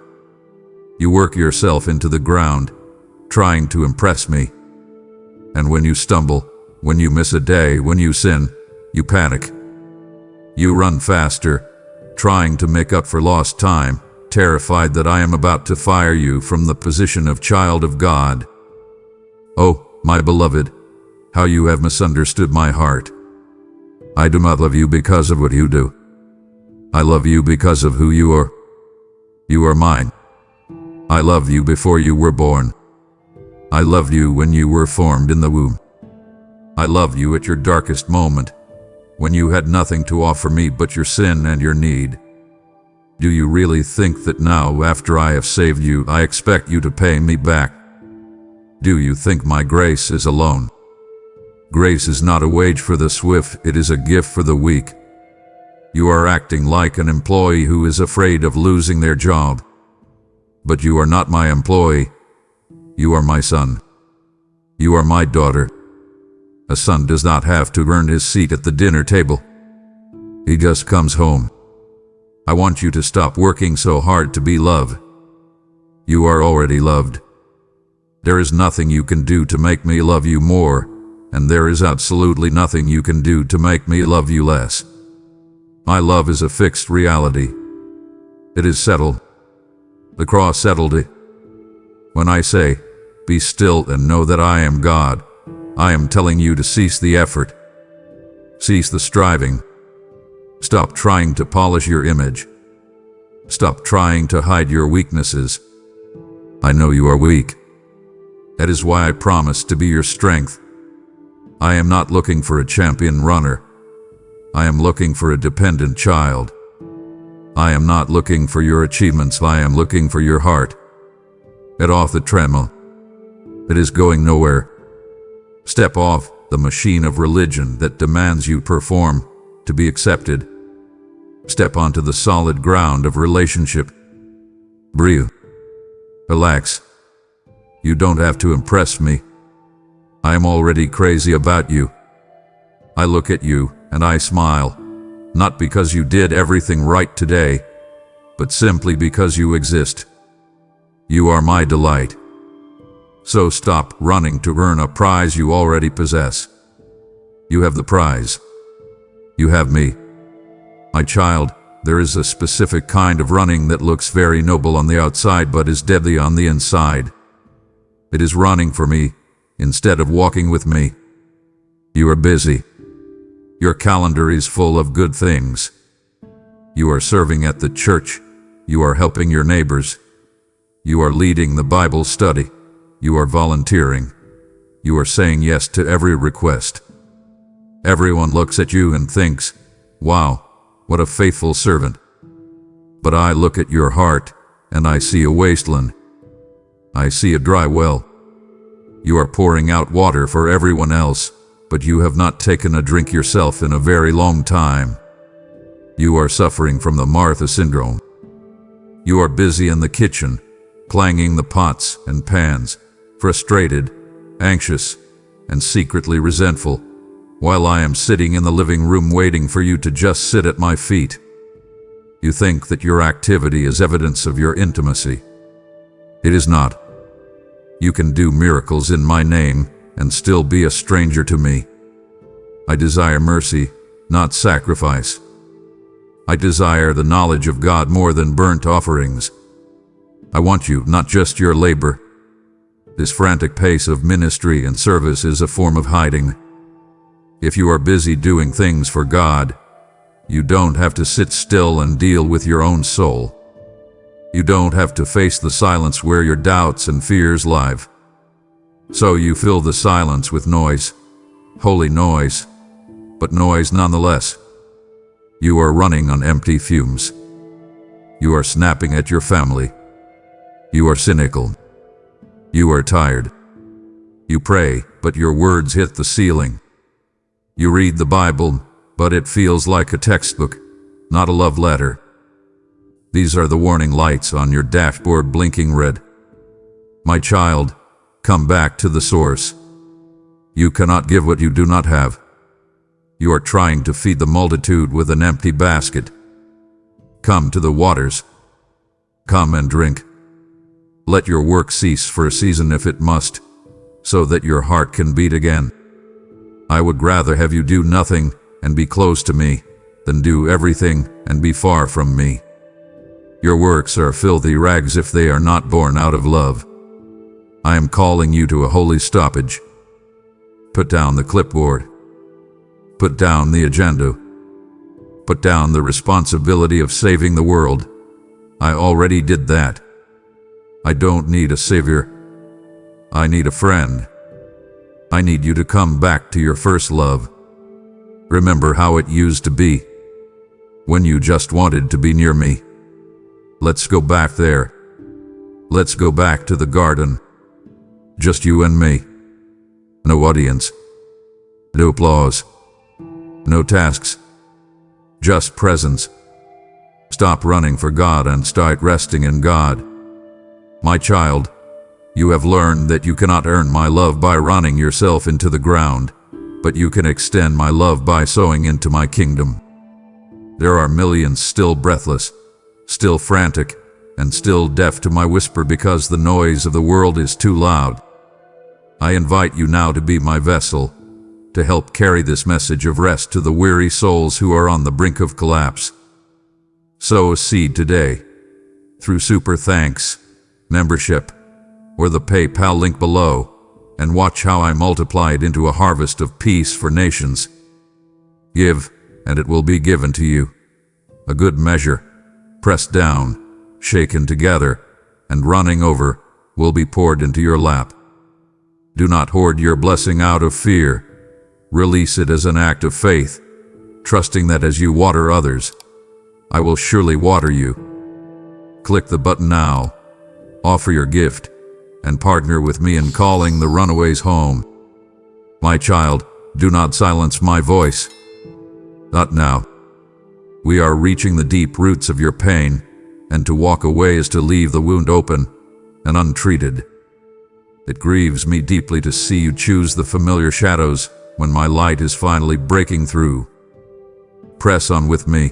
You work yourself into the ground, trying to impress me. And when you stumble, when you miss a day, when you sin, you panic. You run faster, trying to make up for lost time, terrified that I am about to fire you from the position of child of God. Oh, my beloved, how you have misunderstood my heart. I do not love you because of what you do. I love you because of who you are. You are mine. I loved you before you were born. I loved you when you were formed in the womb. I loved you at your darkest moment, when you had nothing to offer me but your sin and your need. Do you really think that now, after I have saved you, I expect you to pay me back? Do you think my grace is a loan? Grace is not a wage for the swift, it is a gift for the weak. You are acting like an employee who is afraid of losing their job. But you are not my employee. You are my son. You are my daughter. A son does not have to earn his seat at the dinner table. He just comes home. I want you to stop working so hard to be loved. You are already loved. There is nothing you can do to make me love you more, and there is absolutely nothing you can do to make me love you less. My love is a fixed reality. It is settled. The cross settled it. When I say, "Be still and know that I am God," I am telling you to cease the effort. Cease the striving. Stop trying to polish your image. Stop trying to hide your weaknesses. I know you are weak. That is why I promise to be your strength. I am not looking for a champion runner. I am looking for a dependent child. I am not looking for your achievements. I am looking for your heart. Get off the treadmill. It is going nowhere. Step off the machine of religion that demands you perform to be accepted. Step onto the solid ground of relationship. Breathe. Relax. You don't have to impress me. I am already crazy about you. I look at you and I smile, not because you did everything right today, but simply because you exist. You are my delight. So stop running to earn a prize you already possess. You have the prize. You have me. My child, there is a specific kind of running that looks very noble on the outside but is deadly on the inside. It is running for me instead of walking with me. You are busy. Your calendar is full of good things. You are serving at the church. You are helping your neighbors. You are leading the Bible study. You are volunteering. You are saying yes to every request. Everyone looks at you and thinks, "Wow, what a faithful servant." But I look at your heart and I see a wasteland. I see a dry well. You are pouring out water for everyone else, but you have not taken a drink yourself in a very long time. You are suffering from the Martha syndrome. You are busy in the kitchen, clanging the pots and pans, frustrated, anxious, and secretly resentful, while I am sitting in the living room waiting for you to just sit at my feet. You think that your activity is evidence of your intimacy. It is not. You can do miracles in my name and still be a stranger to me. I desire mercy, not sacrifice. I desire the knowledge of God more than burnt offerings. I want you, not just your labor. This frantic pace of ministry and service is a form of hiding. If you are busy doing things for God, you don't have to sit still and deal with your own soul. You don't have to face the silence where your doubts and fears live. So you fill the silence with noise, holy noise, but noise nonetheless. You are running on empty fumes. You are snapping at your family. You are cynical. You are tired. You pray, but your words hit the ceiling. You read the Bible, but it feels like a textbook, not a love letter. These are the warning lights on your dashboard blinking red. My child, come back to the source. You cannot give what you do not have. You are trying to feed the multitude with an empty basket. Come to the waters. Come and drink. Let your work cease for a season if it must, so that your heart can beat again. I would rather have you do nothing and be close to me than do everything and be far from me. Your works are filthy rags if they are not born out of love. I am calling you to a holy stoppage. Put down the clipboard. Put down the agenda. Put down the responsibility of saving the world. I already did that. I don't need a savior. I need a friend. I need you to come back to your first love. Remember how it used to be, when you just wanted to be near me. Let's go back there. Let's go back to the garden. Just you and me. No audience. No applause. No tasks. Just presence. Stop running for God and start resting in God. My child, you have learned that you cannot earn my love by running yourself into the ground, but you can extend my love by sowing into my kingdom. There are millions still breathless, still frantic, and still deaf to my whisper because the noise of the world is too loud. I invite you now to be my vessel, to help carry this message of rest to the weary souls who are on the brink of collapse. Sow a seed today. through Super Thanks, membership, or the PayPal link below, and watch how I multiply it into a harvest of peace for nations. Give, and it will be given to you. A good measure, pressed down, shaken together, and running over, will be poured into your lap. Do not hoard your blessing out of fear. Release it as an act of faith, trusting that as you water others, I will surely water you. Click the button now, offer your gift, and partner with me in calling the runaways home. My child, do not silence my voice. Not now. We are reaching the deep roots of your pain, and to walk away is to leave the wound open and untreated. It grieves me deeply to see you choose the familiar shadows when my light is finally breaking through. Press on with me.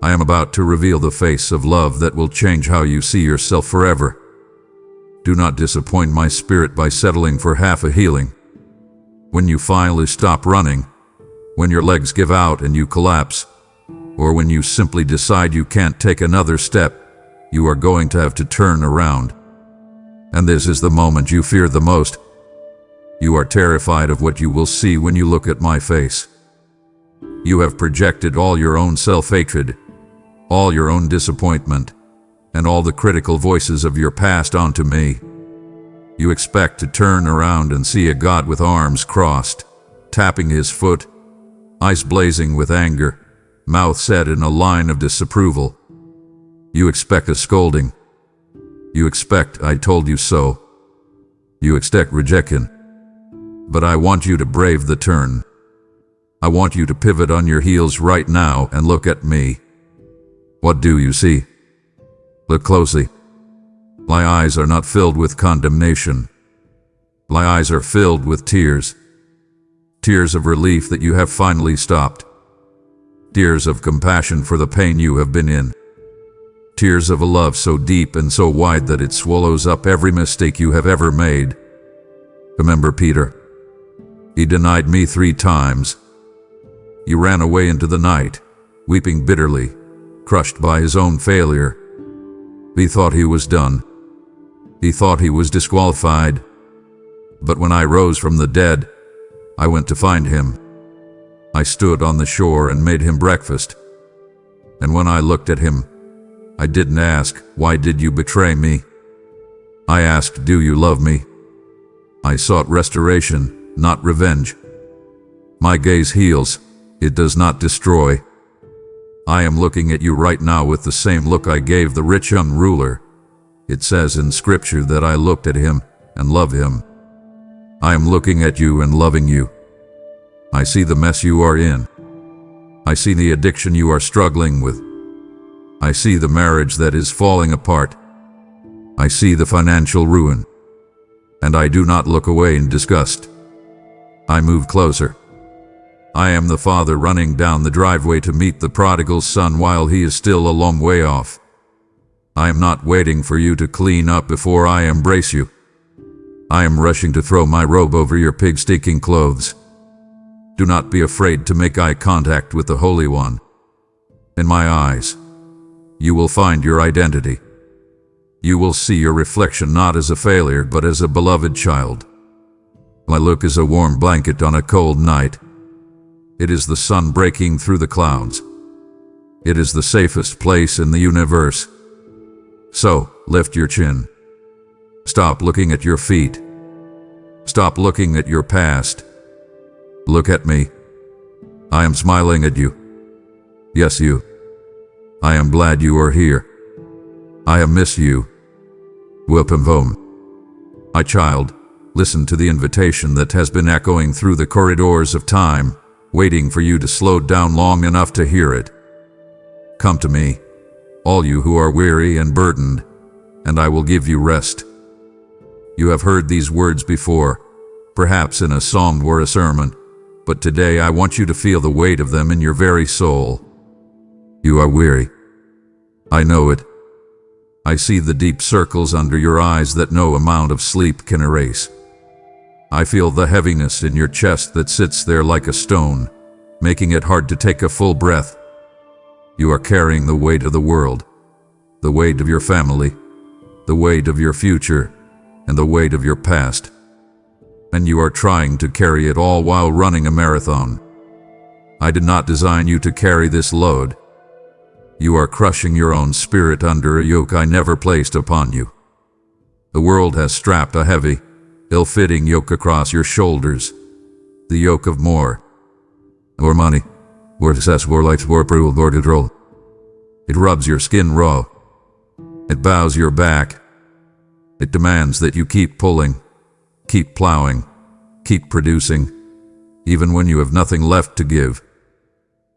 I am about to reveal the face of love that will change how you see yourself forever. Do not disappoint my spirit by settling for half a healing. When you finally stop running, when your legs give out and you collapse, or when you simply decide you can't take another step, you are going to have to turn around. And this is the moment you fear the most. You are terrified of what you will see when you look at my face. You have projected all your own self-hatred, all your own disappointment, and all the critical voices of your past onto me. You expect to turn around and see a God with arms crossed, tapping his foot, eyes blazing with anger, mouth set in a line of disapproval. You expect a scolding. You expect "I told you so." You expect rejection. But I want you to brave the turn. I want you to pivot on your heels right now and look at me. What do you see? Look closely. My eyes are not filled with condemnation. My eyes are filled with tears. Tears of relief that you have finally stopped. Tears of compassion for the pain you have been in. Tears of a love so deep and so wide that it swallows up every mistake you have ever made. Remember Peter? He denied me 3 times. He ran away into the night, weeping bitterly, crushed by his own failure. He thought he was done. He thought he was disqualified. But when I rose from the dead, I went to find him. I stood on the shore and made him breakfast. And when I looked at him, I didn't ask, "Why did you betray me?" I asked, "Do you love me?" I sought restoration, not revenge. My gaze heals, it does not destroy. I am looking at you right now with the same look I gave the rich young ruler. It says in Scripture that I looked at him and loved him. I am looking at you and loving you. I see the mess you are in. I see the addiction you are struggling with. I see the marriage that is falling apart. I see the financial ruin. And I do not look away in disgust. I move closer. I am the father running down the driveway to meet the prodigal son while he is still a long way off. I am not waiting for you to clean up before I embrace you. I am rushing to throw my robe over your pig-stinking clothes. Do not be afraid to make eye contact with the Holy One. In my eyes, you will find your identity. You will see your reflection not as a failure but as a beloved child. My look is a warm blanket on a cold night. It is the sun breaking through the clouds. It is the safest place in the universe. So, lift your chin. Stop looking at your feet. Stop looking at your past. Look at me. I am smiling at you. Yes, you. I am glad you are here. I have missed you. Welcome home. My child, listen to the invitation that has been echoing through the corridors of time, waiting for you to slow down long enough to hear it. Come to me, all you who are weary and burdened, and I will give you rest. You have heard these words before, perhaps in a song or a sermon, but today I want you to feel the weight of them in your very soul. You are weary. I know it. I see the deep circles under your eyes that no amount of sleep can erase. I feel the heaviness in your chest that sits there like a stone, making it hard to take a full breath. You are carrying the weight of the the weight of your family, the weight of your future, and the weight of your past. And you are trying to carry it all while running a marathon. I did not design you to carry this load. You are crushing your own spirit under a yoke I never placed upon you. The world has strapped a heavy, ill-fitting yoke across your shoulders. The yoke of more money, more success, more life, more approval, more control. It rubs your skin raw. It bows your back. It demands that you keep pulling, keep plowing, keep producing, even when you have nothing left to give.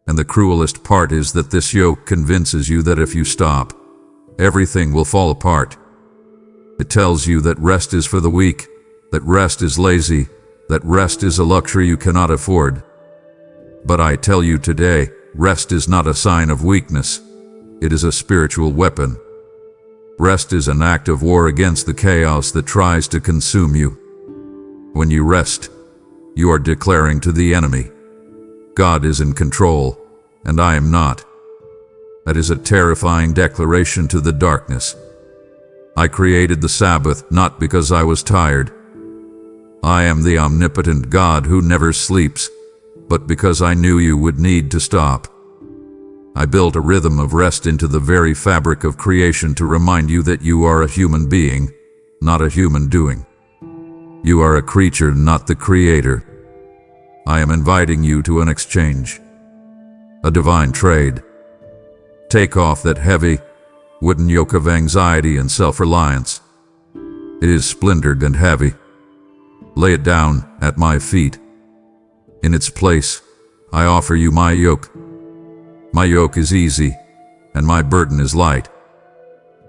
And the cruelest part is that this yoke convinces you that if you stop, everything will fall apart. It tells you that rest is for the weak, that rest is lazy, that rest is a luxury you cannot afford. But I tell you today, rest is not a sign of weakness. It is a spiritual weapon. Rest is an act of war against the chaos that tries to consume you. When you rest, you are declaring to the enemy, God is in control, and I am not. That is a terrifying declaration to the darkness. I created the Sabbath not because I was tired. I am the omnipotent God who never sleeps, but because I knew you would need to stop. I built a rhythm of rest into the very fabric of creation to remind you that you are a human being, not a human doing. You are a creature, not the creator. I am inviting you to an exchange, a divine trade. Take off that heavy, wooden yoke of anxiety and self-reliance. It is splintered and heavy. Lay it down at my feet. In its place, I offer you my yoke. My yoke is easy, and my burden is light.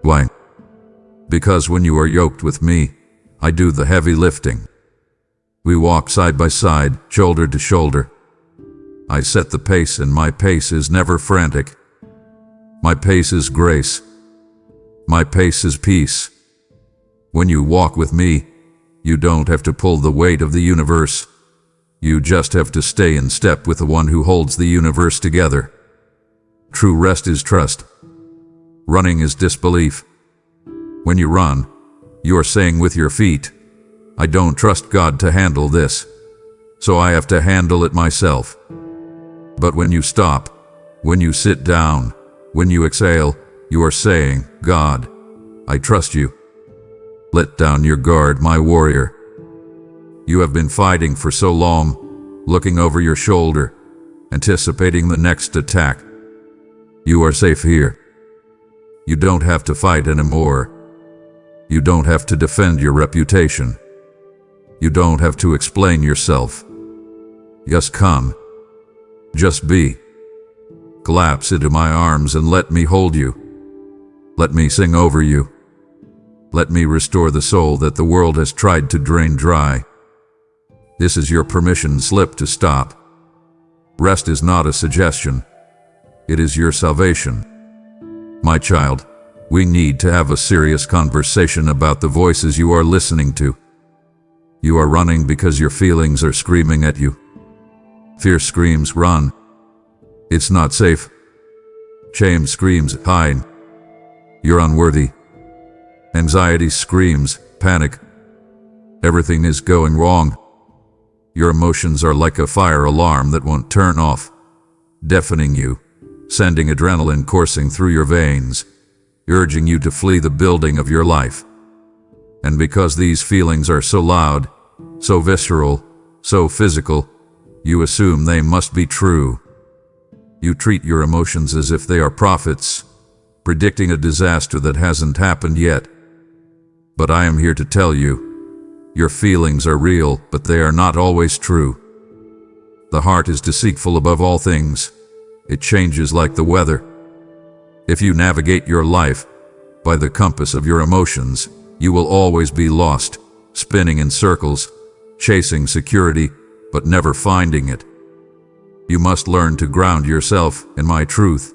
Why? Because when you are yoked with me, I do the heavy lifting. We walk side by side, shoulder to shoulder. I set the pace, and my pace is never frantic. My pace is grace. My pace is peace. When you walk with me, you don't have to pull the weight of the universe. You just have to stay in step with the one who holds the universe together. True rest is trust. Running is disbelief. When you run, you are saying with your feet, I don't trust God to handle this, so I have to handle it myself. But when you stop, when you sit down, when you exhale, you are saying, God, I trust you. Let down your guard, my warrior. You have been fighting for so long, looking over your shoulder, anticipating the next attack. You are safe here. You don't have to fight anymore. You don't have to defend your reputation. You don't have to explain yourself. Just come. Just be. Collapse into my arms and let me hold you. Let me sing over you. Let me restore the soul that the world has tried to drain dry. This is your permission slip to stop. Rest is not a suggestion. It is your salvation. My child, we need to have a serious conversation about the voices you are listening to. You are running because your feelings are screaming at you. Fear screams, run. It's not safe. Shame screams, hide. You're unworthy. Anxiety screams, panic. Everything is going wrong. Your emotions are like a fire alarm that won't turn off, deafening you, sending adrenaline coursing through your veins, urging you to flee the building of your life. And because these feelings are so loud, so visceral, so physical, you assume they must be true. You treat your emotions as if they are prophets, predicting a disaster that hasn't happened yet. But I am here to tell you, your feelings are real, but they are not always true. The heart is deceitful above all things. It changes like the weather. If you navigate your life by the compass of your emotions, you will always be lost, spinning in circles, chasing security, but never finding it. You must learn to ground yourself in my truth,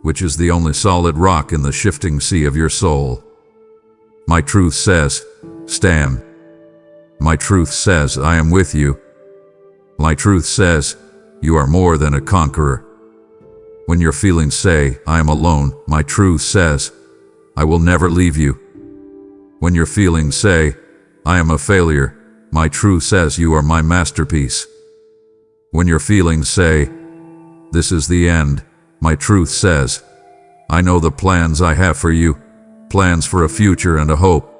which is the only solid rock in the shifting sea of your soul. My truth says, stand. My truth says, I am with you. My truth says, you are more than a conqueror. When your feelings say, I am alone, my truth says, I will never leave you. When your feelings say, I am a failure, my truth says you are my masterpiece. When your feelings say, this is the end, my truth says, I know the plans I have for you, plans for a future and a hope.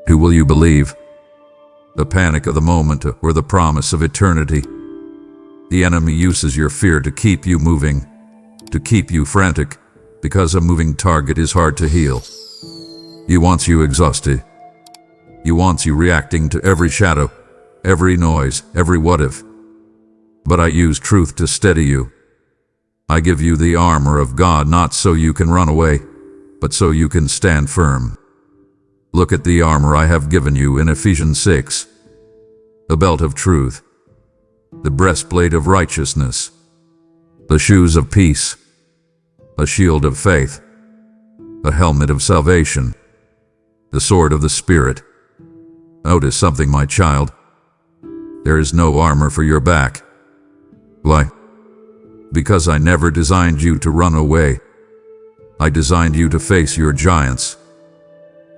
Who will you believe? The panic of the moment or the promise of eternity? The enemy uses your fear to keep you moving, to keep you frantic, because a moving target is hard to heal. He wants you exhausted. He wants you reacting to every shadow, every noise, every what if. But I use truth to steady you. I give you the armor of God not so you can run away, but so you can stand firm. Look at the armor I have given you in Ephesians 6. The belt of truth, the breastplate of righteousness, the shoes of peace, a shield of faith, a helmet of salvation, the sword of the Spirit. Notice something, my child. There is no armor for your back. Why? Because I never designed you to run away. I designed you to face your giants.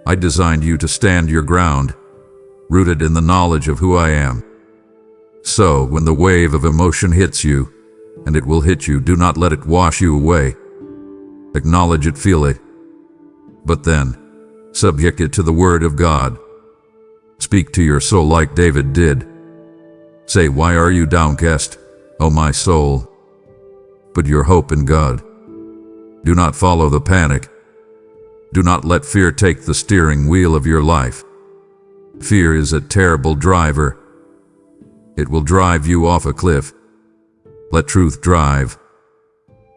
I designed you to stand your ground, rooted in the knowledge of who I am. So, when the wave of emotion hits you, and it will hit you, do not let it wash you away. Acknowledge it, feel it. But then, subject it to the Word of God. Speak to your soul like David did. Say, why are you downcast, O my soul? Put your hope in God. Do not follow the panic. Do not let fear take the steering wheel of your life. Fear is a terrible driver. It will drive you off a cliff. Let truth drive.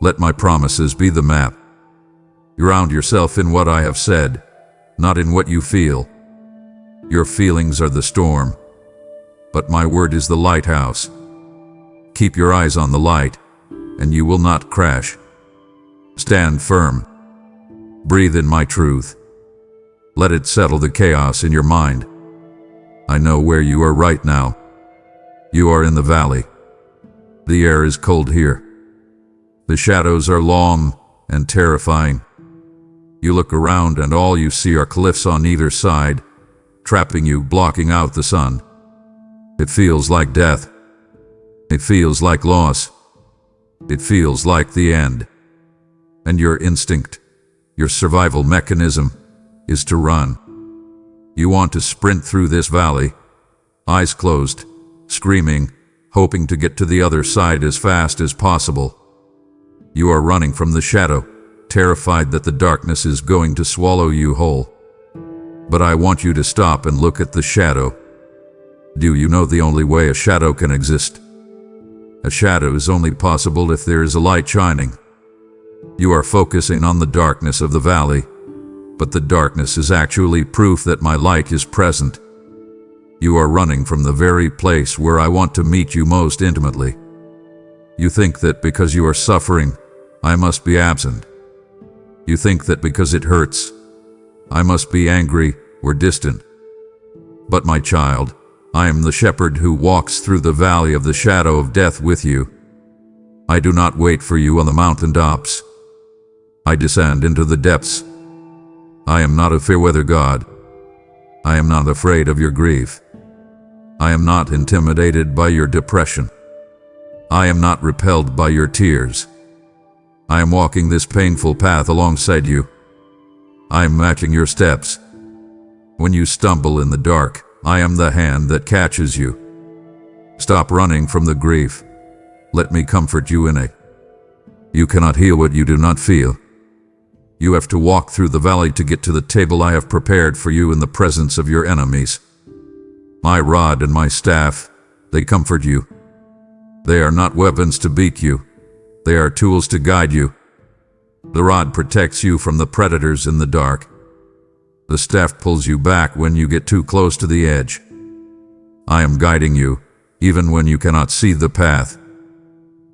Let my promises be the map. Ground yourself in what I have said, not in what you feel. Your feelings are the storm, but my word is the lighthouse. Keep your eyes on the light, and you will not crash. Stand firm. Breathe in my truth. Let it settle the chaos in your mind. I know where you are right now. You are in the valley. The air is cold here. The shadows are long and terrifying. You look around and all you see are cliffs on either side, trapping you, blocking out the sun. It feels like death. It feels like loss. It feels like the end. And your instinct, your survival mechanism, is to run. You want to sprint through this valley, eyes closed, screaming, hoping to get to the other side as fast as possible. You are running from the shadow, terrified that the darkness is going to swallow you whole. But I want you to stop and look at the shadow. Do you know the only way a shadow can exist? A shadow is only possible if there is a light shining. You are focusing on the darkness of the valley, but the darkness is actually proof that my light is present. You are running from the very place where I want to meet you most intimately. You think that because you are suffering, I must be absent. You think that because it hurts, I must be angry or distant. But my child, I am the shepherd who walks through the valley of the shadow of death with you. I do not wait for you on the mountaintops. I descend into the depths. I am not a fair-weather God. I am not afraid of your grief. I am not intimidated by your depression. I am not repelled by your tears. I am walking this painful path alongside you. I am matching your steps. When you stumble in the dark, I am the hand that catches you. Stop running from the grief. Let me comfort you in it. You cannot heal what you do not feel. You have to walk through the valley to get to the table I have prepared for you in the presence of your enemies. My rod and my staff, they comfort you. They are not weapons to beat you. They are tools to guide you. The rod protects you from the predators in the dark. The staff pulls you back when you get too close to the edge. I am guiding you, even when you cannot see the path.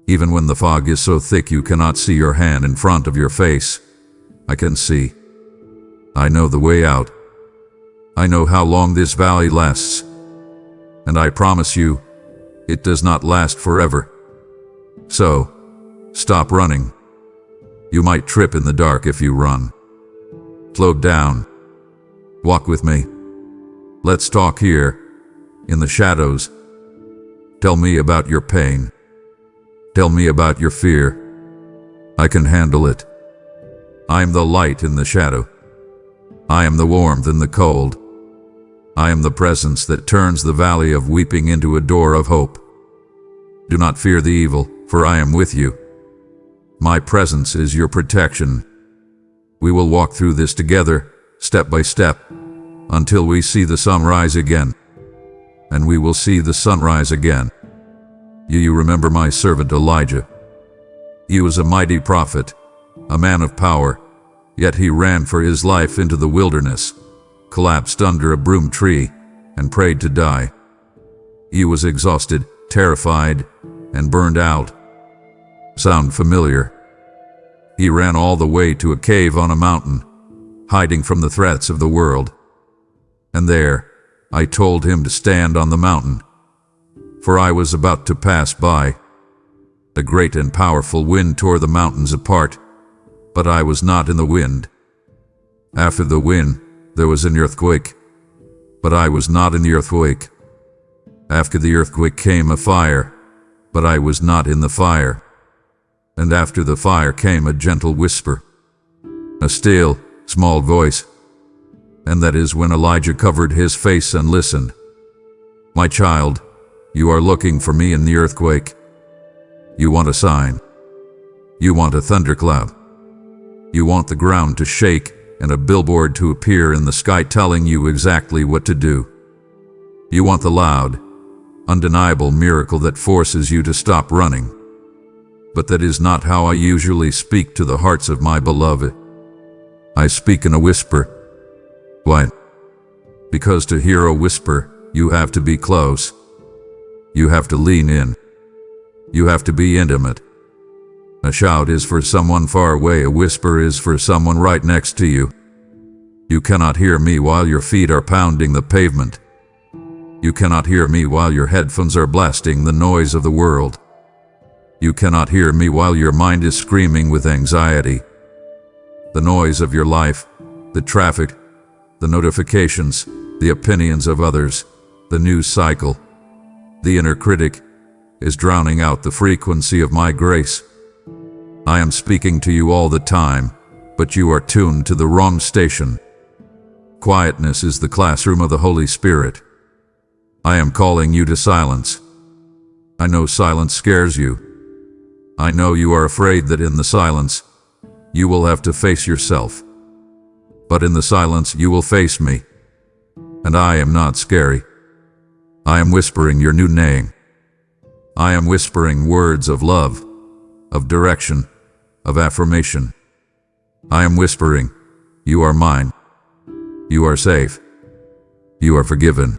Even when the fog is so thick you cannot see your hand in front of your face. I can see. I know the way out. I know how long this valley lasts. And I promise you, it does not last forever. So, stop running. You might trip in the dark if you run. Slow down. Walk with me. Let's talk here, in the shadows. Tell me about your pain. Tell me about your fear. I can handle it. I am the light in the shadow. I am the warmth in the cold. I am the presence that turns the valley of weeping into a door of hope. Do not fear the evil, for I am with you. My presence is your protection. We will walk through this together, step by step, until we see the sun rise again. And we will see the sunrise again. You remember my servant Elijah. He was a mighty prophet, a man of power, yet he ran for his life into the wilderness, collapsed under a broom tree, and prayed to die. He was exhausted, terrified, and burned out. Sound familiar? He ran all the way to a cave on a mountain, hiding from the threats of the world. And there, I told him to stand on the mountain, for I was about to pass by. A great and powerful wind tore the mountains apart, but I was not in the wind. After the wind, there was an earthquake, but I was not in the earthquake. After the earthquake came a fire, but I was not in the fire. And after the fire came a gentle whisper, a still, small voice. And that is when Elijah covered his face and listened. My child, you are looking for me in the earthquake. You want a sign. You want a thundercloud. You want the ground to shake and a billboard to appear in the sky telling you exactly what to do. You want the loud, undeniable miracle that forces you to stop running. But that is not how I usually speak to the hearts of my beloved. I speak in a whisper. Why? Because to hear a whisper, you have to be close. You have to lean in. You have to be intimate. A shout is for someone far away, a whisper is for someone right next to you. You cannot hear me while your feet are pounding the pavement. You cannot hear me while your headphones are blasting the noise of the world. You cannot hear me while your mind is screaming with anxiety. The noise of your life, the traffic, the notifications, the opinions of others, the news cycle, the inner critic, is drowning out the frequency of my grace. I am speaking to you all the time, but you are tuned to the wrong station. Quietness is the classroom of the Holy Spirit. I am calling you to silence. I know silence scares you. I know you are afraid that in the silence, you will have to face yourself. But in the silence, you will face me. And I am not scary. I am whispering your new name. I am whispering words of love, of direction, of affirmation. I am whispering, you are mine. You are safe. You are forgiven.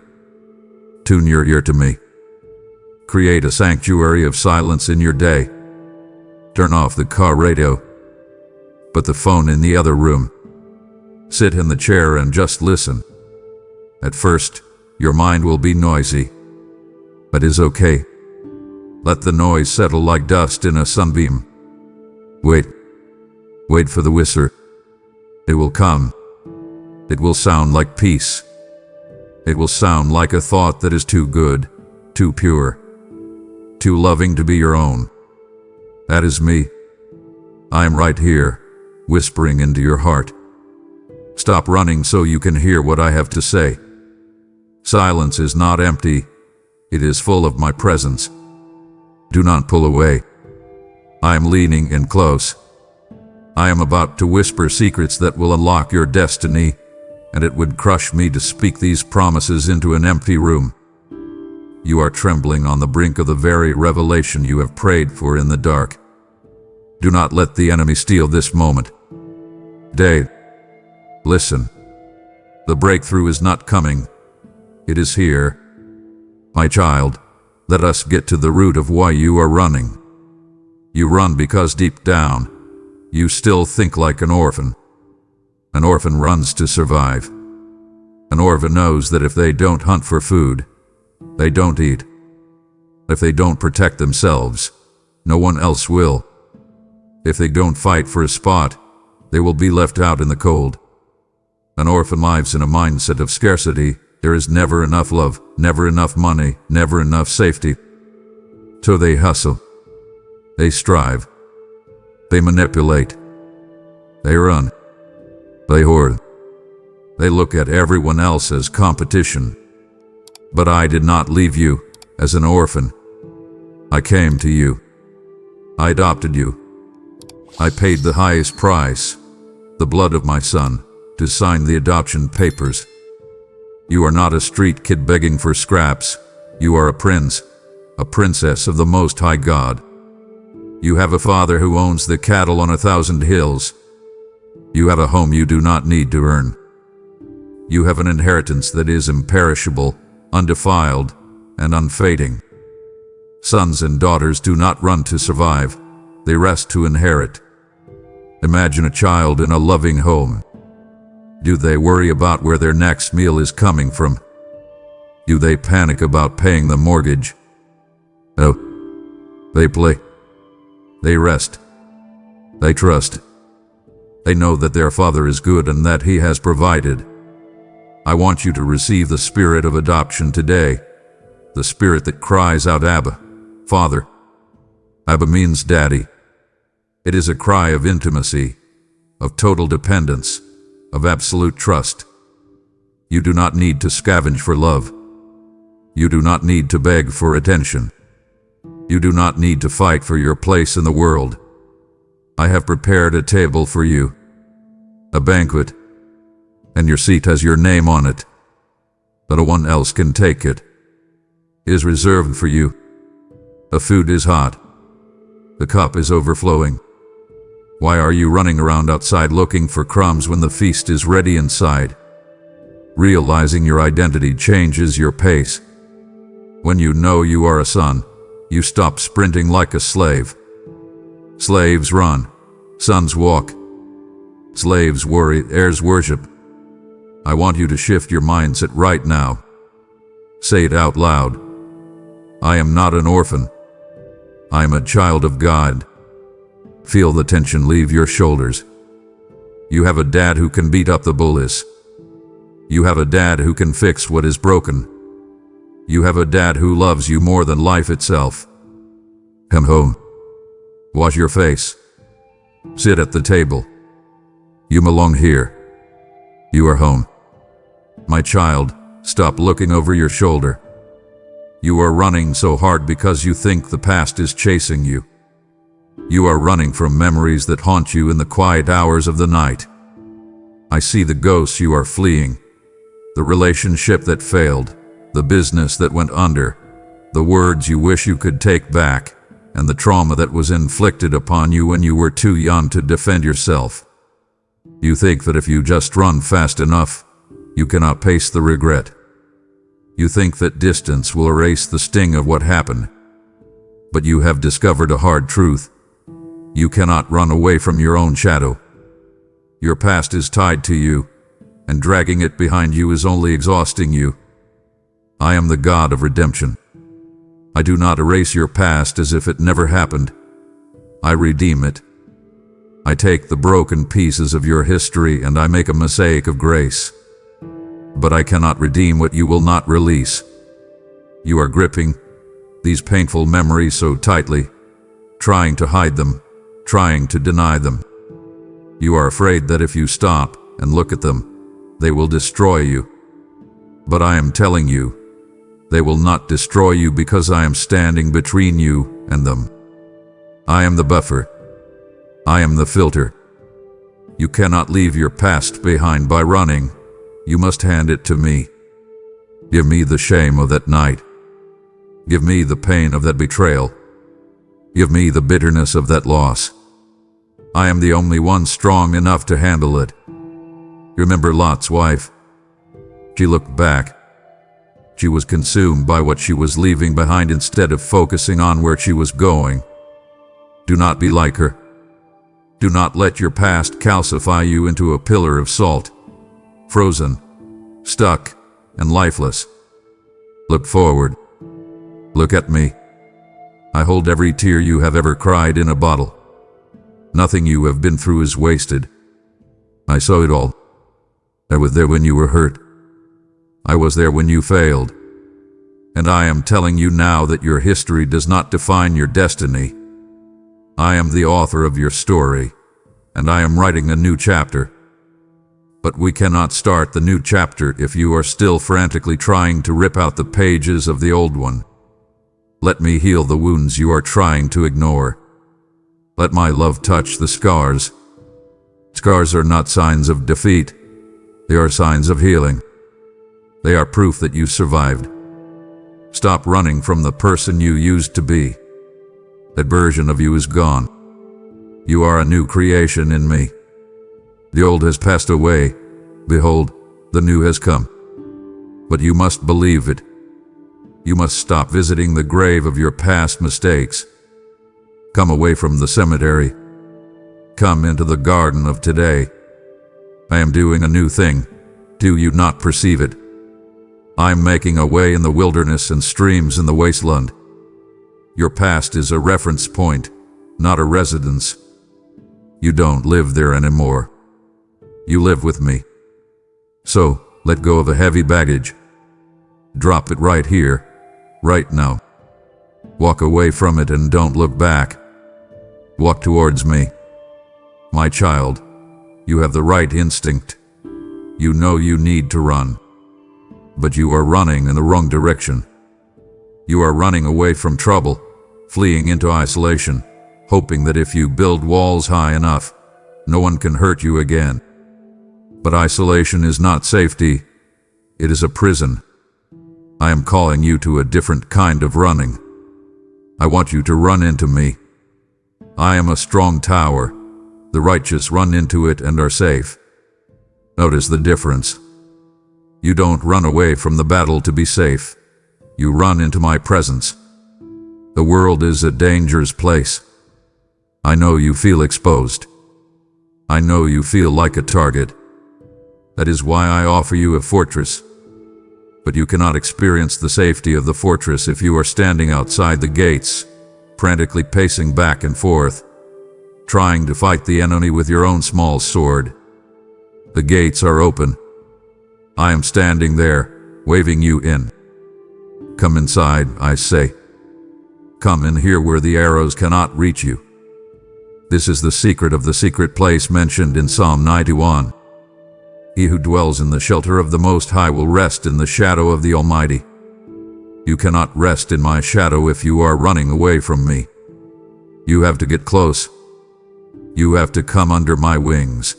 Tune your ear to me. Create a sanctuary of silence in your day. Turn off the car radio. Put the phone in the other room. Sit in the chair and just listen. At first, your mind will be noisy, but it's okay. Let the noise settle like dust in a sunbeam. Wait. Wait for the whisper. It will come. It will sound like peace. It will sound like a thought that is too good, too pure, too loving to be your own. That is me. I am right here, whispering into your heart. Stop running so you can hear what I have to say. Silence is not empty. It is full of my presence. Do not pull away. I am leaning in close. I am about to whisper secrets that will unlock your destiny, and it would crush me to speak these promises into an empty room. You are trembling on the brink of the very revelation you have prayed for in the dark. Do not let the enemy steal this moment. Dave, listen. The breakthrough is not coming. It is here. My child, let us get to the root of why you are running. You run because deep down, you still think like an orphan. An orphan runs to survive. An orphan knows that if they don't hunt for food, they don't eat. If they don't protect themselves, no one else will. If they don't fight for a spot, they will be left out in the cold. An orphan lives in a mindset of scarcity. There is never enough love, never enough money, never enough safety. So they hustle. They strive. They manipulate. They run. They hoard. They look at everyone else as competition. But I did not leave you as an orphan. I came to you. I adopted you. I paid the highest price, the blood of my son, to sign the adoption papers. You are not a street kid begging for scraps. You are a prince, a princess of the Most High God. You have a father who owns the cattle on 1,000 hills. You have a home you do not need to earn. You have an inheritance that is imperishable, undefiled, and unfading. Sons and daughters do not run to survive. They rest to inherit. Imagine a child in a loving home. Do they worry about where their next meal is coming from? Do they panic about paying the mortgage? No. They play. They rest. They trust. They know that their Father is good and that He has provided. I want you to receive the spirit of adoption today, the spirit that cries out, Abba, Father. Abba means Daddy. It is a cry of intimacy, of total dependence, of absolute trust. You do not need to scavenge for love. You do not need to beg for attention. You do not need to fight for your place in the world. I have prepared a table for you, a banquet, and your seat has your name on it. No one else can take it. It is reserved for you. The food is hot. The cup is overflowing. Why are you running around outside looking for crumbs when the feast is ready inside? Realizing your identity changes your pace. When you know you are a son, you stop sprinting like a slave. Slaves run, sons walk. Slaves worry, heirs worship. I want you to shift your mindset right now. Say it out loud. I am not an orphan. I am a child of God. Feel the tension leave your shoulders. You have a dad who can beat up the bullies. You have a dad who can fix what is broken. You have a dad who loves you more than life itself. Come home. Wash your face. Sit at the table. You belong here. You are home. My child, stop looking over your shoulder. You are running so hard because you think the past is chasing you. You are running from memories that haunt you in the quiet hours of the night. I see the ghosts you are fleeing. The relationship that failed, the business that went under, the words you wish you could take back, and the trauma that was inflicted upon you when you were too young to defend yourself. You think that if you just run fast enough, you can outpace the regret. You think that distance will erase the sting of what happened. But you have discovered a hard truth. You cannot run away from your own shadow. Your past is tied to you, and dragging it behind you is only exhausting you. I am the God of redemption. I do not erase your past as if it never happened. I redeem it. I take the broken pieces of your history and I make a mosaic of grace. But I cannot redeem what you will not release. You are gripping these painful memories so tightly, trying to hide them, trying to deny them. You are afraid that if you stop and look at them, they will destroy you. But I am telling you, they will not destroy you because I am standing between you and them. I am the buffer. I am the filter. You cannot leave your past behind by running. You must hand it to me. Give me the shame of that night. Give me the pain of that betrayal. Give me the bitterness of that loss. I am the only one strong enough to handle it. Remember Lot's wife? She looked back. She was consumed by what she was leaving behind instead of focusing on where she was going. Do not be like her. Do not let your past calcify you into a pillar of salt, frozen, stuck, and lifeless. Look forward. Look at me. I hold every tear you have ever cried in a bottle. Nothing you have been through is wasted. I saw it all. I was there when you were hurt. I was there when you failed. And I am telling you now that your history does not define your destiny. I am the author of your story, and I am writing a new chapter. But we cannot start the new chapter if you are still frantically trying to rip out the pages of the old one. Let me heal the wounds you are trying to ignore. Let my love touch the scars. Scars are not signs of defeat. They are signs of healing. They are proof that you survived. Stop running from the person you used to be. That version of you is gone. You are a new creation in me. The old has passed away. Behold, the new has come. But you must believe it. You must stop visiting the grave of your past mistakes. Come away from the cemetery. Come into the garden of today. I am doing a new thing. Do you not perceive it? I am making a way in the wilderness and streams in the wasteland. Your past is a reference point, not a residence. You don't live there anymore. You live with me. So, let go of the heavy baggage. Drop it right here, right now. Walk away from it and don't look back. Walk towards me. My child, you have the right instinct. You know you need to run. But you are running in the wrong direction. You are running away from trouble, fleeing into isolation, hoping that if you build walls high enough, no one can hurt you again. But isolation is not safety. It is a prison. I am calling you to a different kind of running. I want you to run into me. I am a strong tower. The righteous run into it and are safe. Notice the difference. You don't run away from the battle to be safe. You run into my presence. The world is a dangerous place. I know you feel exposed. I know you feel like a target. That is why I offer you a fortress. But you cannot experience the safety of the fortress if you are standing outside the gates, frantically pacing back and forth, trying to fight the enemy with your own small sword. The gates are open. I am standing there, waving you in. Come inside, I say. Come in here where the arrows cannot reach you. This is the secret of the secret place mentioned in Psalm 91. He who dwells in the shelter of the Most High will rest in the shadow of the Almighty. You cannot rest in my shadow if you are running away from me. You have to get close. You have to come under my wings.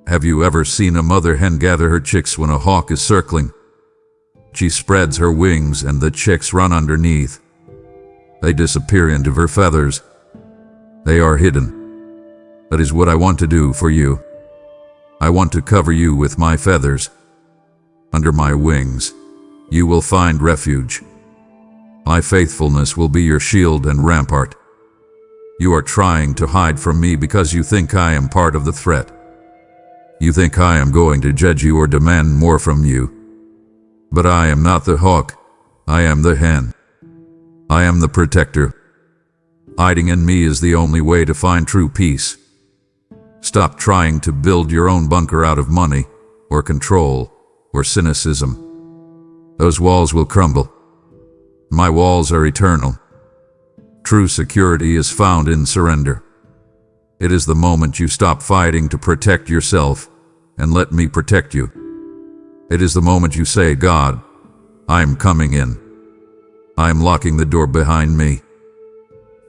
Have you ever seen a mother hen gather her chicks when a hawk is circling? She spreads her wings and the chicks run underneath. They disappear into her feathers. They are hidden. That is what I want to do for you. I want to cover you with my feathers. Under my wings, you will find refuge. My faithfulness will be your shield and rampart. You are trying to hide from me because you think I am part of the threat. You think I am going to judge you or demand more from you. But I am not the hawk. I am the hen. I am the protector. Hiding in me is the only way to find true peace. Stop trying to build your own bunker out of money, or control, or cynicism. Those walls will crumble. My walls are eternal. True security is found in surrender. It is the moment you stop fighting to protect yourself and let me protect you. It is the moment you say, God, I am coming in. I am locking the door behind me.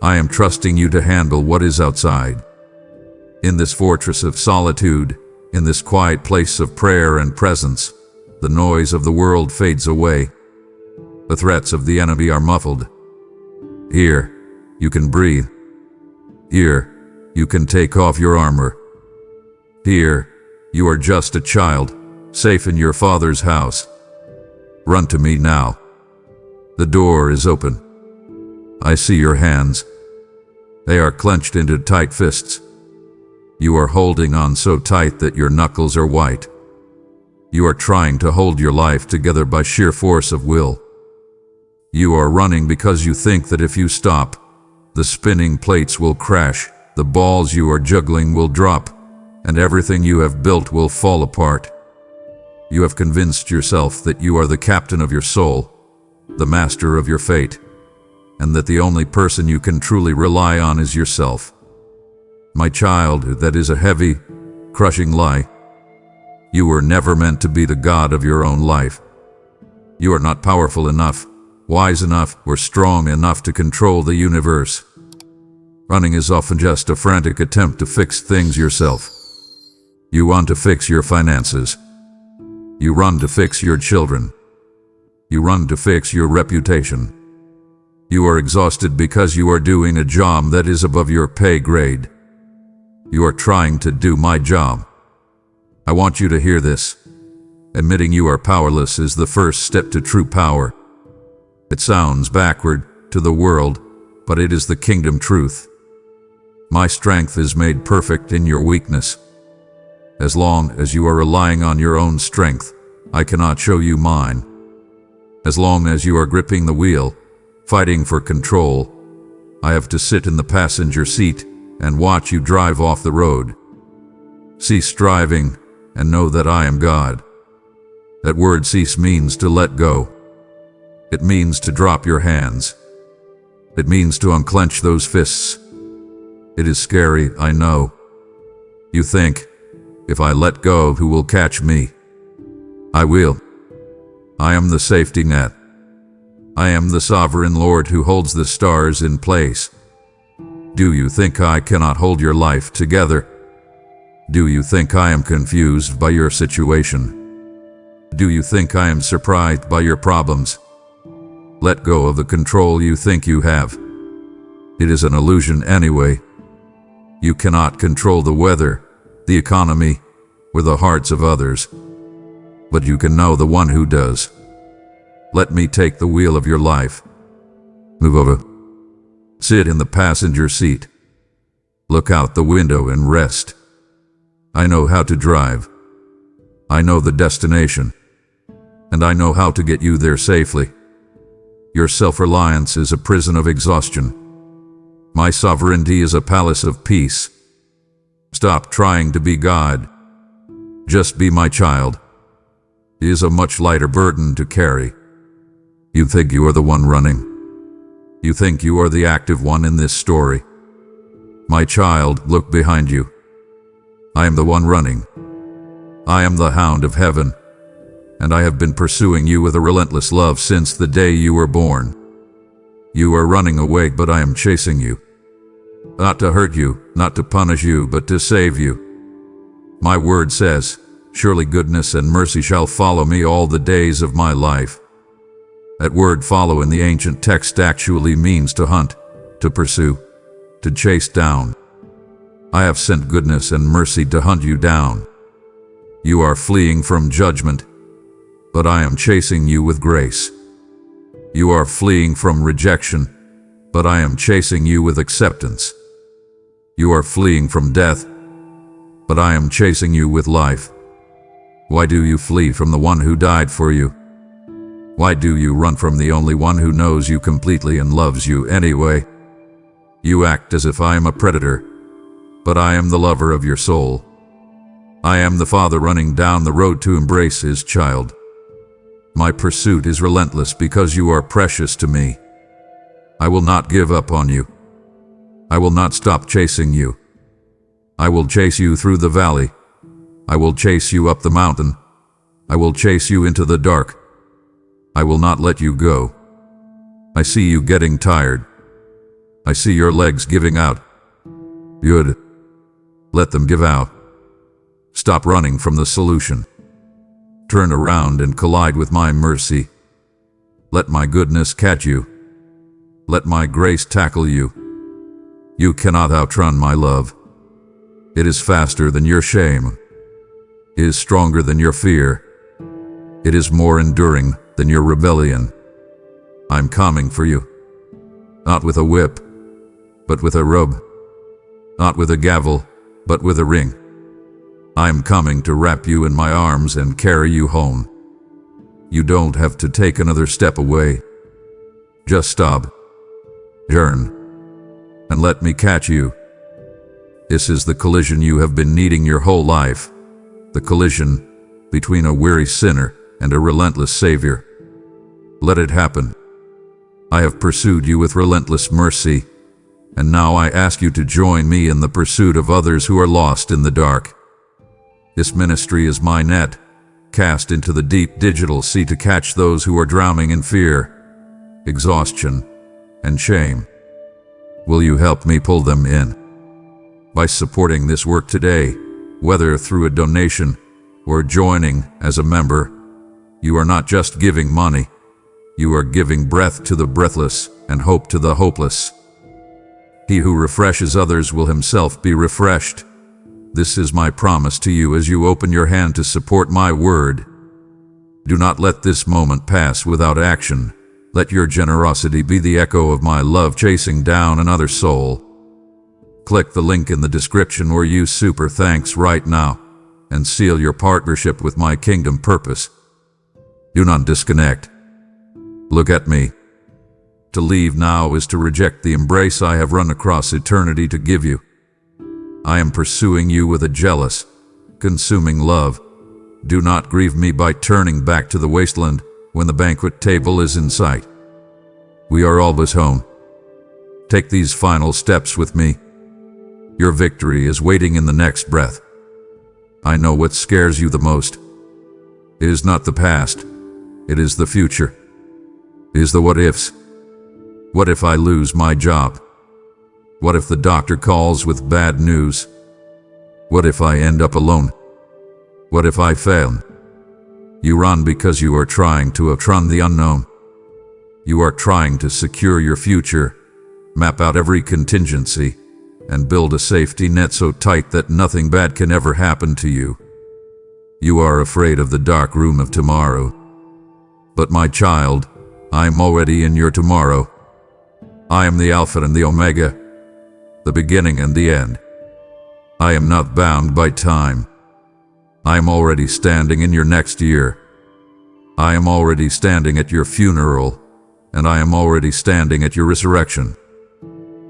I am trusting you to handle what is outside. In this fortress of solitude, in this quiet place of prayer and presence, the noise of the world fades away. The threats of the enemy are muffled. Here, you can breathe. Here, you can take off your armor. Here, you are just a child, safe in your Father's house. Run to me now. The door is open. I see your hands. They are clenched into tight fists. You are holding on so tight that your knuckles are white. You are trying to hold your life together by sheer force of will. You are running because you think that if you stop, the spinning plates will crash, the balls you are juggling will drop, and everything you have built will fall apart. You have convinced yourself that you are the captain of your soul, the master of your fate, and that the only person you can truly rely on is yourself. My child, that is a heavy, crushing lie. You were never meant to be the god of your own life. You are not powerful enough, wise enough, or strong enough to control the universe. Running is often just a frantic attempt to fix things yourself. You want to fix your finances. You run to fix your children. You run to fix your reputation. You are exhausted because you are doing a job that is above your pay grade. You are trying to do my job. I want you to hear this. Admitting you are powerless is the first step to true power. It sounds backward to the world, but it is the kingdom truth. My strength is made perfect in your weakness. As long as you are relying on your own strength, I cannot show you mine. As long as you are gripping the wheel, fighting for control, I have to sit in the passenger seat and watch you drive off the road. Cease striving and know that I am God. That word cease means to let go. It means to drop your hands. It means to unclench those fists. It is scary, I know. You think, if I let go, who will catch me? I will. I am the safety net. I am the sovereign Lord who holds the stars in place. Do you think I cannot hold your life together? Do you think I am confused by your situation? Do you think I am surprised by your problems? Let go of the control you think you have. It is an illusion anyway. You cannot control the weather, the economy, or the hearts of others. But you can know the one who does. Let me take the wheel of your life. Move over. Sit in the passenger seat. Look out the window and rest. I know how to drive. I know the destination. And I know how to get you there safely. Your self-reliance is a prison of exhaustion. My sovereignty is a palace of peace. Stop trying to be God. Just be my child. It is a much lighter burden to carry. You think you are the one running. You think you are the active one in this story. My child, look behind you. I am the one running. I am the hound of heaven, and I have been pursuing you with a relentless love since the day you were born. You are running away, but I am chasing you. Not to hurt you, not to punish you, but to save you. My word says, surely goodness and mercy shall follow me all the days of my life. That word follow in the ancient text actually means to hunt, to pursue, to chase down. I have sent goodness and mercy to hunt you down. You are fleeing from judgment, but I am chasing you with grace. You are fleeing from rejection, but I am chasing you with acceptance. You are fleeing from death, but I am chasing you with life. Why do you flee from the one who died for you? Why do you run from the only one who knows you completely and loves you anyway? You act as if I am a predator, but I am the lover of your soul. I am the father running down the road to embrace his child. My pursuit is relentless because you are precious to me. I will not give up on you. I will not stop chasing you. I will chase you through the valley. I will chase you up the mountain. I will chase you into the dark. I will not let you go. I see you getting tired. I see your legs giving out. Good. Let them give out. Stop running from the solution. Turn around and collide with my mercy. Let my goodness catch you. Let my grace tackle you. You cannot outrun my love. It is faster than your shame. It is stronger than your fear. It is more enduring than your rebellion. I'm coming for you. Not with a whip, but with a robe. Not with a gavel, but with a ring. I am coming to wrap you in my arms and carry you home. You don't have to take another step away. Just stop, turn, and let me catch you. This is the collision you have been needing your whole life. The collision between a weary sinner and a relentless Savior. Let it happen. I have pursued you with relentless mercy, and now I ask you to join me in the pursuit of others who are lost in the dark. This ministry is my net, cast into the deep digital sea to catch those who are drowning in fear, exhaustion, and shame. Will you help me pull them in? By supporting this work today, whether through a donation or joining as a member, you are not just giving money, you are giving breath to the breathless and hope to the hopeless. He who refreshes others will himself be refreshed. This is my promise to you as you open your hand to support my word. Do not let this moment pass without action. Let your generosity be the echo of my love chasing down another soul. Click the link in the description or use Super Thanks right now and seal your partnership with my kingdom purpose. Do not disconnect. Look at me. To leave now is to reject the embrace I have run across eternity to give you. I am pursuing you with a jealous, consuming love. Do not grieve me by turning back to the wasteland when the banquet table is in sight. We are always home. Take these final steps with me. Your victory is waiting in the next breath. I know what scares you the most. It is not the past. It is the future. It is the what ifs. What if I lose my job? What if the doctor calls with bad news? What if I end up alone? What if I fail? You run because you are trying to outrun the unknown. You are trying to secure your future, map out every contingency, and build a safety net so tight that nothing bad can ever happen to you. You are afraid of the dark room of tomorrow. But my child, I am already in your tomorrow. I am the Alpha and the Omega, the beginning and the end. I am not bound by time. I am already standing in your next year. I am already standing at your funeral, and I am already standing at your resurrection.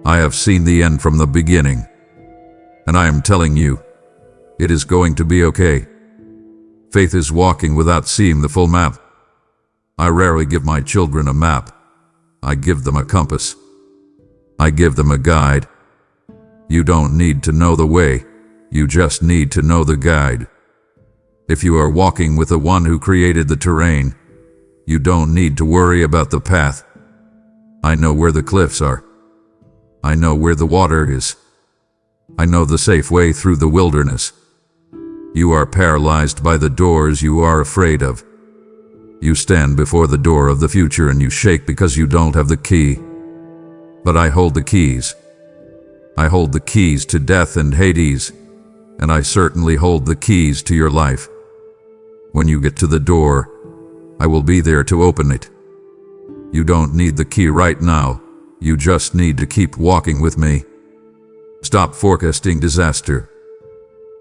I have seen the end from the beginning, and I am telling you, it is going to be okay. Faith is walking without seeing the full map. I rarely give my children a map. I give them a compass. I give them a guide. You don't need to know the way. You just need to know the guide. If you are walking with the one who created the terrain, you don't need to worry about the path. I know where the cliffs are. I know where the water is. I know the safe way through the wilderness. You are paralyzed by the doors you are afraid of. You stand before the door of the future and you shake because you don't have the key. But I hold the keys. I hold the keys to death and Hades, and I certainly hold the keys to your life. When you get to the door, I will be there to open it. You don't need the key right now. You just need to keep walking with me. Stop forecasting disaster.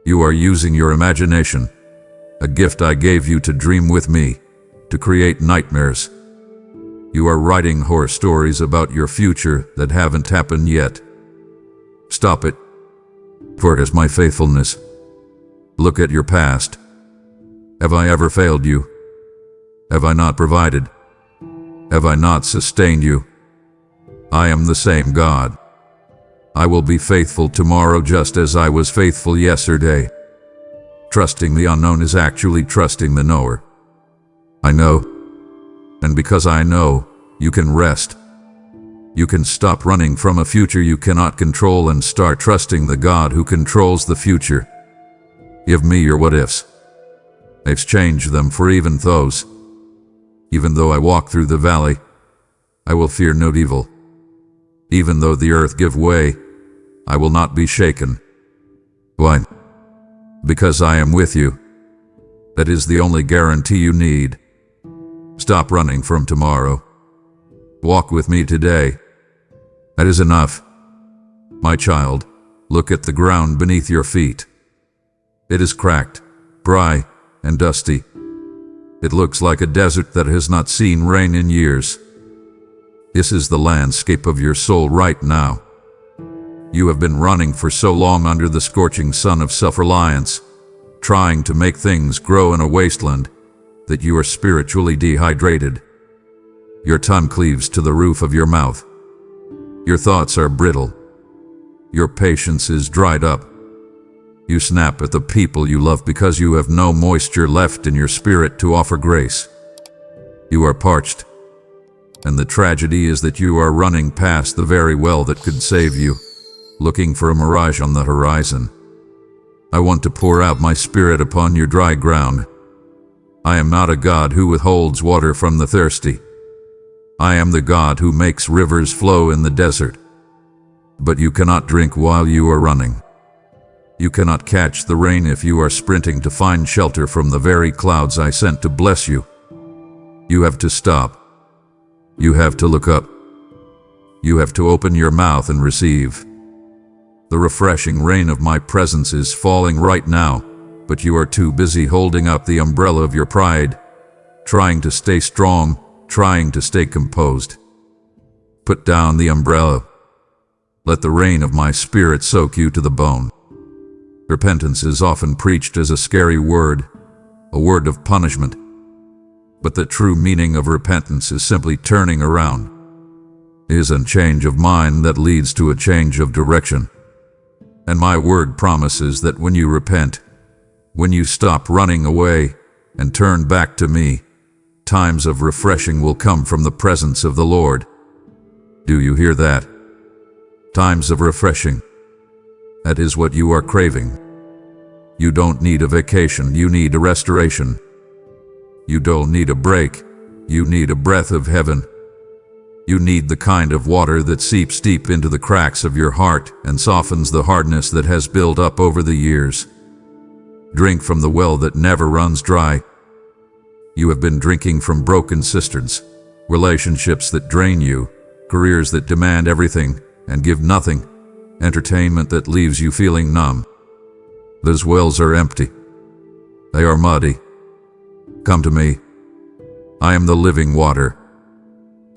You are using your imagination, a gift I gave you to dream with me, to create nightmares. You are writing horror stories about your future that haven't happened yet. Stop it. For it is my faithfulness. Look at your past. Have I ever failed you? Have I not provided? Have I not sustained you? I am the same God. I will be faithful tomorrow just as I was faithful yesterday. Trusting the unknown is actually trusting the knower. I know. And because I know, you can rest. You can stop running from a future you cannot control and start trusting the God who controls the future. Give me your what-ifs. Exchange them for even those. Even though I walk through the valley, I will fear no evil. Even though the earth give way, I will not be shaken. Why? Because I am with you. That is the only guarantee you need. Stop running from tomorrow. Walk with me today. That is enough. My child, look at the ground beneath your feet. It is cracked, dry, and dusty. It looks like a desert that has not seen rain in years. This is the landscape of your soul right now. You have been running for so long under the scorching sun of self-reliance, trying to make things grow in a wasteland, that you are spiritually dehydrated. Your tongue cleaves to the roof of your mouth. Your thoughts are brittle. Your patience is dried up. You snap at the people you love because you have no moisture left in your spirit to offer grace. You are parched. And the tragedy is that you are running past the very well that could save you, looking for a mirage on the horizon. I want to pour out my spirit upon your dry ground. I am not a God who withholds water from the thirsty. I am the God who makes rivers flow in the desert. But you cannot drink while you are running. You cannot catch the rain if you are sprinting to find shelter from the very clouds I sent to bless you. You have to stop. You have to look up. You have to open your mouth and receive. The refreshing rain of my presence is falling right now, but you are too busy holding up the umbrella of your pride, trying to stay strong, trying to stay composed. Put down the umbrella. Let the rain of my spirit soak you to the bone. Repentance is often preached as a scary word, a word of punishment. But the true meaning of repentance is simply turning around. It is a change of mind that leads to a change of direction. And my word promises that when you repent, when you stop running away and turn back to me, times of refreshing will come from the presence of the Lord. Do you hear that? Times of refreshing. That is what you are craving. You don't need a vacation, you need a restoration. You don't need a break, you need a breath of heaven. You need the kind of water that seeps deep into the cracks of your heart and softens the hardness that has built up over the years. Drink from the well that never runs dry. You have been drinking from broken cisterns, relationships that drain you, careers that demand everything and give nothing, entertainment that leaves you feeling numb. Those wells are empty. They are muddy. Come to me. I am the living water.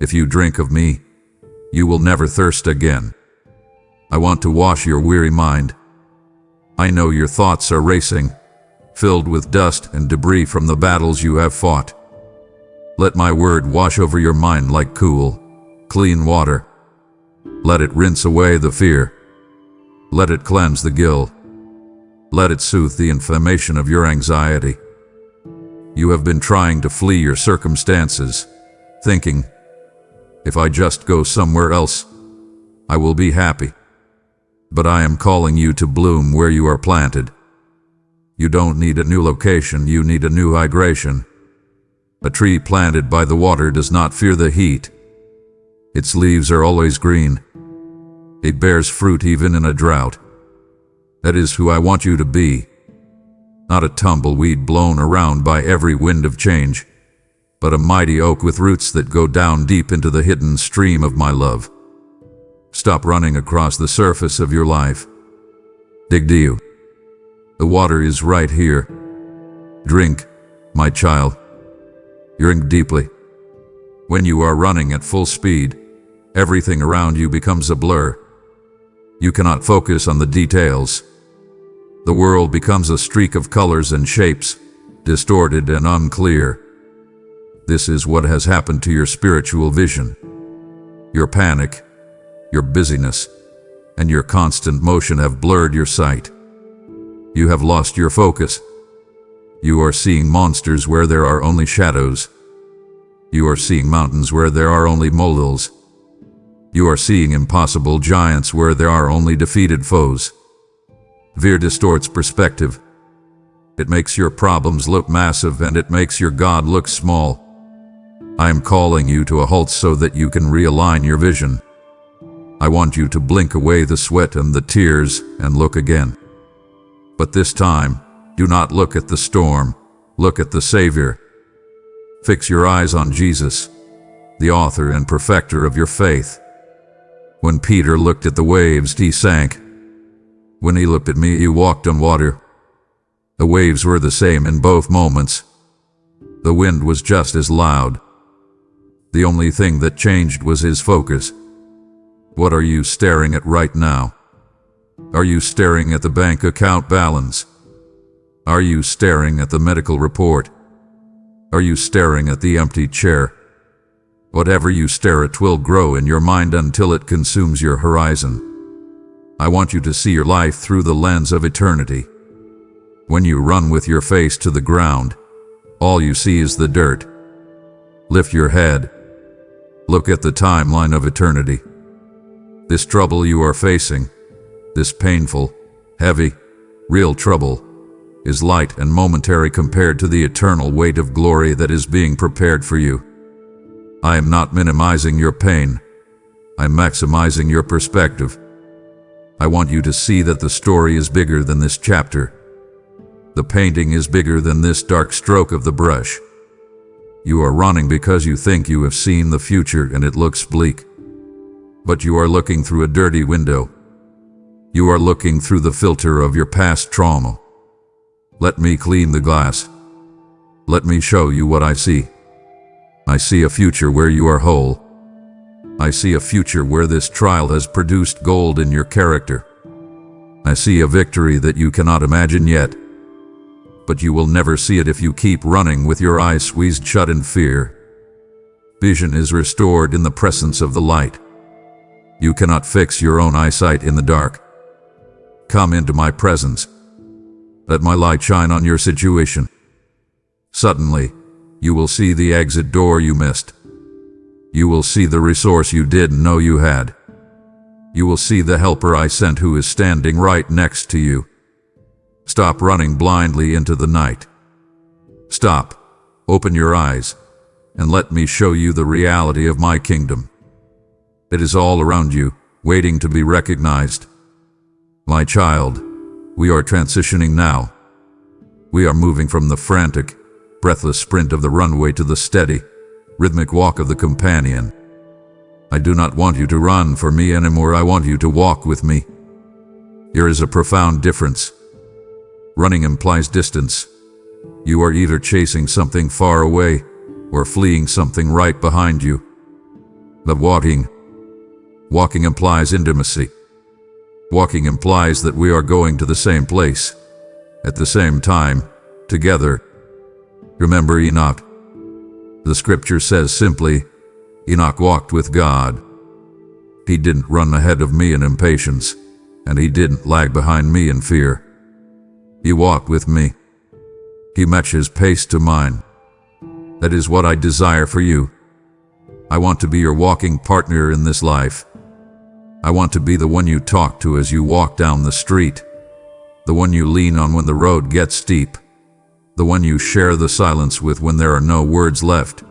If you drink of me, you will never thirst again. I want to wash your weary mind. I know your thoughts are racing, filled with dust and debris from the battles you have fought. Let my word wash over your mind like cool, clean water. Let it rinse away the fear. Let it cleanse the guilt. Let it soothe the inflammation of your anxiety. You have been trying to flee your circumstances, thinking, if I just go somewhere else, I will be happy. But I am calling you to bloom where you are planted. You don't need a new location, you need a new hydration. A tree planted by the water does not fear the heat. Its leaves are always green. It bears fruit even in a drought. That is who I want you to be. Not a tumbleweed blown around by every wind of change, but a mighty oak with roots that go down deep into the hidden stream of my love. Stop running across the surface of your life. Dig deep. The water is right here. Drink, my child. Drink deeply. When you are running at full speed, everything around you becomes a blur. You cannot focus on the details. The world becomes a streak of colors and shapes, distorted and unclear. This is what has happened to your spiritual vision. Your panic, your busyness, and your constant motion have blurred your sight. You have lost your focus. You are seeing monsters where there are only shadows. You are seeing mountains where there are only molehills. You are seeing impossible giants where there are only defeated foes. Fear distorts perspective. It makes your problems look massive and it makes your God look small. I am calling you to a halt so that you can realign your vision. I want you to blink away the sweat and the tears and look again. But this time, do not look at the storm, look at the Savior. Fix your eyes on Jesus, the author and perfecter of your faith. When Peter looked at the waves, he sank. When he looked at me, he walked on water. The waves were the same in both moments. The wind was just as loud. The only thing that changed was his focus. What are you staring at right now? Are you staring at the bank account balance? Are you staring at the medical report? Are you staring at the empty chair? Whatever you stare at will grow in your mind until it consumes your horizon. I want you to see your life through the lens of eternity. When you run with your face to the ground, all you see is the dirt. Lift your head. Look at the timeline of eternity. This trouble you are facing, this painful, heavy, real trouble, is light and momentary compared to the eternal weight of glory that is being prepared for you. I am not minimizing your pain. I'm maximizing your perspective. I want you to see that the story is bigger than this chapter. The painting is bigger than this dark stroke of the brush. You are running because you think you have seen the future and it looks bleak. But you are looking through a dirty window. You are looking through the filter of your past trauma. Let me clean the glass. Let me show you what I see. I see a future where you are whole. I see a future where this trial has produced gold in your character. I see a victory that you cannot imagine yet. But you will never see it if you keep running with your eyes squeezed shut in fear. Vision is restored in the presence of the light. You cannot fix your own eyesight in the dark. Come into my presence. Let my light shine on your situation. Suddenly, you will see the exit door you missed. You will see the resource you didn't know you had. You will see the helper I sent who is standing right next to you. Stop running blindly into the night. Stop, open your eyes, and let me show you the reality of my kingdom. It is all around you, waiting to be recognized. My child, we are transitioning now. We are moving from the frantic, breathless sprint of the runway to the steady, rhythmic walk of the companion. I do not want you to run for me anymore. I want you to walk with me. There is a profound difference. Running implies distance. You are either chasing something far away or fleeing something right behind you. But walking implies intimacy. Walking implies that we are going to the same place, at the same time, together. Remember Enoch? The scripture says simply, Enoch walked with God. He didn't run ahead of me in impatience, and he didn't lag behind me in fear. He walked with me. He matched his pace to mine. That is what I desire for you. I want to be your walking partner in this life. I want to be the one you talk to as you walk down the street, the one you lean on when the road gets steep, the one you share the silence with when there are no words left.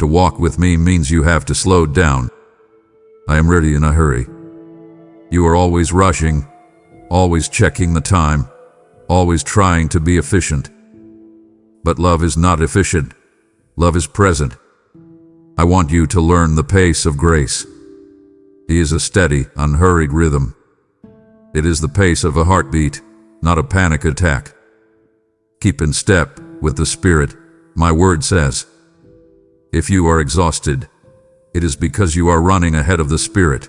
To walk with me means you have to slow down. I am really in a hurry. You are always rushing, always checking the time, always trying to be efficient. But love is not efficient. Love is present. I want you to learn the pace of grace. He is a steady, unhurried rhythm. It is the pace of a heartbeat, not a panic attack. Keep in step with the Spirit, my word says. If you are exhausted, it is because you are running ahead of the Spirit,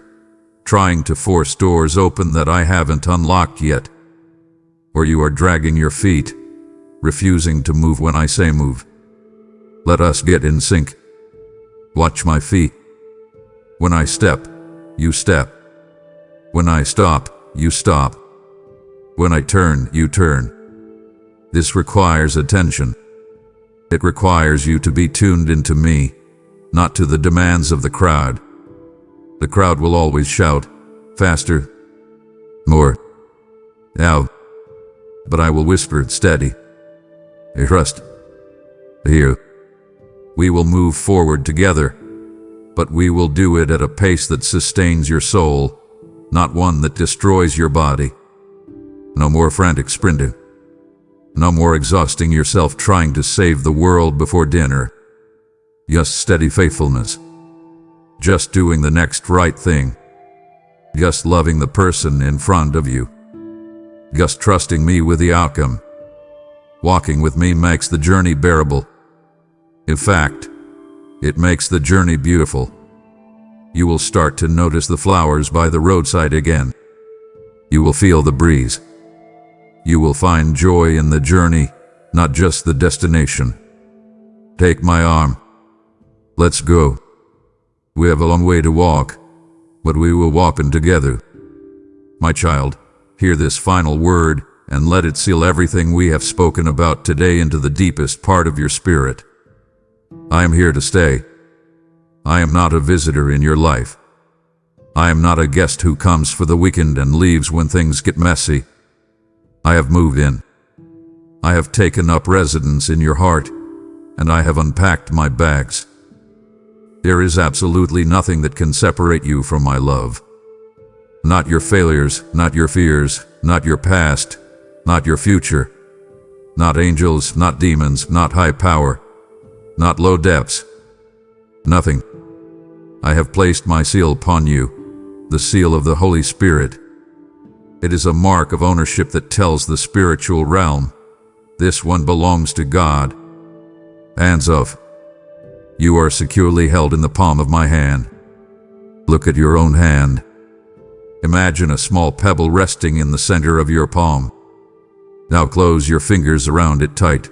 trying to force doors open that I haven't unlocked yet. Or you are dragging your feet, refusing to move when I say move. Let us get in sync. Watch my feet. When I step, you step. When I stop, you stop. When I turn, you turn. This requires attention. It requires you to be tuned into me, not to the demands of the crowd. The crowd will always shout, faster, more, now. But I will whisper steady. Trust. Here. We will move forward together, but we will do it at a pace that sustains your soul, not one that destroys your body. No more frantic sprinting. No more exhausting yourself trying to save the world before dinner. Just steady faithfulness. Just doing the next right thing. Just loving the person in front of you. Just trusting me with the outcome. Walking with me makes the journey bearable. In fact, it makes the journey beautiful. You will start to notice the flowers by the roadside again. You will feel the breeze. You will find joy in the journey, not just the destination. Take my arm. Let's go. We have a long way to walk, but we will walk in together. My child, hear this final word and let it seal everything we have spoken about today into the deepest part of your spirit. I am here to stay. I am not a visitor in your life. I am not a guest who comes for the weekend and leaves when things get messy. I have moved in. I have taken up residence in your heart, and I have unpacked my bags. There is absolutely nothing that can separate you from my love. Not your failures, not your fears, not your past, not your future. Not angels, not demons, not high power, not low depths. Nothing. I have placed my seal upon you, the seal of the Holy Spirit. It is a mark of ownership that tells the spiritual realm, this one belongs to God. Hands off. You are securely held in the palm of my hand. Look at your own hand. Imagine a small pebble resting in the center of your palm. Now close your fingers around it tight.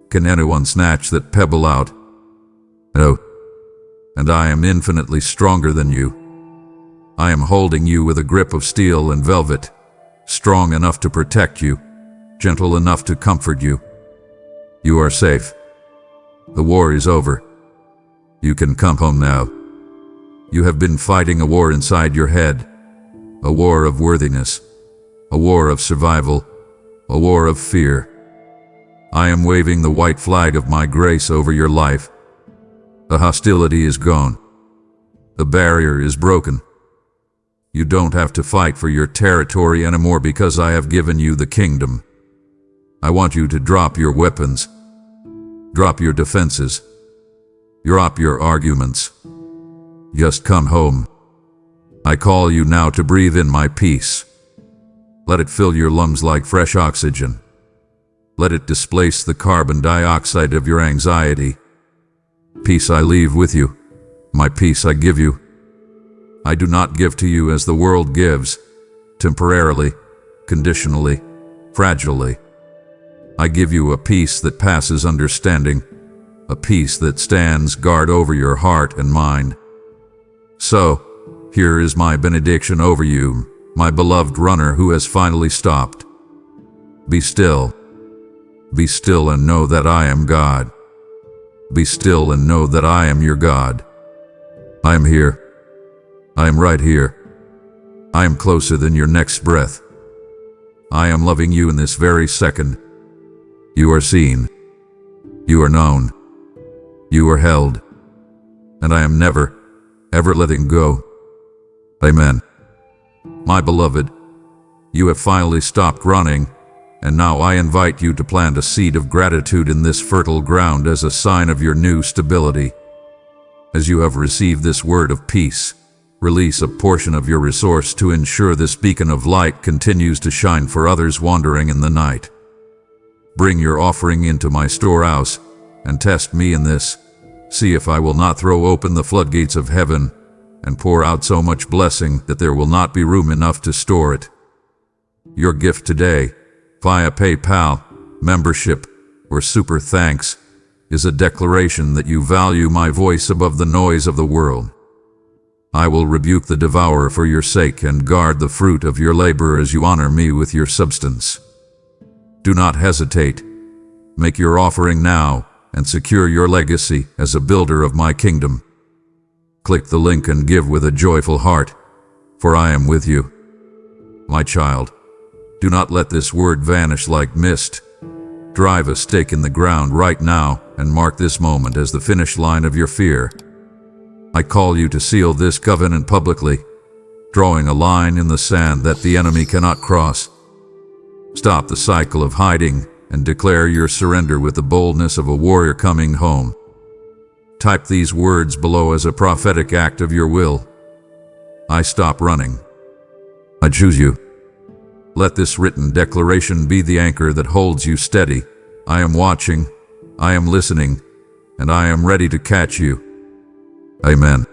Can anyone snatch that pebble out? No. And I am infinitely stronger than you. I am holding you with a grip of steel and velvet, strong enough to protect you, gentle enough to comfort you. You are safe. The war is over. You can come home now. You have been fighting a war inside your head, a war of worthiness, a war of survival, a war of fear. I am waving the white flag of my grace over your life. The hostility is gone. The barrier is broken. You don't have to fight for your territory anymore because I have given you the kingdom. I want you to drop your weapons. Drop your defenses. Drop your arguments. Just come home. I call you now to breathe in my peace. Let it fill your lungs like fresh oxygen. Let it displace the carbon dioxide of your anxiety. Peace I leave with you. My peace I give you. I do not give to you as the world gives, temporarily, conditionally, fragilely. I give you a peace that passes understanding, a peace that stands guard over your heart and mind. So, here is my benediction over you, my beloved runner who has finally stopped. Be still. Be still and know that I am God. Be still and know that I am your God. I am here. I am right here. I am closer than your next breath. I am loving you in this very second. You are seen. You are known. You are held. And I am never, ever letting go. Amen. My beloved, you have finally stopped running, and now I invite you to plant a seed of gratitude in this fertile ground as a sign of your new stability. As you have received this word of peace, release a portion of your resource to ensure this beacon of light continues to shine for others wandering in the night. Bring your offering into my storehouse and test me in this. See if I will not throw open the floodgates of heaven and pour out so much blessing that there will not be room enough to store it. Your gift today, via PayPal, membership, or super thanks, is a declaration that you value my voice above the noise of the world. I will rebuke the devourer for your sake and guard the fruit of your labor as you honor me with your substance. Do not hesitate. Make your offering now and secure your legacy as a builder of my kingdom. Click the link and give with a joyful heart, for I am with you. My child, do not let this word vanish like mist. Drive a stake in the ground right now and mark this moment as the finish line of your fear. I call you to seal this covenant publicly, drawing a line in the sand that the enemy cannot cross. Stop the cycle of hiding and declare your surrender with the boldness of a warrior coming home. Type these words below as a prophetic act of your will. I stop running. I choose you. Let this written declaration be the anchor that holds you steady. I am watching, I am listening, and I am ready to catch you. Amen.